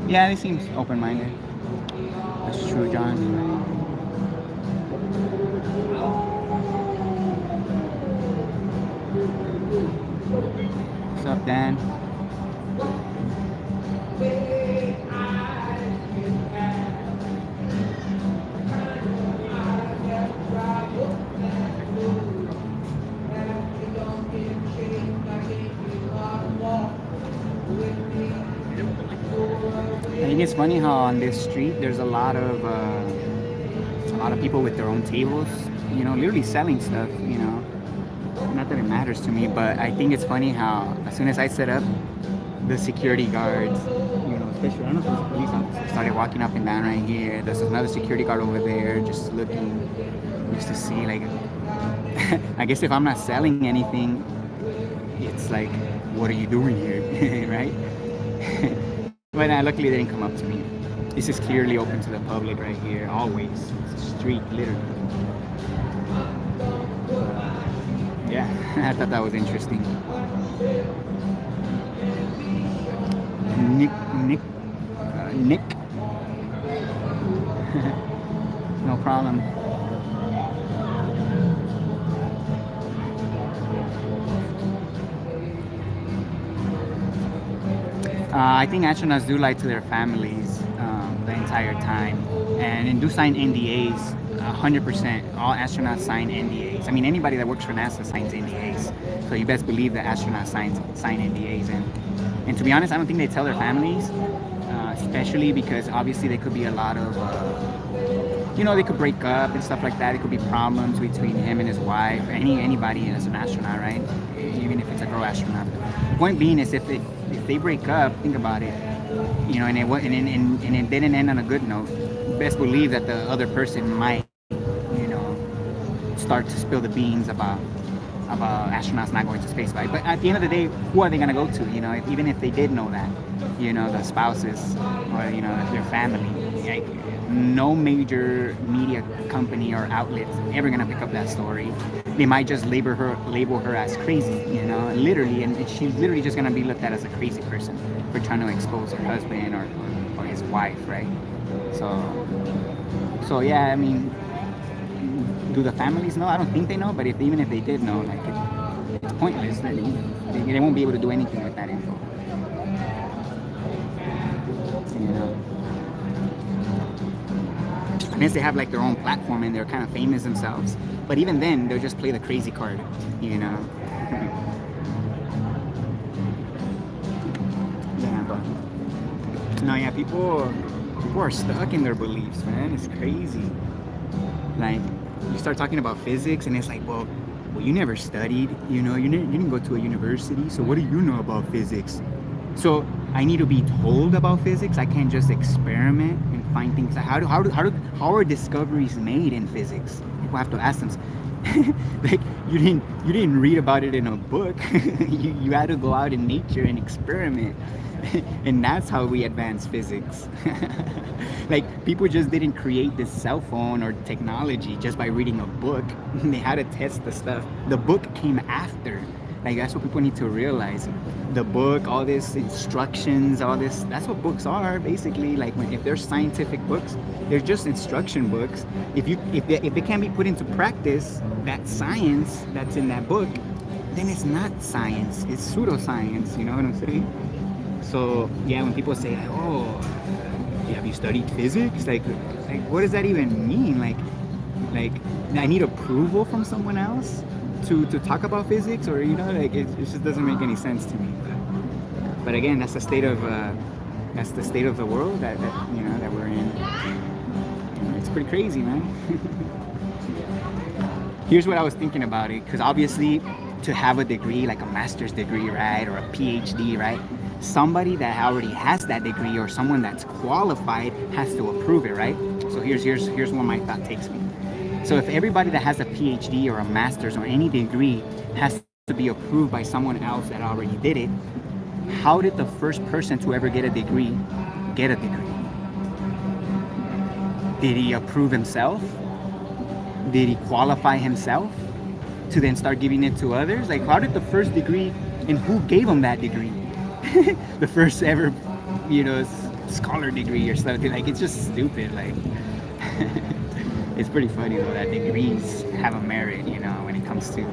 Yeah, he seems open-minded. That's true, John. What's up, Dan? I think it's funny how on this street there's a lot of people with their own tables, you know, literally selling stuff, you know. Not that it matters to me, but I think it's funny how as soon as I set up, the security guards, you know, especially I don't know if it was police officers, started walking up and down right here. There's another security guard over there just looking, just to see, like, I guess if I'm not selling anything, it's like what are you doing here, right? But luckily they didn't come up to me. This is clearly open to the public right here, always. It's a street, literally. Yeah, I thought that was interesting. Nick. No problem. I think astronauts do lie to their families the entire time, and do sign NDAs. 100%. All astronauts sign NDAs. I mean, anybody that works for NASA signs NDAs. So you best believe that astronauts sign NDAs. And to be honest, I don't think they tell their families, especially because obviously there could be a lot of, they could break up and stuff like that. It could be problems between him and his wife, or anybody as an astronaut, right? Even if it's a girl astronaut. Point being is if they break up, think about it, and it didn't end on a good note. Best believe that the other person might, start to spill the beans about astronauts not going to space flight. But at the end of the day, who are they going to go to? Even if they did know that, the spouses or their family, like, no major media company or outlet ever going to pick up that story. They might just label her as crazy, literally, and she's literally just going to be looked at as a crazy person for trying to expose her husband or his wife, right? So yeah, I mean, do the families know? I don't think they know, but even if they did know, like, it's pointless. They won't be able to do anything with that info. Unless they have like their own platform and they're kind of famous themselves. But even then, they'll just play the crazy card, Yeah, but no, yeah, people are stuck in their beliefs, man. It's crazy. Like, you start talking about physics, and it's like, well, you never studied, you didn't go to a university, so what do you know about physics? So I need to be told about physics. I can't just experiment and find things. How are discoveries made in physics? People have to ask them. Like, you didn't read about it in a book. you had to go out in nature and experiment. And that's how we advance physics. Like, people just didn't create this cell phone or technology just by reading a book. They had to test the stuff. The book came after. Like, that's what people need to realize. The book, all this instructions, all this, that's what books are, basically. Like, if they're scientific books, they're just instruction books. If they can't be put into practice, that science that's in that book, then it's not science, it's pseudoscience, you know what I'm saying? So yeah, when people say, like, oh, have you studied physics? Like what does that even mean? Like I need approval from someone else to talk about physics, or it just doesn't make any sense to me. But again, that's the state of the world that we're in. It's pretty crazy, man. Here's what I was thinking about it, because obviously to have a degree, like a master's degree, right, or a PhD, right, somebody that already has that degree or someone that's qualified has to approve it, right? So here's where my thought takes me. So if everybody that has a PhD or a master's or any degree has to be approved by someone else that already did it, how did the first person to ever get a degree get a degree? Did he approve himself? Did he qualify himself to then start giving it to others? Like, how did the first degree, and who gave him that degree? The first ever, scholar degree or something. Like, it's just stupid. Like, it's pretty funny though that degrees have a merit, when it comes to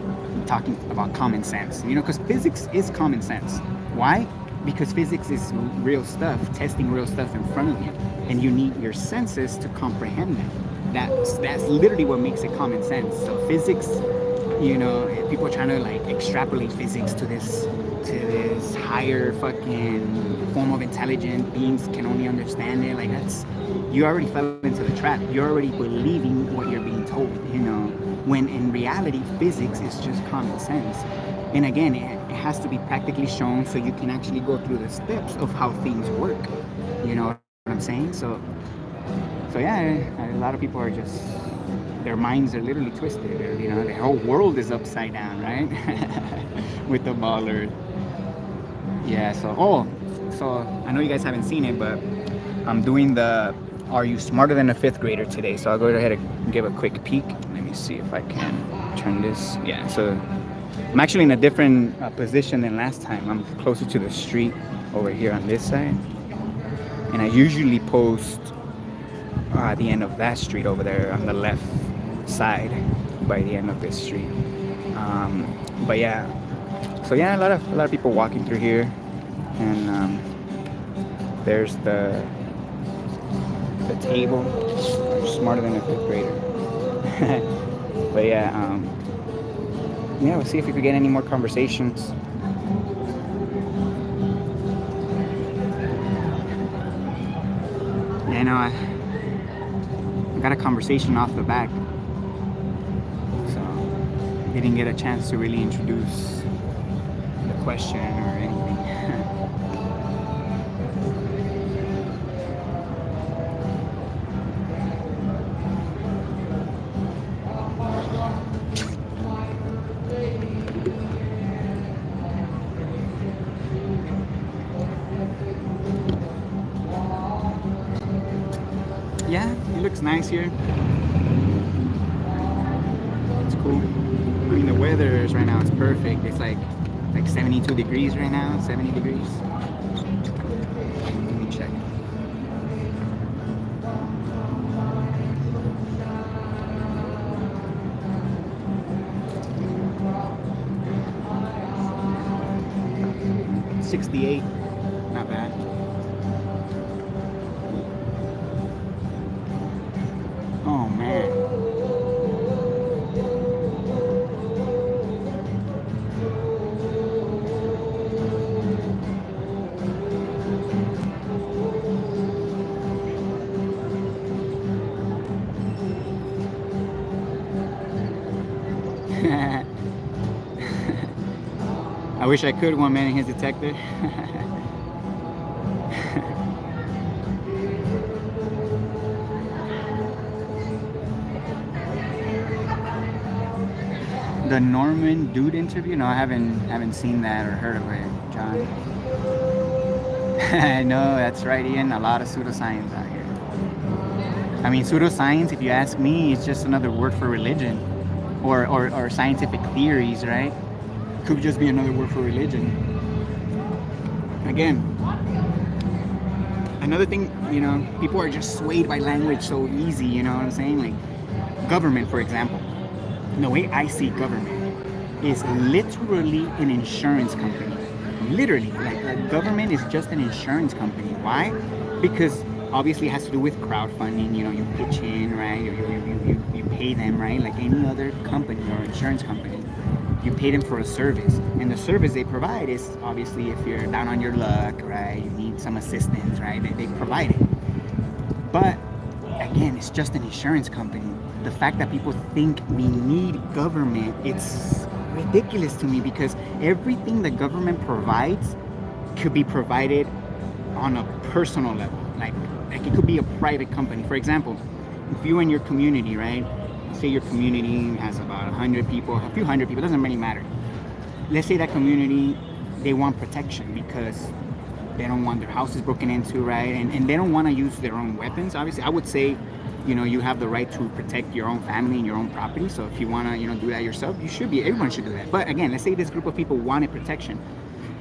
talking about common sense. Because physics is common sense. Why? Because physics is real stuff, testing real stuff in front of you, and you need your senses to comprehend that. That's literally what makes it common sense. So physics, people are trying to like extrapolate physics to this higher fucking form of intelligent beings can only understand it. Like, you already fell into the trap. You're already believing what you're being told, when in reality physics is just common sense. And again, it has to be practically shown so you can actually go through the steps of how things work. You know what I'm saying? So yeah, a lot of people are just, their minds are literally twisted. The whole world is upside down, right? With the ball earth. Yeah, so I know you guys haven't seen it, but I'm doing the Are You Smarter Than a Fifth Grader today. So I'll go ahead and give a quick peek. Let me see if I can turn this. Yeah, so I'm actually in a different position than last time. I'm closer to the street over here on this side. And I usually post at the end of that street over there on the left side by the end of this street. But yeah, so yeah, a lot of people walking through here, and there's the table. Smarter than a fifth grader. But yeah, yeah, we'll see if we could get any more conversations. Yeah, I got a conversation off the back, so didn't get a chance to really introduce the question or anything. Yeah, it looks nice here. It's cool. I mean, the weather is right now, it's perfect. It's like 72 degrees right now, 70 degrees. Let me check. $68, not bad. Oh man. I wish I could one man in his detector. The Norman Dude interview? No, I haven't seen that or heard of it, John. I know, that's right, Ian. A lot of pseudoscience out here. I mean, pseudoscience, if you ask me, it's just another word for religion or scientific theories, right? Could just be another word for religion. Again, another thing, people are just swayed by language so easy, you know what I'm saying? Like government, for example. The way I see government is literally an insurance company. Literally, like government is just an insurance company. Why? Because obviously it has to do with crowdfunding. You pitch in, right? You pay them, right? Like any other company or insurance company, you pay them for a service, and the service they provide is obviously if you're down on your luck, right? You need some assistance, right? They provide it. But again, it's just an insurance company. The fact that people think we need government, it's ridiculous to me, because everything the government provides could be provided on a personal level. Like it could be a private company. For example, if you in your community, right? Say your community has about 100 people, a few hundred people, doesn't really matter. Let's say that community, they want protection because they don't want their houses broken into, right? And they don't want to use their own weapons. Obviously, I would say, you have the right to protect your own family and your own property. So if you want to, do that yourself, everyone should do that. But again, let's say this group of people wanted protection.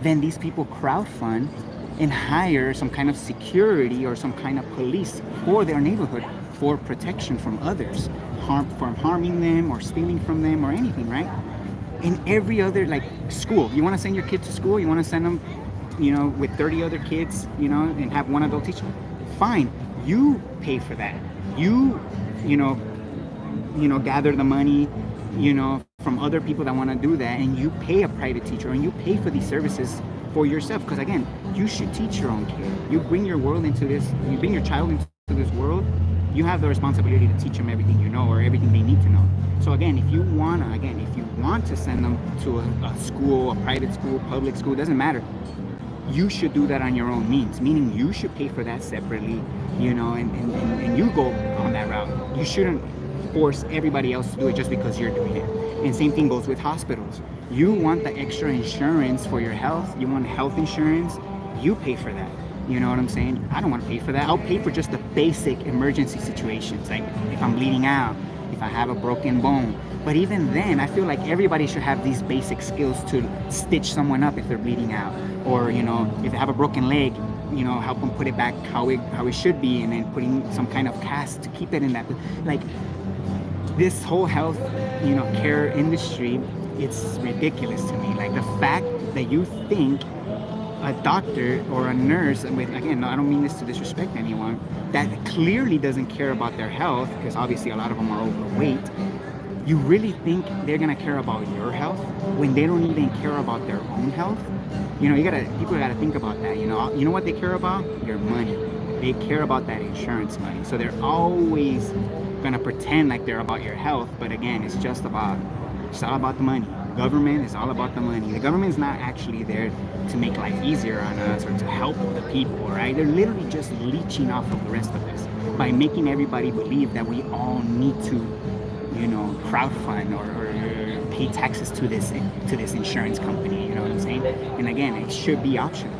Then these people crowdfund and hire some kind of security or some kind of police for their neighborhood for protection from others, from harming them or stealing from them or anything, right? In every other, like school, you want to send your kid to school, you want to send them, with 30 other kids, and have one adult teacher, fine, you pay for that. You gather the money, from other people that want to do that, and you pay a private teacher, and you pay for these services for yourself. Because again, you should teach your own kid. You bring your child into this world, you have the responsibility to teach them everything you know or everything they need to know. So again, if you want to send them to a school, a private school, public school, doesn't matter. You should do that on your own means, meaning you should pay for that separately, and you go on that route. You shouldn't force everybody else to do it just because you're doing it. And same thing goes with hospitals. You want the extra insurance for your health. You want health insurance. You pay for that. You know what I'm saying? I don't want to pay for that. I'll pay for just the basic emergency situations, like if I'm bleeding out, if I have a broken bone. But even then, I feel like everybody should have these basic skills to stitch someone up if they're bleeding out, or if they have a broken leg, help them put it back how it should be, and then putting some kind of cast to keep it in that. Like this whole health, care industry, it's ridiculous to me. Like the fact that you think a doctor or a nurse, again, I don't mean this to disrespect anyone, that clearly doesn't care about their health, because obviously a lot of them are overweight. You really think they're gonna care about your health when they don't even care about their own health? People gotta think about that. You know what they care about? Your money. They care about that insurance money. So they're always gonna pretend like they're about your health, but again, it's all about the money. Government is all about the money. The government is not actually there to make life easier on us or to help the people, right? They're literally just leeching off of the rest of us by making everybody believe that we all need to crowdfund or pay taxes to this insurance company. You know what I'm saying? And again, it should be optional.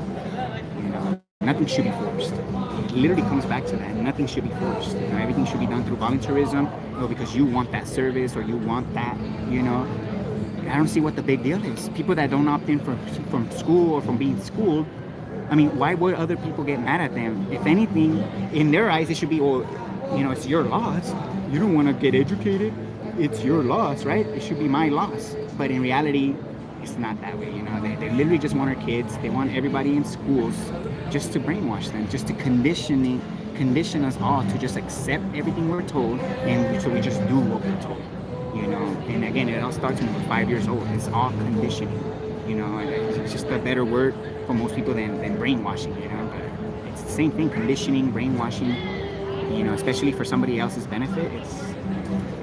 Nothing should be forced. It literally comes back to that. Nothing should be forced. Everything should be done through voluntarism, or because you want that service or you want that. I don't see what the big deal is. People that don't opt in from school or from being schooled, I mean, why would other people get mad at them? If anything, in their eyes, it should be, it's your loss. You don't want to get educated. It's your loss, right? It should be my loss. But in reality, it's not that way. They literally just want our kids. They want everybody in schools just to brainwash them, just to condition us all to just accept everything we're told, and so we just do what we're told. And again, it all starts when we're 5 years old. It's all conditioning. It's just a better word for most people than brainwashing. But it's the same thing: conditioning, brainwashing. Especially for somebody else's benefit.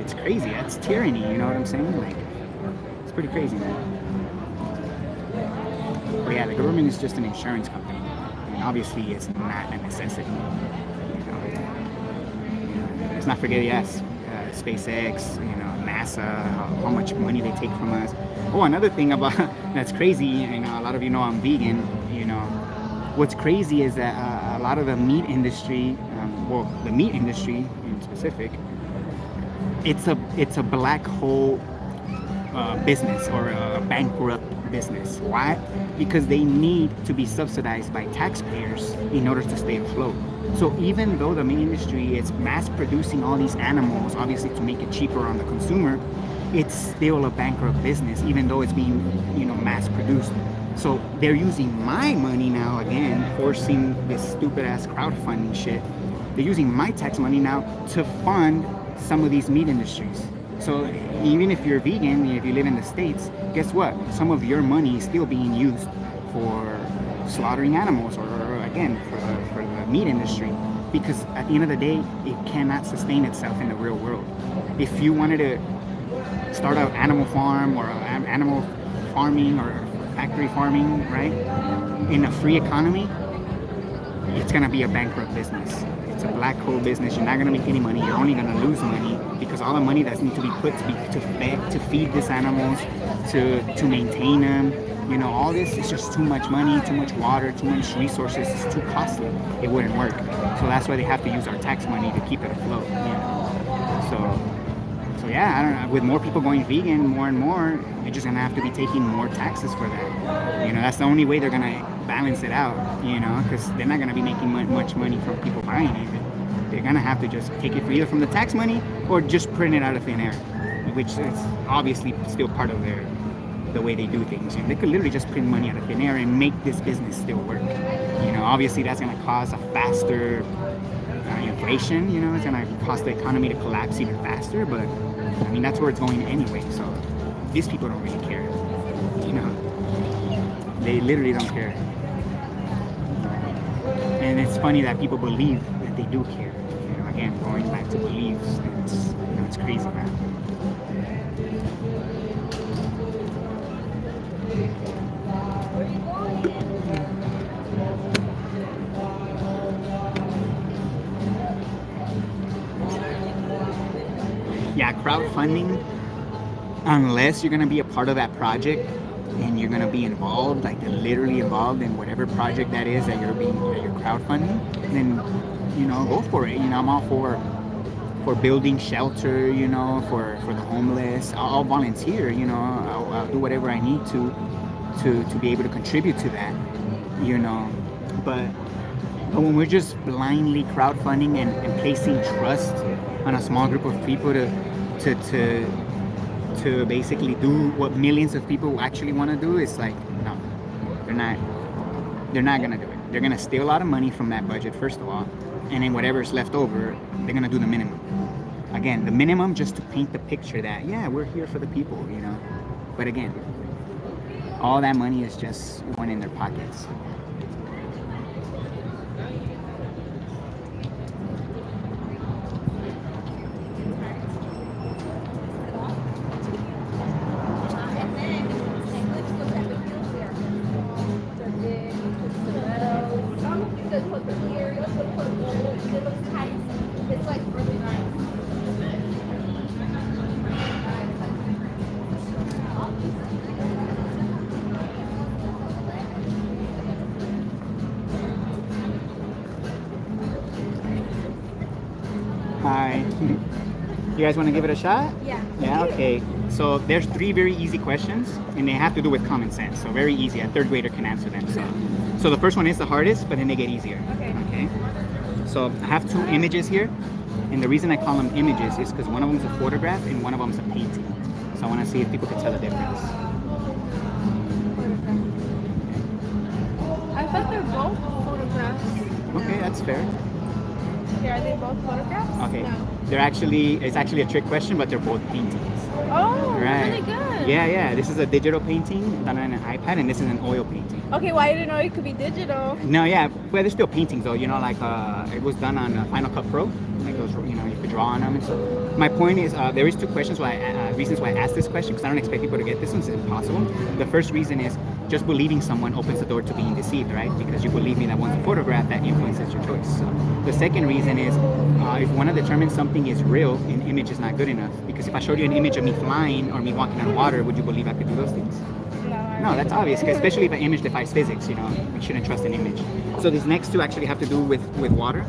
It's crazy. That's tyranny. You know what I'm saying? Like, it's pretty crazy, man. But yeah, the government is just an insurance company, and obviously, it's not a necessity. Let's not forget, yes, SpaceX. NASA, how much money they take from us. Oh, another thing about that's crazy, a lot of you know I'm vegan. What's crazy is that a lot of the meat industry, the meat industry in specific, it's a black hole business, or a bankrupt business. Why? Because they need to be subsidized by taxpayers in order to stay afloat. So even though the meat industry is mass producing all these animals, obviously to make it cheaper on the consumer, it's still a bankrupt business, even though it's being, mass produced. So they're using my money now, again, forcing this stupid ass crowdfunding shit. They're using my tax money now to fund some of these meat industries. So even if you're vegan, if you live in the States, guess what? Some of your money is still being used for slaughtering animals, or again, for the meat industry, because at the end of the day, it cannot sustain itself in the real world. If you wanted to start an animal farm or animal farming or factory farming, right, in a free economy, it's gonna be a bankrupt business. It's a black hole business. You're not gonna make any money. You're only gonna lose money, because all the money that needs to be put to feed these animals, to maintain them, all this is just too much money, too much water, too much resources. It's too costly. It wouldn't work. So that's why they have to use our tax money to keep it afloat. So yeah, I don't know. With more people going vegan, more and more, they're just gonna have to be taking more taxes for that. That's the only way they're gonna balance it out. Because they're not gonna be making much money from people buying it. They're gonna have to just take it either from the tax money or just print it out of thin air, which is obviously still part of the way they do things. They could literally just print money out of thin air and make this business still work. Obviously that's gonna cause a faster inflation. It's gonna cause the economy to collapse even faster. But I mean, that's where it's going anyway. So these people don't really care. They literally don't care. And it's funny that people believe that they do care. Again, going back to beliefs, it's crazy, man. Yeah, crowdfunding. unless you're gonna be a part of that project and you're gonna be involved, like literally involved in whatever project that is that you're crowdfunding, then go for it. I'm all for building shelter, for the homeless. I'll volunteer. I'll do whatever I need to be able to contribute to that. But when we're just blindly crowdfunding and placing trust on a small group of people to basically do what millions of people actually want to do, it's like, no, they're not gonna do it. They're gonna steal a lot of money from that budget, first of all, and then whatever's left over, they're gonna do the minimum. Again, the minimum just to paint the picture that, yeah, we're here for the people, But again, all that money is just one in their pockets. Hi. You guys want to give it a shot? Yeah. Yeah, okay. So there's 3 very easy questions, and they have to do with common sense. So very easy. A 3rd grader can answer them. So the first one is the hardest, but then they get easier. Okay. So I have 2 images here, and the reason I call them images is because one of them is a photograph and one of them is a painting. So I want to see if people can tell the difference. I thought they're both photographs. Okay, that's fair. Yeah, are they both photographs? Okay. No. It's actually a trick question, but they're both paintings. Oh, Right. really good. Yeah. This is a digital painting done on an iPad, and this is an oil painting. Okay, well, I didn't know it could be digital. No, yeah, but they're still paintings though. It was done on Final Cut Pro. Like those, you could draw on them and stuff. My point is, there is 2 questions reasons why I asked this question, because I don't expect people to get this one. It's impossible. The first reason is just believing someone opens the door to being deceived, right? Because you believe me that one's a photograph, that influences your choice. So the second reason is, if you want to determine something is real, an image is not good enough. Because if I showed you an image of me flying or me walking on water, would you believe I could do those things? No, that's obvious, especially if an image defies physics, we shouldn't trust an image. So these next 2 actually have to do with water,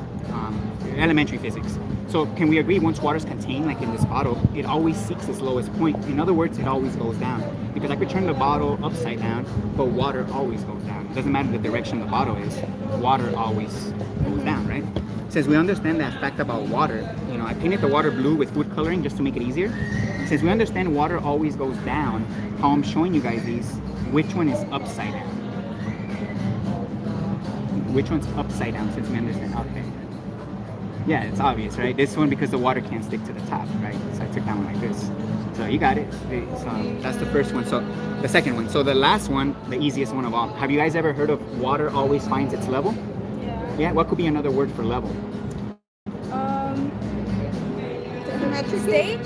elementary physics. So can we agree once water is contained, like in this bottle, it always seeks its lowest point? In other words, it always goes down. Because I could turn the bottle upside down, but water always goes down. It doesn't matter the direction the bottle is, water always goes down, right? Since we understand that fact about water, I painted the water blue with food coloring just to make it easier. Since we understand water always goes down, how I'm showing you guys these, which one is upside down? Which one's upside down, since we understand? Okay. Yeah, it's obvious, right? This one, because the water can't stick to the top, right? So I took that one like this. So you got it. So that's the first one. So the second one. So the last one, the easiest one of all. Have you guys ever heard of water always finds its level? Yeah. Yeah, what could be another word for level? Stage?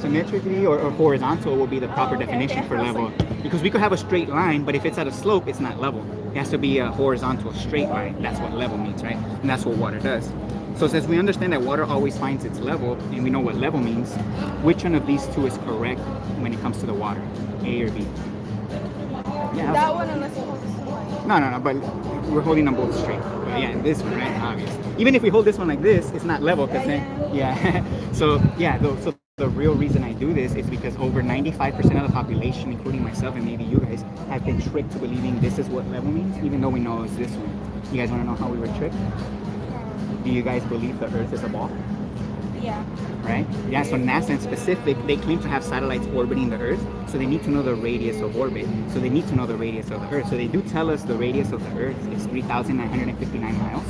Symmetrically or horizontal will be the proper definition for level. Because we could have a straight line, but if it's at a slope, it's not level. It has to be a horizontal straight line. That's what level means, right? And that's what water does. So since we understand that water always finds its level, and we know what level means, which one of these 2 is correct when it comes to the water? A or B? Yeah. That one, unless you hold this one. No, but we're holding them both straight. But yeah, this one, right? Obvious. Even if we hold this one like this, it's not level, because then, yeah. So the real reason I do this is because over 95% of the population, including myself and maybe you guys, have been tricked to believing this is what level means, even though we know it's this one. You guys want to know how we were tricked? Do you guys believe the Earth is a ball? Yeah. Right? Yeah, so NASA in specific, they claim to have satellites orbiting the Earth, so they need to know the radius of orbit. So they need to know the radius of the Earth. So they do tell us the radius of the Earth is 3,959 miles.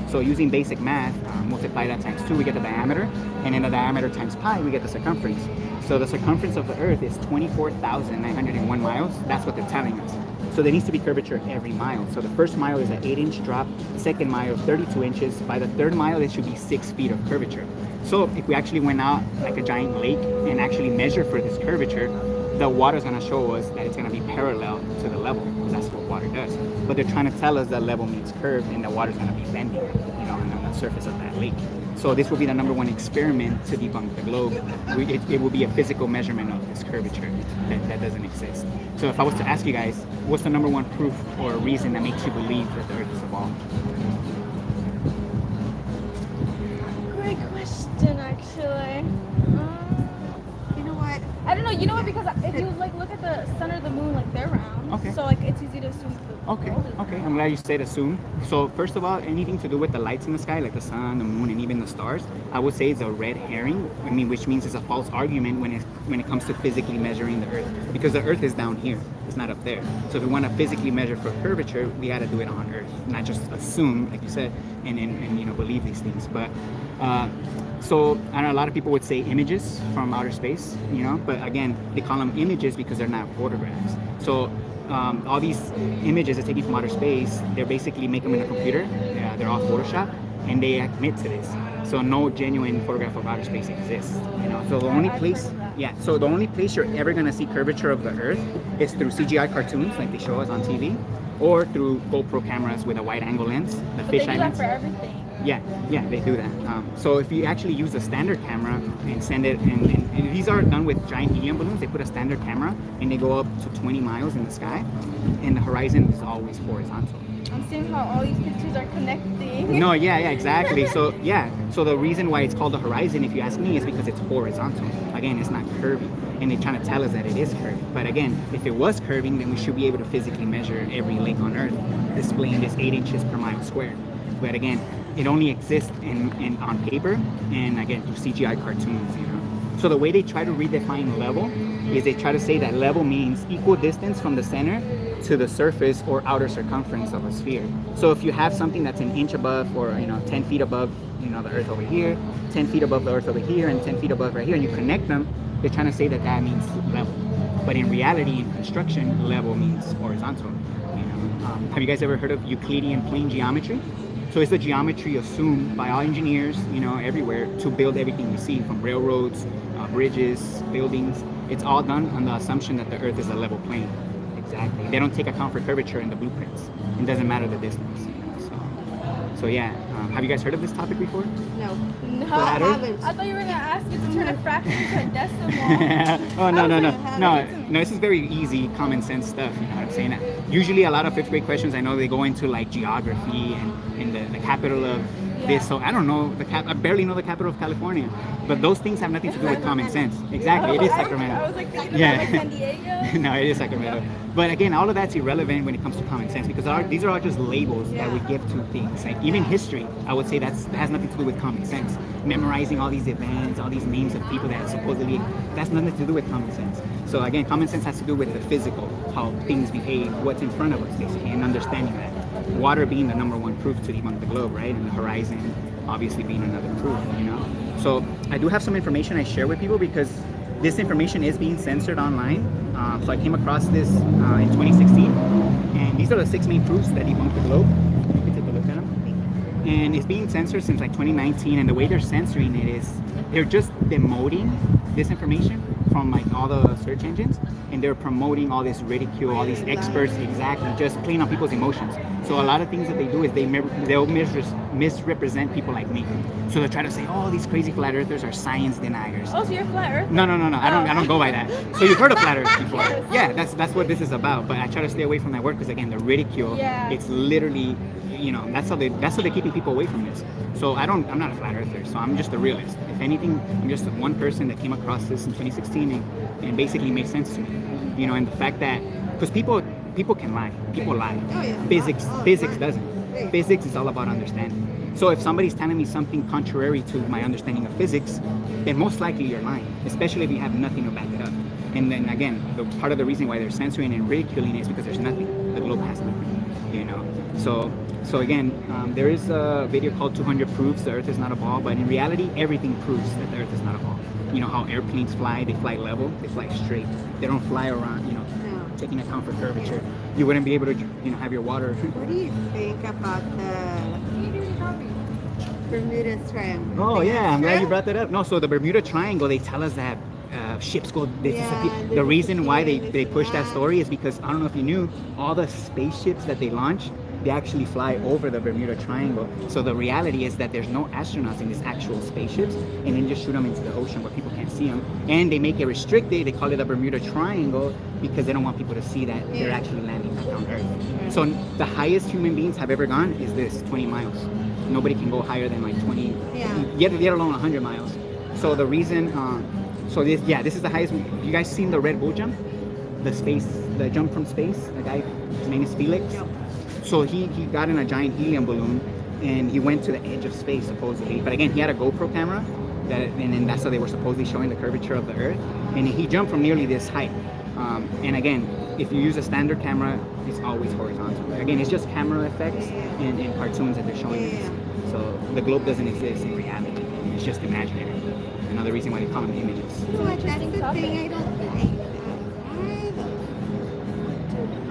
So using basic math, multiply that times 2, we get the diameter, and then the diameter times pi, we get the circumference. So the circumference of the Earth is 24,901 miles. That's what they're telling us. So there needs to be curvature every mile. So the first mile is an 8-inch drop, second mile 32 inches. By the 3rd mile, there should be 6 feet of curvature. So if we actually went out like a giant lake and actually measure for this curvature, the water is going to show us that it's going to be parallel to the level, because that's what water does. But they're trying to tell us that level means curved and the water is going to be bending, on the surface of that lake. So this will be the number one experiment to debunk the globe. It will be a physical measurement of this curvature that doesn't exist. So if I was to ask you guys, what's the number one proof or reason that makes you believe that the Earth is a ball? Great question, actually. You know what? I don't know. You know what? Because if you like look at the sun or the moon, like they're round. Okay. So like it's easy to assume. The Okay, world is okay. round. I'm glad you said assume. So first of all, anything to do with the lights in the sky, like the sun, the moon, and even the stars, I would say it's a red herring. I mean, which means it's a false argument when it comes to physically measuring the Earth, because the Earth is down here, it's not up there. So if we want to physically measure for curvature, we got to do it on Earth, not just assume, like you said, and believe these things. But so I know a lot of people would say images from outer space, but again, they call them images because they're not photographs. So all these images are taken from outer space. They're basically make them in a computer. They're all Photoshop, and they admit to this. So no genuine photograph of outer space exists. So the only place, So the only place you're ever gonna see curvature of the Earth is through CGI cartoons, like they show us on TV, or through GoPro cameras with a wide-angle lens, the But they fisheye do that lens. for everything. Yeah, they do that. So if you actually use a standard camera and send it, and these are done with giant helium balloons, they put a standard camera and they go up to 20 miles in the sky, and the horizon is always horizontal. I'm seeing how all these pictures are connecting. No, exactly. So the reason why it's called the horizon, if you ask me, is because it's horizontal. Again, it's not curvy, and they're trying to tell us that it is curvy. But again, if it was curving, then we should be able to physically measure every lake on Earth, displaying this 8 inches per mile squared. But again, it only exists in on paper, and again through CGI cartoons. So the way they try to redefine level is they try to say that level means equal distance from the center to the surface or outer circumference of a sphere. So if you have something that's an inch above, or 10 feet above, the Earth over here, 10 feet above the Earth over here, and 10 feet above right here, and you connect them, they're trying to say that means level. But in reality, in construction, level means horizontal. Have you guys ever heard of Euclidean plane geometry? So it's the geometry assumed by all engineers, everywhere, to build everything we see, from railroads, bridges, buildings. It's all done on the assumption that the Earth is a level plane. Exactly. They don't take account for curvature in the blueprints. It doesn't matter the distance. So yeah. Have you guys heard of this topic before? No. No, Flat Earth? I thought you were gonna ask me to turn a fraction into a decimal. Oh, no. Give it to me. This is very easy, common sense stuff. You know what I'm saying? Usually a lot of 5th grade questions, I know they go into like geography and the capital of this. So I don't know, I barely know the capital of California. But those things have nothing to do with common sense. Exactly, it is Sacramento. I was like thinking about like San Diego. No, it is Sacramento. But again, all of that's irrelevant when it comes to common sense, because these are all just labels that we give to things. Like even history, I would say that has nothing to do with common sense. Memorizing all these events, all these names of people that supposedly, that's nothing to do with common sense. So again, common sense has to do with the physical, how things behave, what's in front of us basically, and understanding that. Water being the number one proof to debunk the globe, right? And the horizon obviously being another proof, So I do have some information I share with people because this information is being censored online. So I came across this in 2016, and these are the 6 main proofs that debunk the globe. You can take a look at them. And it's being censored since like 2019, and the way they're censoring it is they're just demoting this information from like all the search engines, and they're promoting all this ridicule, all these experts, exactly, just playing on people's emotions. So a lot of things that they do is they'll misrepresent people like me. So they'll try to say, oh, these crazy flat earthers are science deniers. Oh, so you're flat Earth? No. I don't go by that. So you've heard of flat Earth before? Yeah, that's what this is about. But I try to stay away from that word because again, the ridicule. Yeah. It's literally, that's how they're keeping people away from this. So I'm not a flat earther. So I'm just a realist. If anything, I'm just one person that came across this in 2016 and basically made sense to me. And the fact that because people can lie, people lie. Physics doesn't. Physics is all about understanding. So if somebody's telling me something contrary to my understanding of physics, then most likely you're lying, especially if you have nothing to back it up. And then again, part of the reason why they're censoring and ridiculing is because there's nothing. The globe has nothing, So again, there is a video called 200 Proofs the Earth is not a ball, but in reality, everything proves that the Earth is not a ball. How airplanes fly, they fly level, they fly straight. They don't fly around, taking account for curvature. You wouldn't be able to, have your water. What do you think about the Bermuda Triangle? Oh yeah, I'm glad you brought that up. No, so the Bermuda Triangle, they tell us that ships go, they disappear. The reason why they push that story is because, I don't know if you knew, all the spaceships that they launch they actually fly over the Bermuda Triangle. So the reality is that there's no astronauts in these actual spaceships, and then just shoot them into the ocean where people can't see them. And they make it restricted. They call it the Bermuda Triangle because they don't want people to see that they're actually landing back on Earth. So the highest human beings have ever gone is this 20 miles. Nobody can go higher than like 20, yet alone 100 miles. So the reason, this is the highest. You guys seen the Red Bull jump? The jump from space? The guy, his name is Felix. So he got in a giant helium balloon and he went to the edge of space supposedly. But again, he had a GoPro camera, and then that's how they were supposedly showing the curvature of the Earth. And he jumped from nearly this height. And again, if you use a standard camera, it's always horizontal. Again, it's just camera effects and cartoons that they're showing us. So the globe doesn't exist in reality. It's just imaginary. Another reason why they call them images. So that's the thing I don't like.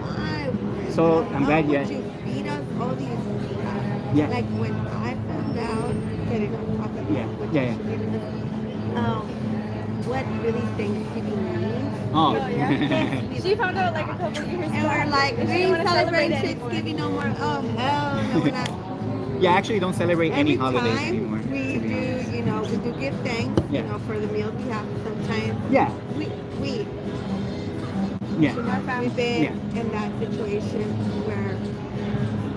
Why? So I'm glad you feed us all these. Like when I found out, getting on topic. What really Thanksgiving means. Oh, yeah. She found out like a couple years ago. And we're like, we ain't celebrating Thanksgiving no more. Oh hell no, we're not. Yeah, I actually don't celebrate any Every holidays time anymore. we do, we do give thanks, for the meals we have sometimes. Yeah. We've been in that situation where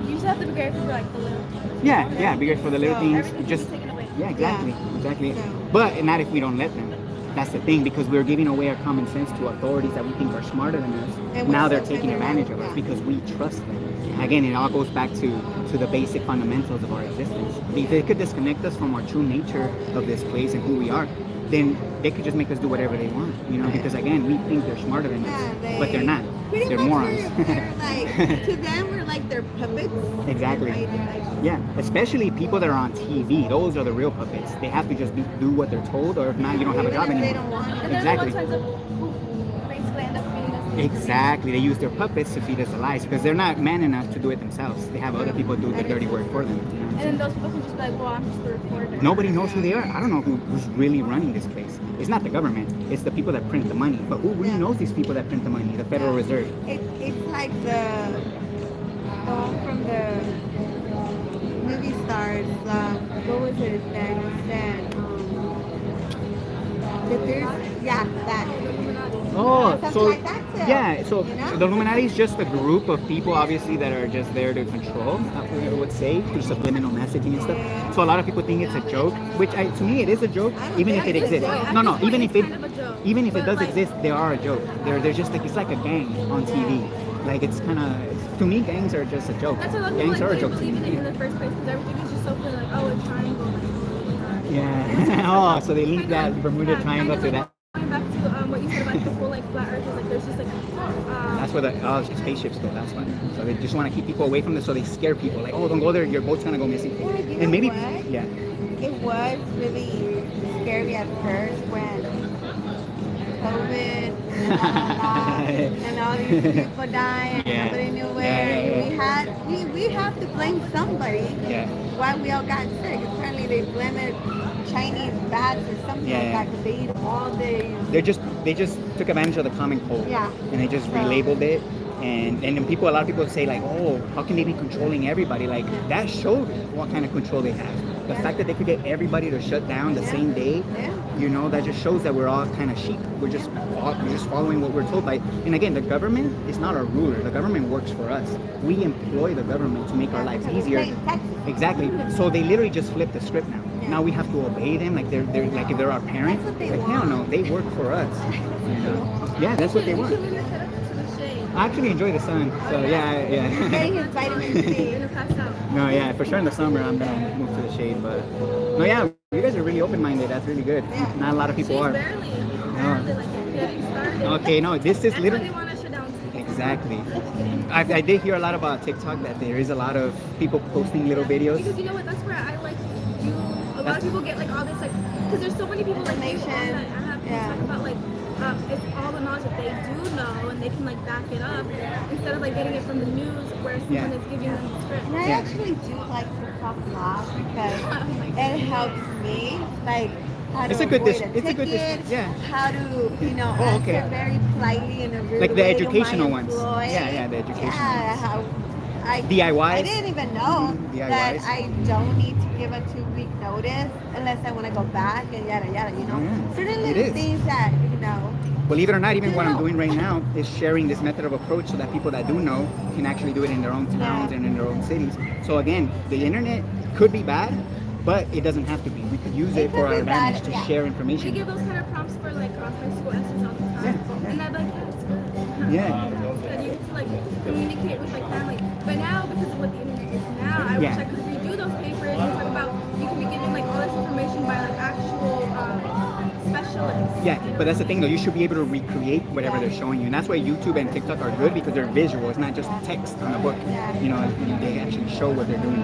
you just have to be grateful for like the little. Be grateful for the little things. Just taken away. exactly. But not if we don't let them. That's the thing, because we're giving away our common sense to authorities that we think are smarter than us. And now they're taking advantage of us because we trust them. Again, it all goes back to the basic fundamentals of our existence. If they could disconnect us from our true nature of this place and who we are, then they could just make us do whatever they want, because again, we think they're smarter than us, but they're not. They're morons. They're like, to them, we're like their puppets. Exactly. Yeah, especially people that are on TV. Those are the real puppets. They have to just do what they're told, or if not, you don't have a job anymore. They don't want it. Exactly. And they're the ones who basically end up feeding us. Exactly. They use their puppets to feed us the lies because they're not man enough to do it themselves. They have other people do the dirty work for them. And then those people can just be like, well, I'm just the reporter. Nobody knows who they are. I don't know who's really running this place. It's not the government. It's the people that print the money. But who really knows these people that print the money? The Federal Reserve. It's like the one from the movie stars. What was it that said? That. Oh, so Like that too, so the Illuminati is just a group of people, obviously, that are just there to control, I would say, through subliminal messaging and stuff. So a lot of people think it's a joke, which to me it is a joke, even if it exists. No, even if it does exist, they are a joke. They're just like, it's like a gang on TV. Like it's kind of, to me, gangs are just a joke. That's why Gangs are a joke. believe in it in the first place because everything is just so clear, like, oh, a triangle. Yeah. So they link that Bermuda Triangle to that. Going back to what you said about the whole like flat Earth is like there's just like that's where the spaceships go. That's why. So they just want to keep people away from this. So they scare people. Like, oh, don't go there. Your boat's gonna go missing. And maybe, it was really scary at first when COVID and all these people dying and nobody knew where. We have to blame somebody. Why we all got sick. Apparently they blamed Chinese bats or something like that because they eat all day. They just took advantage of the common cold. And they just relabeled it. And then a lot of people say like, oh, how can they be controlling everybody? Like that showed what kind of control they have. The fact that they could get everybody to shut down the same day, that just shows that we're all kind of sheep. We're just following what we're told by. And again, the government is not our ruler. The government works for us. We employ the government to make our lives easier. Exactly. So they literally just flip the script now. Now we have to obey them like they're like if they're our parents. Like hell no, they work for us. Yeah, that's what they want. I actually enjoy the sun, so yeah. Getting his vitamin C. No, yeah, for sure in the summer I'm gonna move to the shade, but no, yeah, you guys are really open-minded. That's really good. Not a lot of people are. Okay, no, this is literally. Exactly. I did hear a lot about TikTok that there is a lot of people posting little videos. Because you know what, that's where I like you. A lot of people get like all this like, because there's so many people like you that I have to talk about like. It's all the knowledge that they do know and they can like back it up instead of like getting it from the news where someone is giving them the script. And I actually do like TikTok a lot because it helps me like how to avoid a ticket, how to answer very politely in a rude like the way educational to my ones. employee. Yeah, the educational ones. DIYs. I didn't even know that DIYs. I don't need to give a 2-week notice unless I want to go back and yada yada. You know, Yeah, certain it little is. things that you know. Believe it or not, even Good what I'm help. doing right now is sharing this method of approach so that people that do know can actually do it in their own towns Yeah. and in their own cities. So again, the internet could be bad, but it doesn't have to be. We could use it It for could our be advantage bad, to yeah. share We information. give those kind of prompts for like high school essays all the time. Yeah. And I'm like, yeah, it's good. Yeah. That you get to like communicate with like family. But now, because of what the internet is now, I wish Yeah. I could redo those papers and talk about, you can be given like all this information by like actual specialists. Yeah, but that's the thing though. You should be able to recreate whatever they're showing you, and that's why YouTube and TikTok are good because they're visual. It's not just text on a book. You know, they actually show what they're doing.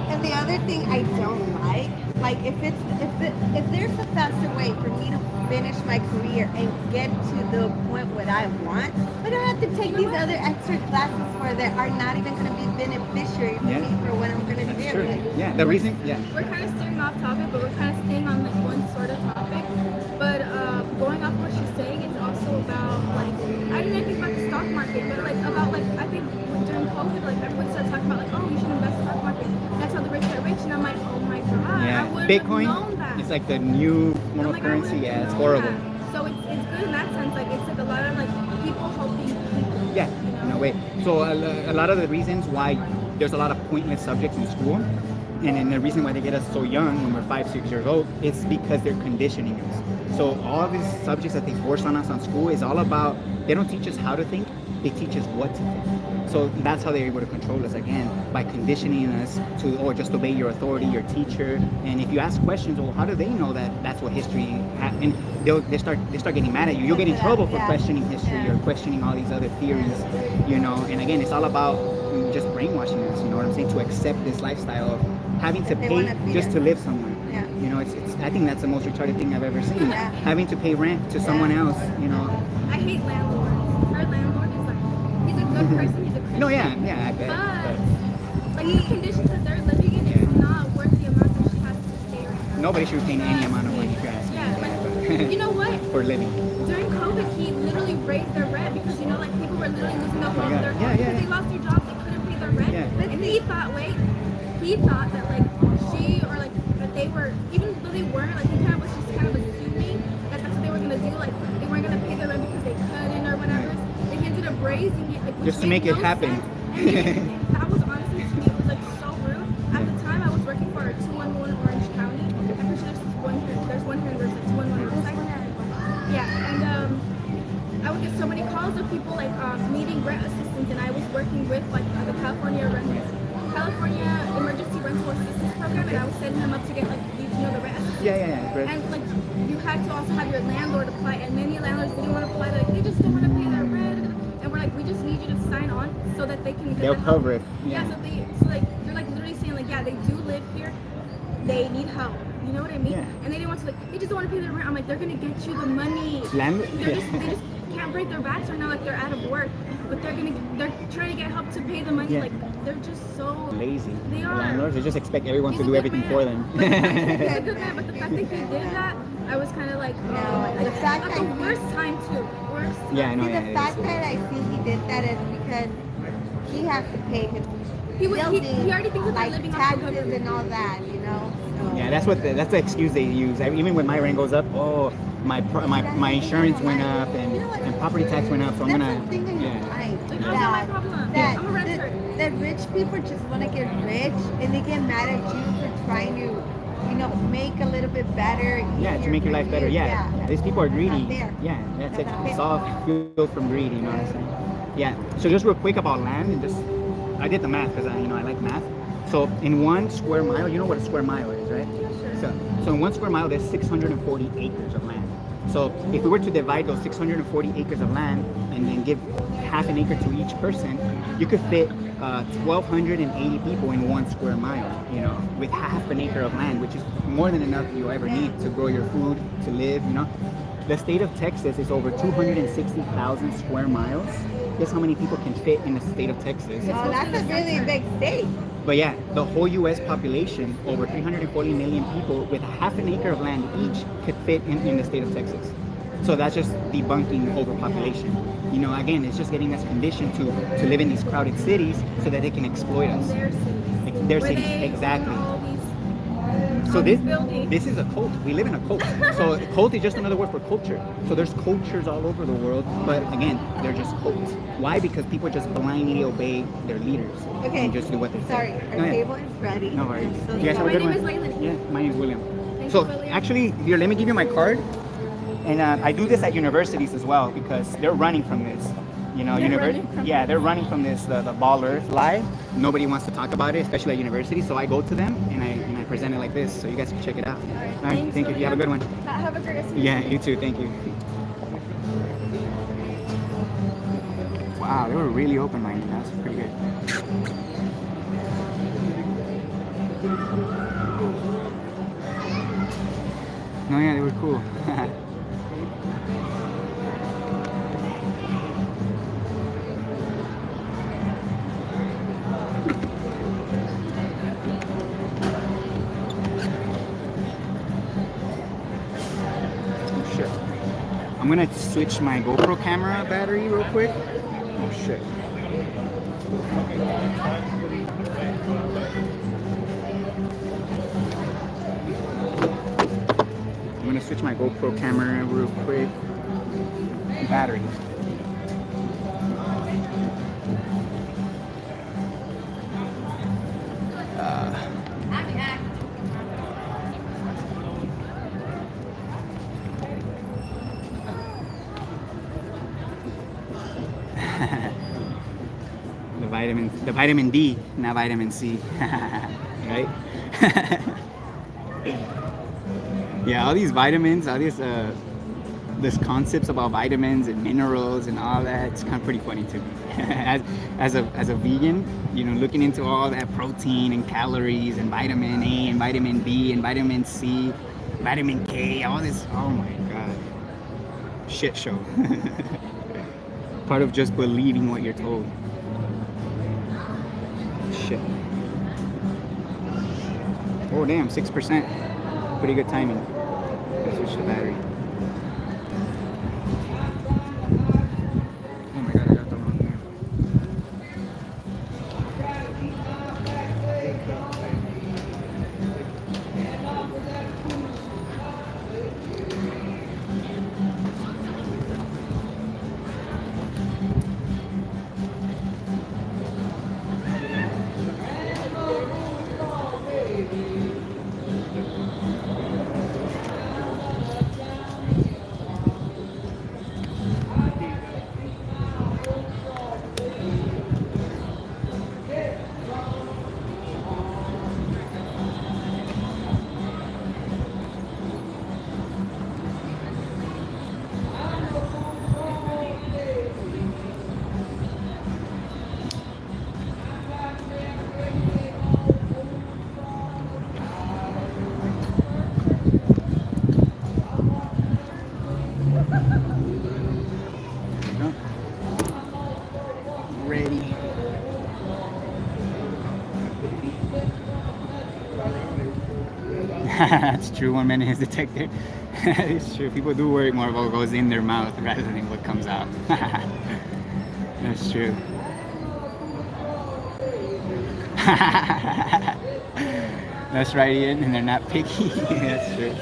And the other thing I don't like if there's a faster way for me to finish my career and get to the point what I want, I don't have to take these other extra classes for that are not even going to be beneficiary for me for what I'm going to do. Sure. Like, Yeah. The reason. Yeah. We're kind of steering off topic, but we're kind of staying on like one sort of topic. But going off what she's saying, it's also about like, I didn't even think about the stock market, but like about like, I think during COVID, like everyone started talking about like, oh, you should invest in the stock market. That's how the rich get rich, and I'm like, oh my god, I Yeah. wouldn't have Bitcoin. known that. It's like the new form I'm of like, currency. I Yeah, wouldn't it's have horrible. known that. So it's good in that sense. Like it's like a lot of like people helping people. Yeah, in a way. So a lot of the reasons why there's a lot of pointless subjects in school, and then the reason why they get us so young when we're 5, 6 years old, is because they're conditioning us. So all these subjects that they force on us on school is all about, they don't teach us how to think, they teach us what to think. So that's how they're able to control us again, by conditioning us to, oh, just obey your authority, your teacher. And if you ask questions, well, how do they know that that's what history happened? They start getting mad at you. You'll get in trouble for questioning history or questioning all these other theories, you know. And again, it's all about just brainwashing us, you know what I'm saying, to accept this lifestyle of having to pay just to live somewhere. Yeah. You know, it's I think that's the most retarded thing I've ever seen. Having to pay rent to someone else, you know. I hate landlords. Our landlord is like, he's a good person, he's a Christian. No, yeah, I bet. But like the conditions that they're living in is not worth the amount that she has to pay right now. Nobody should be paying any amount of money, if you ask me. Yeah, like, you know what? For a living. During COVID, he literally raised their rent because, you know, like people were literally losing their homes. Their homes because they lost their jobs, they couldn't pay their rent. Yeah. And he thought that like she or like that they were, even though they weren't, like he kind of was just kind of assuming that that's what they were gonna do. Like they weren't gonna pay their rent because they couldn't or whatever. And he ended up raising it, like Just to make it happen. And that was honestly, to me, it was like so rude. At the time, I was working for 211 Orange County. I'm pretty sure there's one here in Riverside, 211 Riverside. Yeah, and I would get so many calls of people like needing rent assistance, and I was working with like the California Emergency Rental Assistance Program, and I was setting them up to get like these, you know, the rent assistance. Yeah. Great. And like you had to also have your landlord apply, and many landlords didn't want to apply. They're like, they just don't want to pay their rent, and we're like, we just need you to sign on so that they can. They'll cover it. Yeah. So like you're like literally saying like, yeah, they do live here, they need help. You know what I mean? Yeah. And they didn't want to like, they just don't want to pay their rent. I'm like, they're gonna get you the money. They just can't break their backs right now, like they're out of work, but they're trying to get help to pay the money. Yeah. Like they're just so lazy. They The are. landlords, they just expect everyone He's to a do good everything man. for them. But he's a good man, but the fact that he did that, I was kind of like, the fact at that the worst time too. Worst time. Yeah, I know. See, the fact that I see he did that is because he has to pay his He building, already thinks that they're like living off the taxes government. and all that, you know. So, Yeah, that's the excuse they use. Even when my rent goes up, oh, my insurance went up and property tax went up, so I'm that's gonna. the thing in Yeah. life. Like, that's not my problem. That, I'm a renter. that rich people just want to get rich and they get mad at you for trying to, you know, make a little bit better. Yeah, to easier make your for life better. you. Yeah. These people are greedy. Not fair. Yeah, that's it. That's not It's fair. all fuel from greed. You know what I'm saying? Yeah. So just real quick about land, and just I did the math because I like math. So in 1 square mile, you know what a square mile is, right? So in 1 square mile, there's 640 acres of land. So if we were to divide those 640 acres of land and then give half an acre to each person, you could fit 1,280 people in 1 square mile, you know, with half an acre of land, which is more than enough you'll ever need to grow your food, to live, you know. The state of Texas is over 260,000 square miles. Guess how many people can fit in the state of Texas? Oh, that's a really big state. But yeah, the whole U.S. population, over 340 million people with half an acre of land each, could fit in the state of Texas. So that's just debunking overpopulation. You know, again, it's just getting us conditioned to live in these crowded cities so that they can exploit us. Their cities, exactly. So this is a cult. We live in a cult. So cult is just another word for culture. So there's cultures all over the world, but again, they're just cults. Why? Because people just blindly obey their leaders and just do what they say. Our table is ready. No worries. So You guys have a good one. My name is Layla. Yeah, my name is William. So actually, here, let me give you my card. And I do this at universities as well because they're running from this. You know, they're running from this, the Ball Earth lie. Nobody wants to talk about it, especially at university. So I go to them and I present it like this, so you guys can check it out. All right, thank you. You have a good one. Have a great rest of Yeah, you too. Thank you. Wow, they were really open-minded. That's pretty good. No, yeah, they were cool. I'm gonna switch my GoPro camera battery real quick. Oh shit. I'm gonna switch my GoPro camera real quick. Battery. The vitamin D, not vitamin C, right? Yeah, all these vitamins, all these this concepts about vitamins and minerals and all that, it's kind of pretty funny to me. as a vegan, you know, looking into all that protein and calories and vitamin A and vitamin B and vitamin C, vitamin K, all this, oh my god, shit show. Part of just believing what you're told. Shit. Oh damn, 6%. Pretty good timing. Let's switch the battery. Oh my god, I got the wrong one. Ready. That's true. 1 minute is detected. It's true. People do worry more about what goes in their mouth rather than what comes out. That's true. That's right, Ian. And they're not picky. That's true.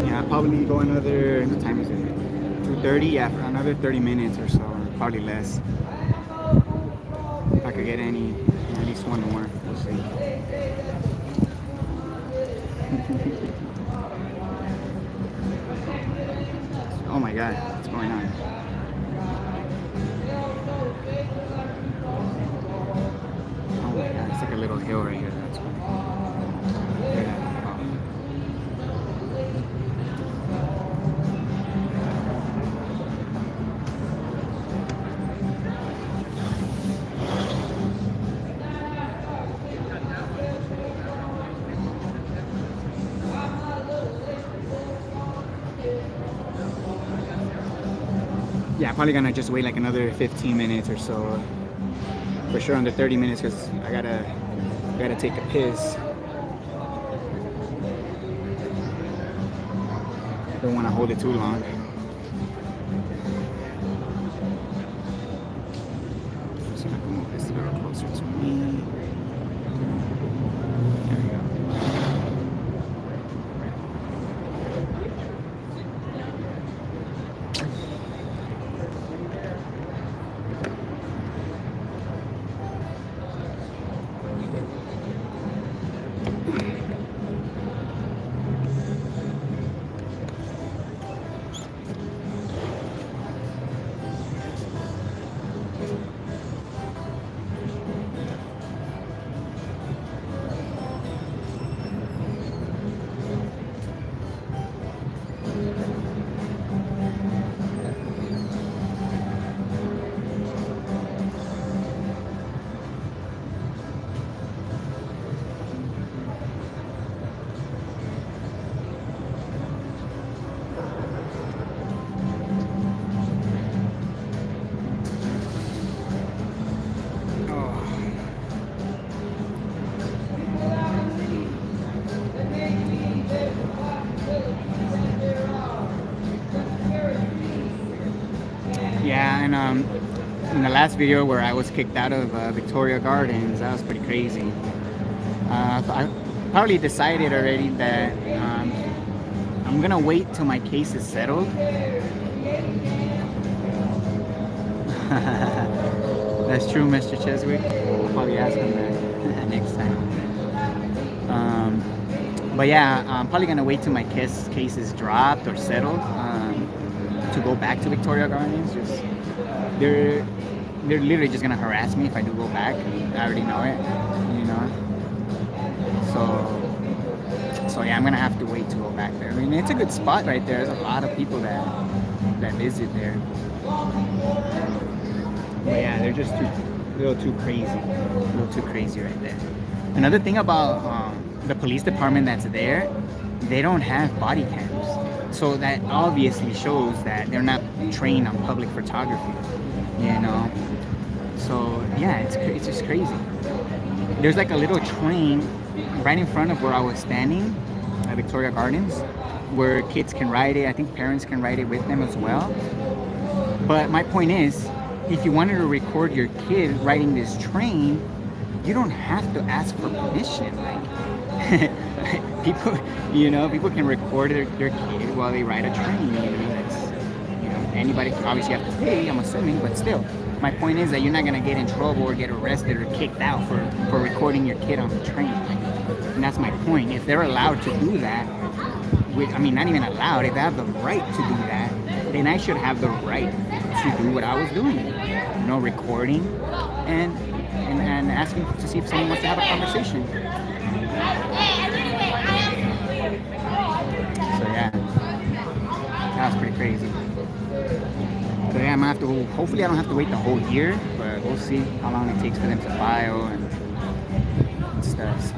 Yeah, I'll probably go another, what time is it? 2:30? Yeah, for another 30 minutes or so, or probably less. If I could get at least one more, we'll see. Oh my god, what's going on? Oh my god, it's like a little hill right here. That's funny. Yeah. yeah, probably gonna just wait like another 15 minutes or so. For sure under 30 minutes because I gotta take a piss. Don't want to hold it too long. Just gonna move this a little closer to me. There we go. Yeah, and in the last video where I was kicked out of Victoria Gardens, that was pretty crazy. I probably decided already that I'm gonna wait till my case is settled. That's true, Mr. Cheswick. I'll probably ask him that next time. But yeah, I'm probably gonna wait till my case is dropped or settled to go back to Victoria Gardens. Just they're literally just gonna harass me if I do go back. I already know it, you know. So yeah, I'm gonna have to wait to go back there. I mean, it's a good spot right there. There's a lot of people that visit there. But yeah, they're just a little too crazy right there. Another thing about the police department that's there, they don't have body cams. So that obviously shows that they're not trained on public photography, you know. So yeah, it's just crazy. There's like a little train right in front of where I was standing at Victoria Gardens, where kids can ride it. I think parents can ride it with them as well. But my point is, if you wanted to record your kid riding this train, you don't have to ask for permission. Like people can record their kid while they ride a train. Anybody obviously have to pay, I'm assuming, but still. My point is that you're not gonna get in trouble or get arrested or kicked out for recording your kid on the train. And that's my point. If they're allowed to do that, not even allowed, if they have the right to do that, then I should have the right to do what I was doing. Recording and asking to see if someone wants to have a conversation. So yeah, that was pretty crazy. So yeah, hopefully I don't have to wait the whole year, but we'll see how long it takes for them to file and stuff. So.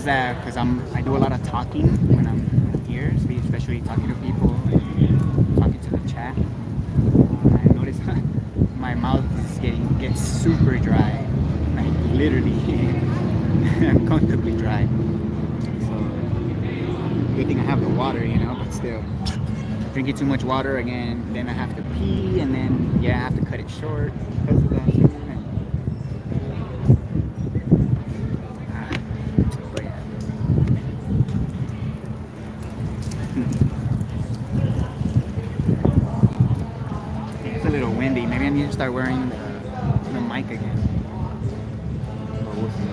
That because I do a lot of talking when I'm here, especially talking to people, talking to the chat. I notice my mouth gets super dry, like literally uncomfortably dry. So good thing I have the water, but still drinking too much water again, then I have to pee, and then I have to cut it short because of that too. start wearing the mic again. But we'll see.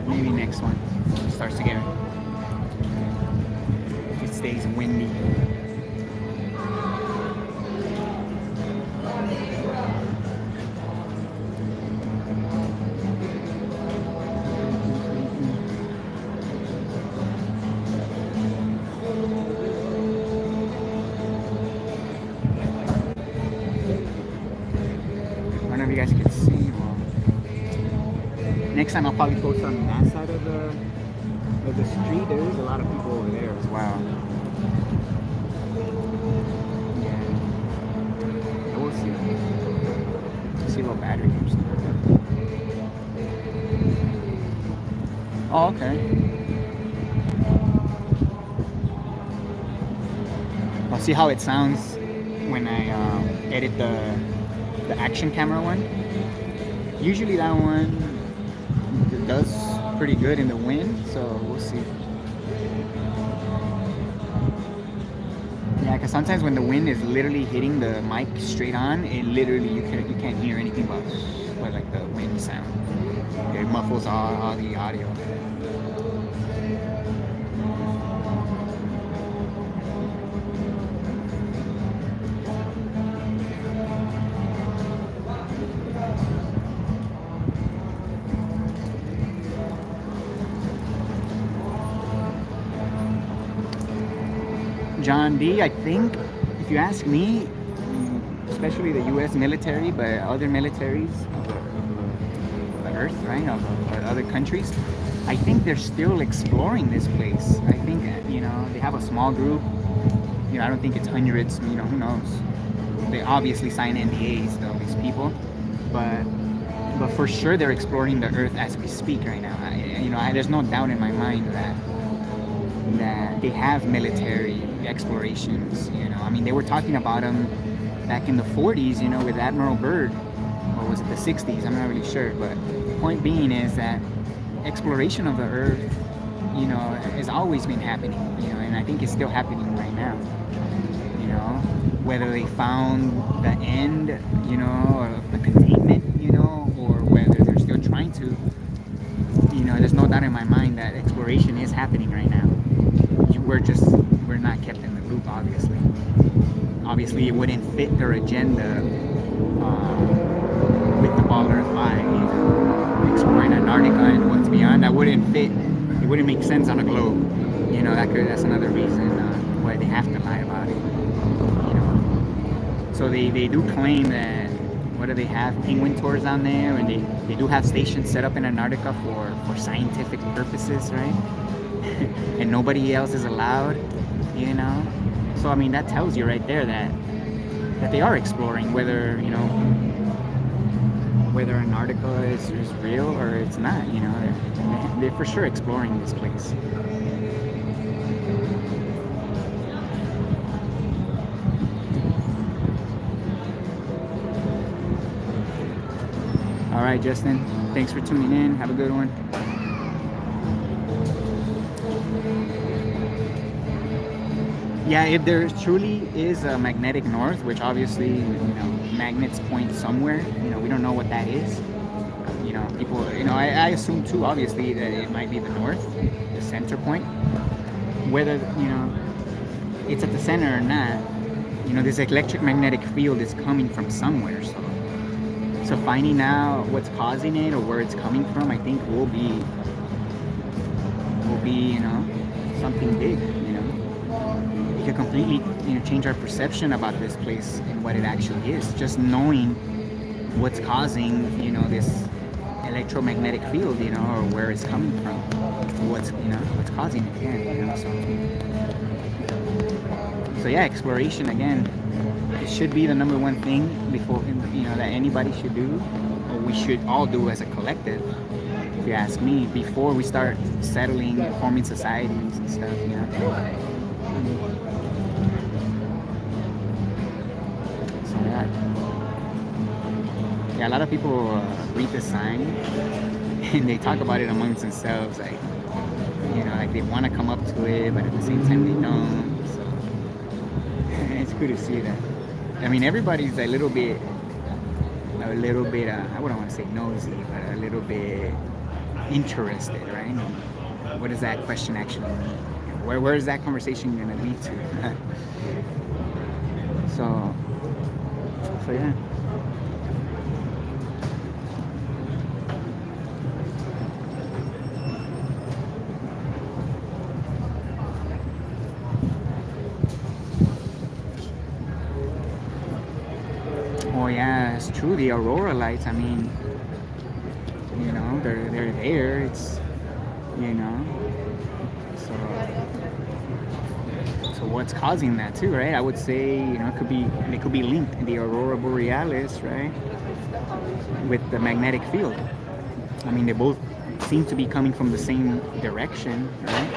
Maybe next one starts to get, if it stays windy. You guys can see. Next time I'll probably post on that side of the street. There is a lot of people over there as well. Yeah, we'll see. Let's see what battery comes. Oh, okay. I'll see how it sounds when I edit the action camera one. Usually that one does pretty good in the wind, so we'll see. Yeah, because sometimes when the wind is literally hitting the mic straight on, it literally you can't hear anything but like the wind sound. It muffles all the audio. John D, I think, if you ask me, especially the U.S. military, but other militaries of the Earth, right, of other countries, I think they're still exploring this place. I think, they have a small group. I don't think it's hundreds, who knows. They obviously sign NDAs, though, these people. But for sure they're exploring the Earth as we speak right now. There's no doubt in my mind that they have military explorations. They were talking about them back in the 40s, with Admiral Byrd, or was it the 60s? I'm not really sure, but the point being is that exploration of the Earth, has always been happening, and I think it's still happening right now. Whether they found the end, or the containment, or whether they're still trying to, there's no doubt in my mind that exploration is happening right now. We're not kept in the loop, obviously. Obviously, it wouldn't fit their agenda with the Ball Earth Eye, exploring Antarctica and what's beyond. That wouldn't fit. It wouldn't make sense on a globe. That's another reason why they have to lie about it. So they do claim that, what do they have? Penguin tours on there, and they do have stations set up in Antarctica for scientific purposes, right? And nobody else is allowed, So that tells you right there that they are exploring whether Antarctica is real or it's not. They're for sure exploring this place. All right, Justin. Thanks for tuning in. Have a good one. Yeah, if there truly is a magnetic north, which obviously, magnets point somewhere, we don't know what that is. People, I assume too, obviously, that it might be the north, the center point. Whether, it's at the center or not, this electric magnetic field is coming from somewhere. So finding out what's causing it or where it's coming from, I think will be, something big, It could completely, change our perception about this place and what it actually is. Just knowing what's causing, this electromagnetic field, or where it's coming from, what's causing it again, So yeah, exploration again. It should be the number one thing before, that anybody should do, or we should all do as a collective, if you ask me, before we start settling, forming societies and stuff, So yeah, a lot of people read the sign and they talk about it amongst themselves, like, like they want to come up to it, but at the same time they don't. So it's good to see that. Everybody's a little bit a little bit, I wouldn't want to say nosy, but a little bit interested, right? And what does that question actually mean? Where is that conversation going to lead to? so yeah. Oh yeah, it's true. The aurora lights. I mean, you know, they're there. It's, you know, so what's causing that too, right? I would say, you know, they could be linked. The aurora borealis, right, with the magnetic field. I mean, they both seem to be coming from the same direction, right?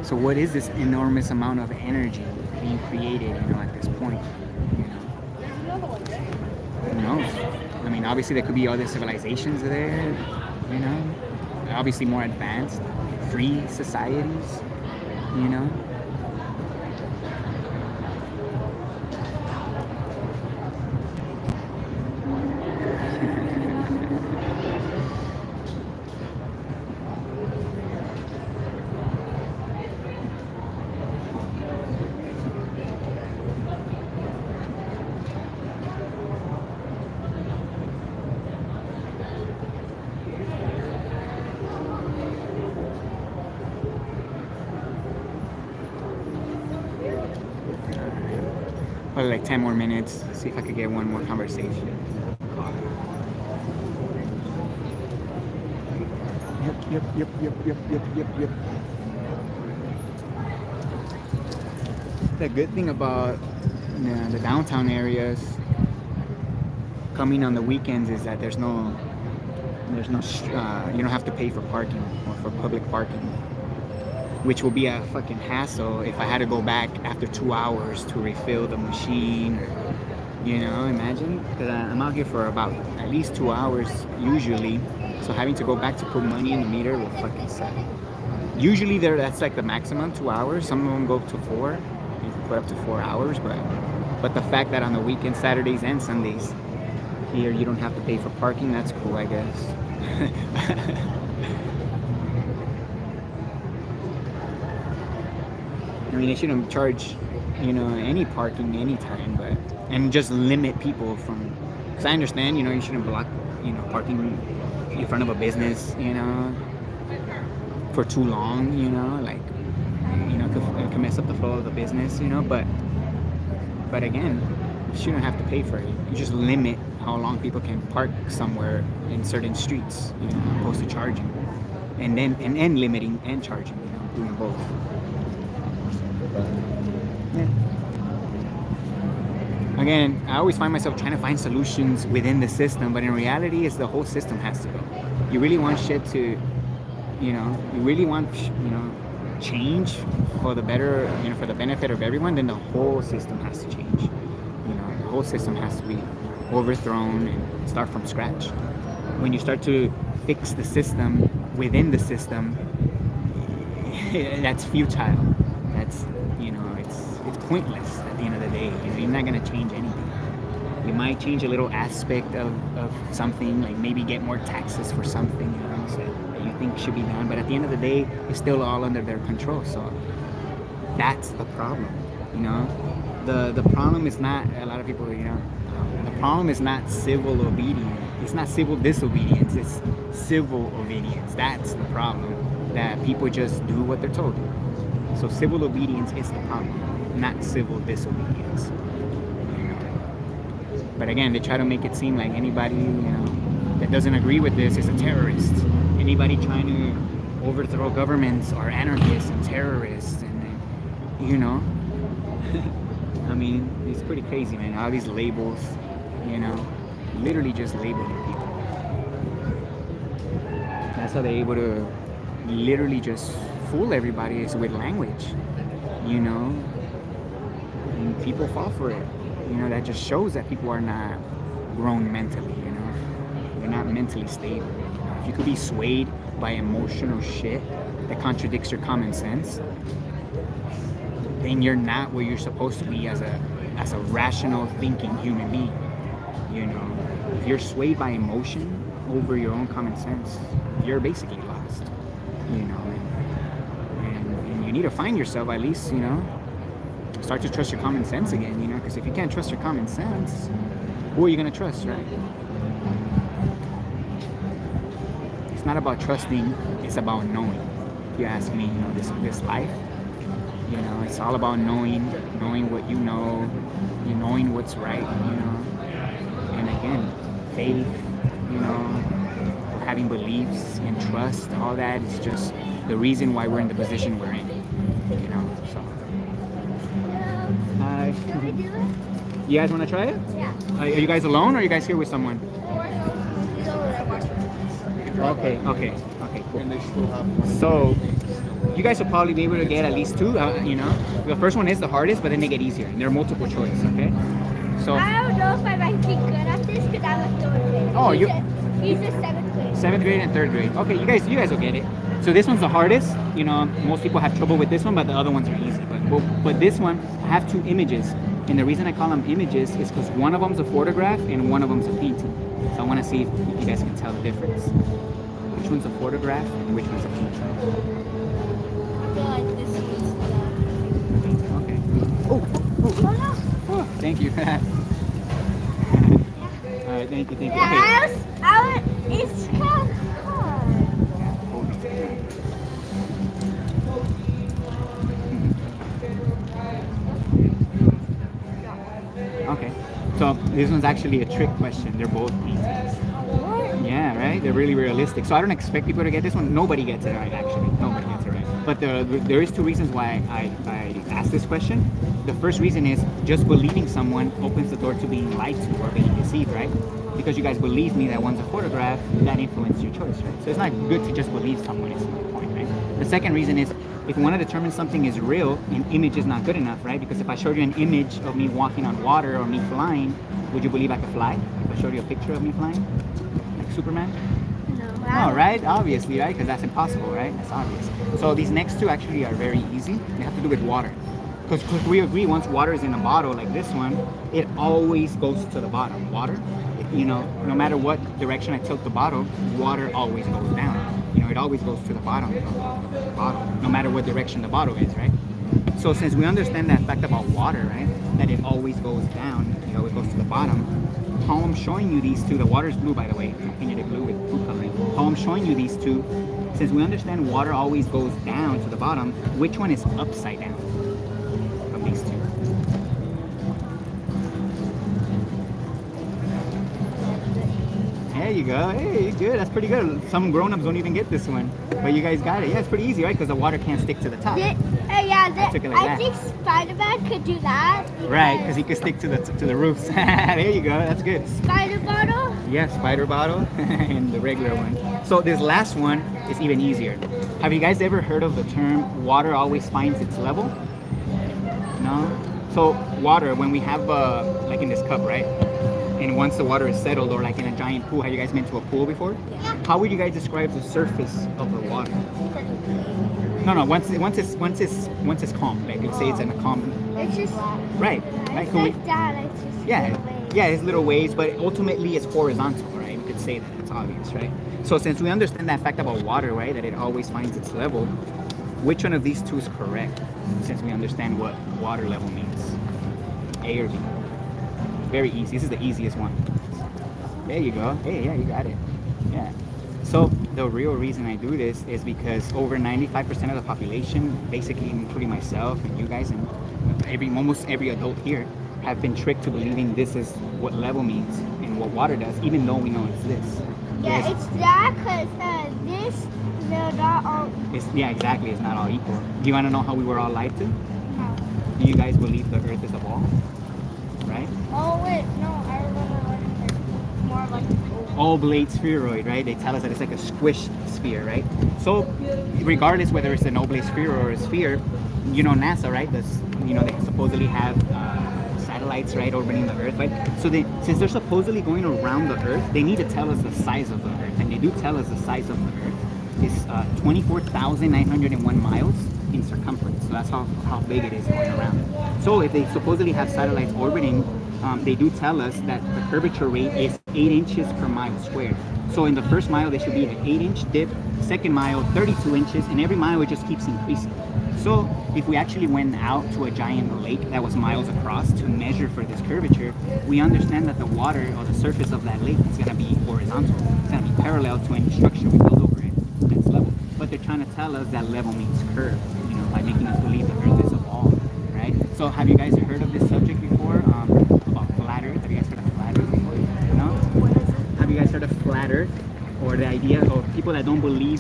So what is this enormous amount of energy being created, you know, at this point? Who knows? I mean, obviously there could be other civilizations there, you know, obviously more advanced, free societies, you know. Probably like 10 more minutes. See if I could get one more conversation. Yep. The good thing about the downtown areas coming on the weekends is that there's no you don't have to pay for parking or for public parking, which will be a fucking hassle if I had to go back after 2 hours to refill the machine, or, you know, imagine, because I'm out here for about at least 2 hours usually, so having to go back to put money in the meter will fucking suck. Usually that's like the maximum, 2 hours. Some of them go to 4. You can put up to 4 hours, but the fact that on the weekends, Saturdays and Sundays, here you don't have to pay for parking, that's cool, I guess. I mean, they shouldn't charge, you know, any parking anytime, and just limit people from, because I understand, you know, you shouldn't block, you know, parking in front of a business, you know, for too long, you know, like, you know, it can mess up the flow of the business, you know, but again, you shouldn't have to pay for it. You just limit how long people can park somewhere in certain streets, you know, opposed to charging, and then limiting and charging, you know, doing both. Yeah. Again, I always find myself trying to find solutions within the system, but in reality, it's the whole system has to go. You really want shit to, you know, you really want, you know, change for the better, you know, for the benefit of everyone, then the whole system has to change. You know, the whole system has to be overthrown and start from scratch. When you start to fix the system within the system, that's futile. That's, you know, it's pointless at the end of the day. You know, you're not gonna change anything. You might change a little aspect of something, like maybe get more taxes for something, you know, so that you think should be done. But at the end of the day, it's still all under their control. So that's the problem, you know. The problem is not, a lot of people, you know, the problem is not civil obedience. It's not civil disobedience. It's civil obedience. That's the problem. That people just do what they're told. So civil obedience is the problem, not civil disobedience. You know? But again, they try to make it seem like anybody, you know, that doesn't agree with this is a terrorist. Anybody trying to overthrow governments are anarchists and terrorists, and you know. I mean, it's pretty crazy, man. All these labels, you know, literally just labeling people. That's how they're able to literally just fool everybody, is with language, you know. And people fall for it. You know, that just shows that people are not grown mentally, you know. They're not mentally stable. You know? If you could be swayed by emotional shit that contradicts your common sense, then you're not where you're supposed to be as a rational thinking human being. You know, if you're swayed by emotion over your own common sense, you're basically lost. You know, and you need to find yourself at least. You know, start to trust your common sense again. You know, because if you can't trust your common sense, who are you gonna trust, right? It's not about trusting, it's about knowing. If you ask me, you know, this life, you know, it's all about knowing what you know, knowing what's right, you know. And again, faith, you know, having beliefs and trust, all that is just the reason why we're in the position we're in, you know. So, hi. Can we do it? You guys want to try it? Yeah. Are you guys alone, or are you guys here with someone? He's over there watching. Okay, cool. And they still have one. So, you guys will probably be able to get at least two, you know. The first one is the hardest, but then they get easier. And they're multiple choice, okay? So, I don't know if I might be good at this because I'm a third grade. Oh, He's a 7th grade. 7th grade and 3rd grade. Okay, you guys will get it. So this one's the hardest. You know, most people have trouble with this one, but the other ones are easy. But this one, I have two images. And the reason I call them images is because one of them's a photograph and one of them's a painting. So I want to see if you guys can tell the difference. Which one's a photograph and which one's a painting? I feel like this is Okay. Oh, thank you. All right, thank you. Okay. it's kind of hard. Okay. So this one's actually a trick question. They're both paintings. Yeah, right? They're really realistic. So I don't expect people to get this one. Nobody gets it right, actually. Nobody gets it right. But there is two reasons why I asked this question. The first reason is just believing someone opens the door to being lied to or being deceived, right? Because you guys believe me that one's a photograph, that influenced your choice, right? So it's not good to just believe someone, is my point, right? The second reason is if you want to determine something is real, an image is not good enough, right? Because if I showed you an image of me walking on water or me flying, would you believe I could fly? If I showed you a picture of me flying? Like Superman? No, right? Obviously, right? Because that's impossible, right? That's obvious. So these next two actually are very easy. They have to do with water. Because we agree once water is in a bottle like this one, it always goes to the bottom. Water, you know, no matter what direction I tilt the bottle, water always goes down. You know, it always goes to the bottom of the bottle, no matter what direction the bottle is, right? So since we understand that fact about water, right, that it always goes down, it always goes to the bottom, how I'm showing you these two, the water's blue by the way, I painted it blue with food coloring. How I'm showing you these two, since we understand water always goes down to the bottom, which one is upside down of these two? There you go. Hey, good. That's pretty good. Some grown-ups don't even get this one, but you guys got it. Yeah, it's pretty easy, right? Because the water can't stick to the top. I think Spider-Man could do that. Right, because he could stick to the roofs. There you go. That's good. Spider bottle? Yeah, spider bottle and the regular one. So this last one is even easier. Have you guys ever heard of the term "water always finds its level"? No. So water, when we have like in this cup, right? And once the water is settled, or like in a giant pool, have you guys been to a pool before? Yeah. How would you guys describe the surface of the water? No. Once it's calm, like let's say it's in a calm. It's just Right. it's like that. It's just Yeah, it's little waves, but ultimately it's horizontal, right? We could say that. It's obvious, right? So since we understand that fact about water, right, that it always finds its level, which one of these two is correct? Since we understand what water level means, A or B? Very easy. This is the easiest one. There you go. Hey, yeah, you got it. Yeah. So the real reason I do this is because over 95% of the population, basically including myself and you guys and almost every adult here, have been tricked to believing this is what level means and what water does, even though we know it's this. Yeah, it's that because this, they're not all. Yeah, exactly. It's not all equal. Do you want to know how we were all lied to? No. Do you guys believe the Earth is a ball? Right? Oh wait, no, I remember learning it's more like Oblate spheroid, right? They tell us that it's like a squished sphere, right? So regardless whether it's an oblate sphere or a sphere, you know NASA, right? They supposedly have satellites, right, orbiting the Earth, right? So since they're supposedly going around the Earth, they need to tell us the size of the Earth, and they do tell us the size of the Earth is 24,901 miles in circumference. So that's how big it is going around. So if they supposedly have satellites orbiting they do tell us that the curvature rate is 8 inches per mile squared. So in the first mile, there should be an 8-inch dip, second mile, 32 inches, and every mile it just keeps increasing. So if we actually went out to a giant lake that was miles across to measure for this curvature, we understand that the water or the surface of that lake is going to be horizontal. It's going to be parallel to any structure we build over it. That's level. But they're trying to tell us that level means curve, you know, by making us believe the Earth is a ball, right? So have you guys heard of this subject before, about flat Earth? Have you guys heard of flat Earth before? No? Have you guys heard of flat Earth, or the idea of people that don't believe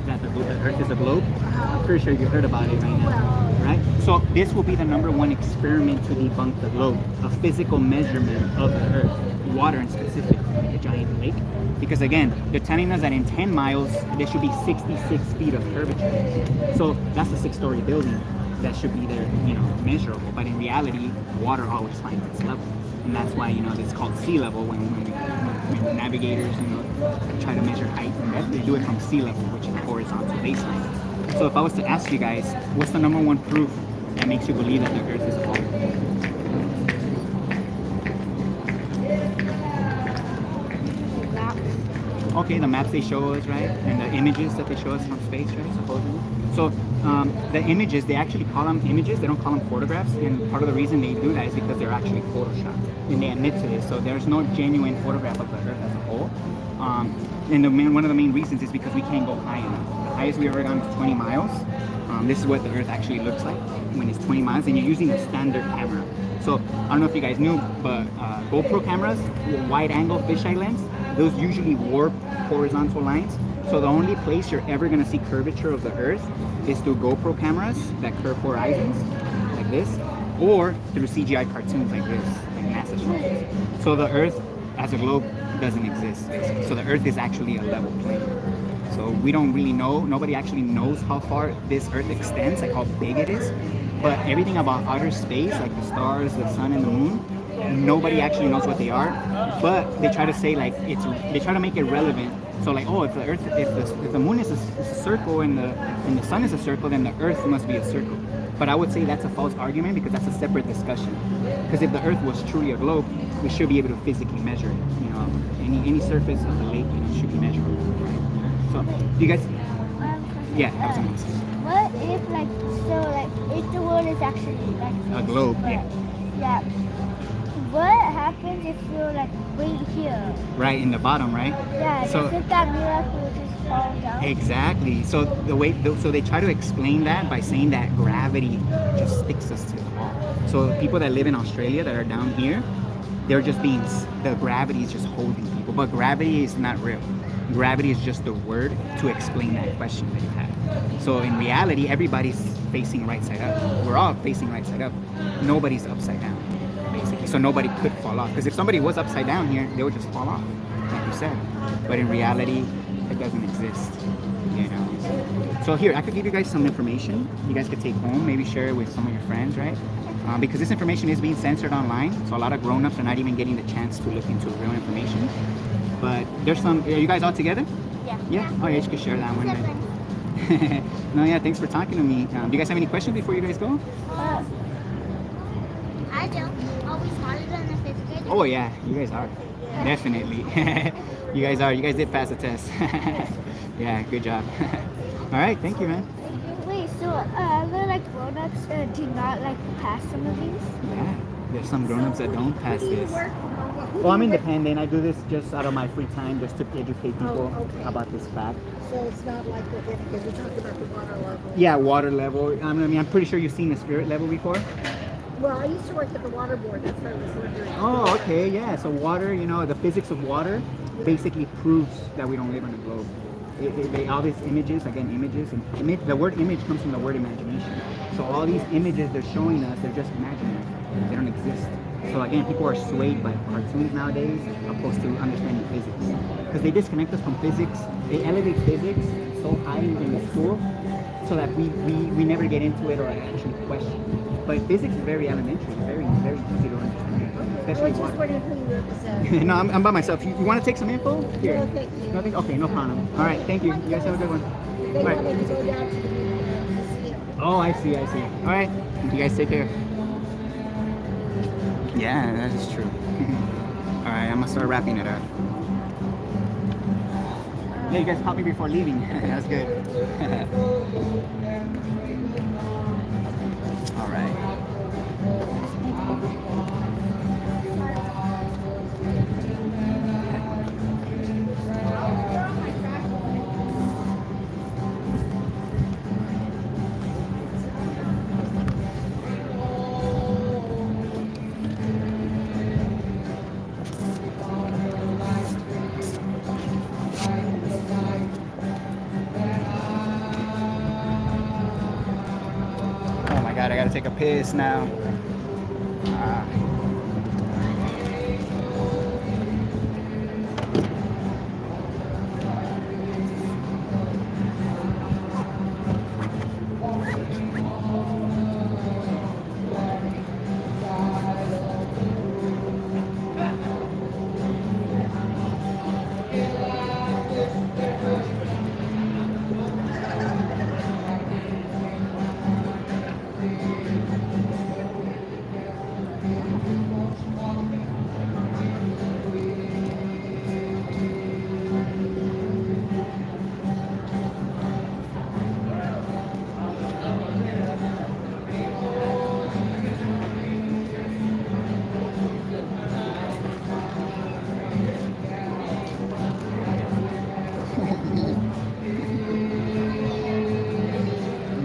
that the Earth is a globe? I'm pretty sure you heard about it right now, right? So this will be the #1 experiment to debunk the globe, a physical measurement of the Earth, water in specific, like a giant lake. Because again, they're telling us that in 10 miles, there should be 66 feet of curvature. So that's a 6-story building that should be there, you know, measurable. But in reality, water always finds its level. And that's why, you know, it's called sea level when navigators, you know, try to measure height and depth. They do it from sea level, which is the horizontal baseline. So if I was to ask you guys, what's the #1 proof that makes you believe that the Earth is a ball? Okay, the maps they show us, right? And the images that they show us from space, right? Supposedly. So the images, they actually call them images. They don't call them photographs. And part of the reason they do that is because they're actually photoshopped. And they admit to this. So there's no genuine photograph of the Earth as a whole. And one of the main reasons is because we can't go high enough. The highest we've ever gone is 20 miles. This is what the Earth actually looks like when it's 20 miles. And you're using a standard camera. So I don't know if you guys knew, but GoPro cameras, wide angle fisheye lens, those usually warp horizontal lines. So the only place you're ever going to see curvature of the Earth is through GoPro cameras that curve horizons like this, or through CGI cartoons like this, like NASA shows. So the Earth as a globe doesn't exist, basically. So the Earth is actually a level plane. So we don't really know, nobody actually knows how far this Earth extends, like how big it is. But everything about outer space, like the stars, the sun, and the moon, nobody actually knows what they are. But they try to say like they try to make it relevant. So like, oh, if the Earth, if the moon is a circle and the sun is a circle, then the Earth must be a circle. But I would say that's a false argument because that's a separate discussion. Because if the Earth was truly a globe, we should be able to physically measure it. You know, any surface of the lake, you know, should be measurable. Right? So, do you guys? Yeah, that was amazing. What if if the world is actually like a globe? Yeah. What happens if you're like right here? Right in the bottom, right? Yeah. So doesn't that miracle just fall down? Exactly. So so they try to explain that by saying that gravity just sticks us to the wall. So people that live in Australia that are down here, they're just the gravity is just holding people. But gravity is not real. Gravity is just the word to explain that question that you have. So in reality, everybody's facing right side up. We're all facing right side up. Nobody's upside down, basically. So nobody could fall off. Because if somebody was upside down here, they would just fall off, like you said. But in reality, it doesn't exist, you know. So here, I could give you guys some information you guys could take home, maybe share it with some of your friends, right? Because this information is being censored online, so a lot of grown-ups are not even getting the chance to look into real information. But there's some. Are you guys all together? Yeah. Yeah. Oh yeah, you could share that one. Then. No, yeah. Thanks for talking to me. Do you guys have any questions before you guys go? I don't. Are we smarter than the 5th grade? Oh yeah, you guys are. Definitely. You guys are. You guys did pass the test. Yeah, good job. All right, thank you, man. Wait, so other like grown-ups do not like pass some of these? Yeah, there's some grown-ups that don't pass this. Well, I'm independent. I do this just out of my free time, just to educate people about this fact. So it's not like because we talked about the water level. Yeah, water level. I mean, I'm pretty sure you've seen the spirit level before. Well, I used to work at the water board. That's what I was wondering. Oh, okay, yeah. So water, you know, the physics of water basically proves that we don't live on a globe. All these images, again, images, and the word image comes from the word imagination. So all these images they're showing us, they're just imaginary. They don't exist. So again, people are swayed by cartoons nowadays opposed to understanding physics. Because they disconnect us from physics. They elevate physics so high in the school so that we never get into it or actually question. But physics is very elementary, very, very easy to understand. Especially I was just wondering who you represent. No, I'm by myself. You want to take some info? Here. No, thank you. Nothing? Okay, no problem. All right, thank you. You guys have a good one. They All right. wanted to go down to the museum. Oh, I see. All right. You guys take care. Yeah, that is true. All right, I'm gonna start wrapping it up. Yeah, you guys caught me before leaving. That was good. All right. Oh my god, I gotta take a piss now.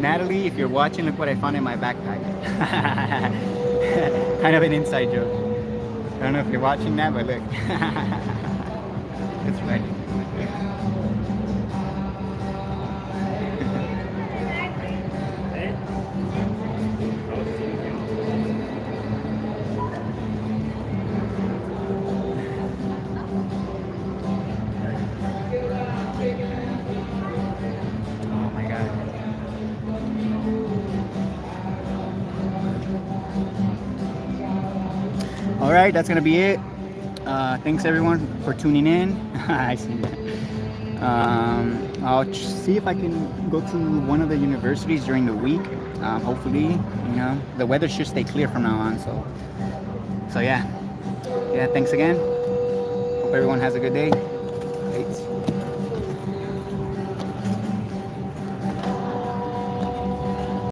Natalie, if you're watching, look what I found in my backpack. Kind of an inside joke. I don't know if you're watching that, but look. It's funny. Oh my god. All right, that's gonna be it. Thanks everyone for tuning in. I see that. I'll see if I can go to one of the universities during the week. Hopefully, you know, the weather should stay clear from now on. So yeah. Thanks again. Hope everyone has a good day. Thanks.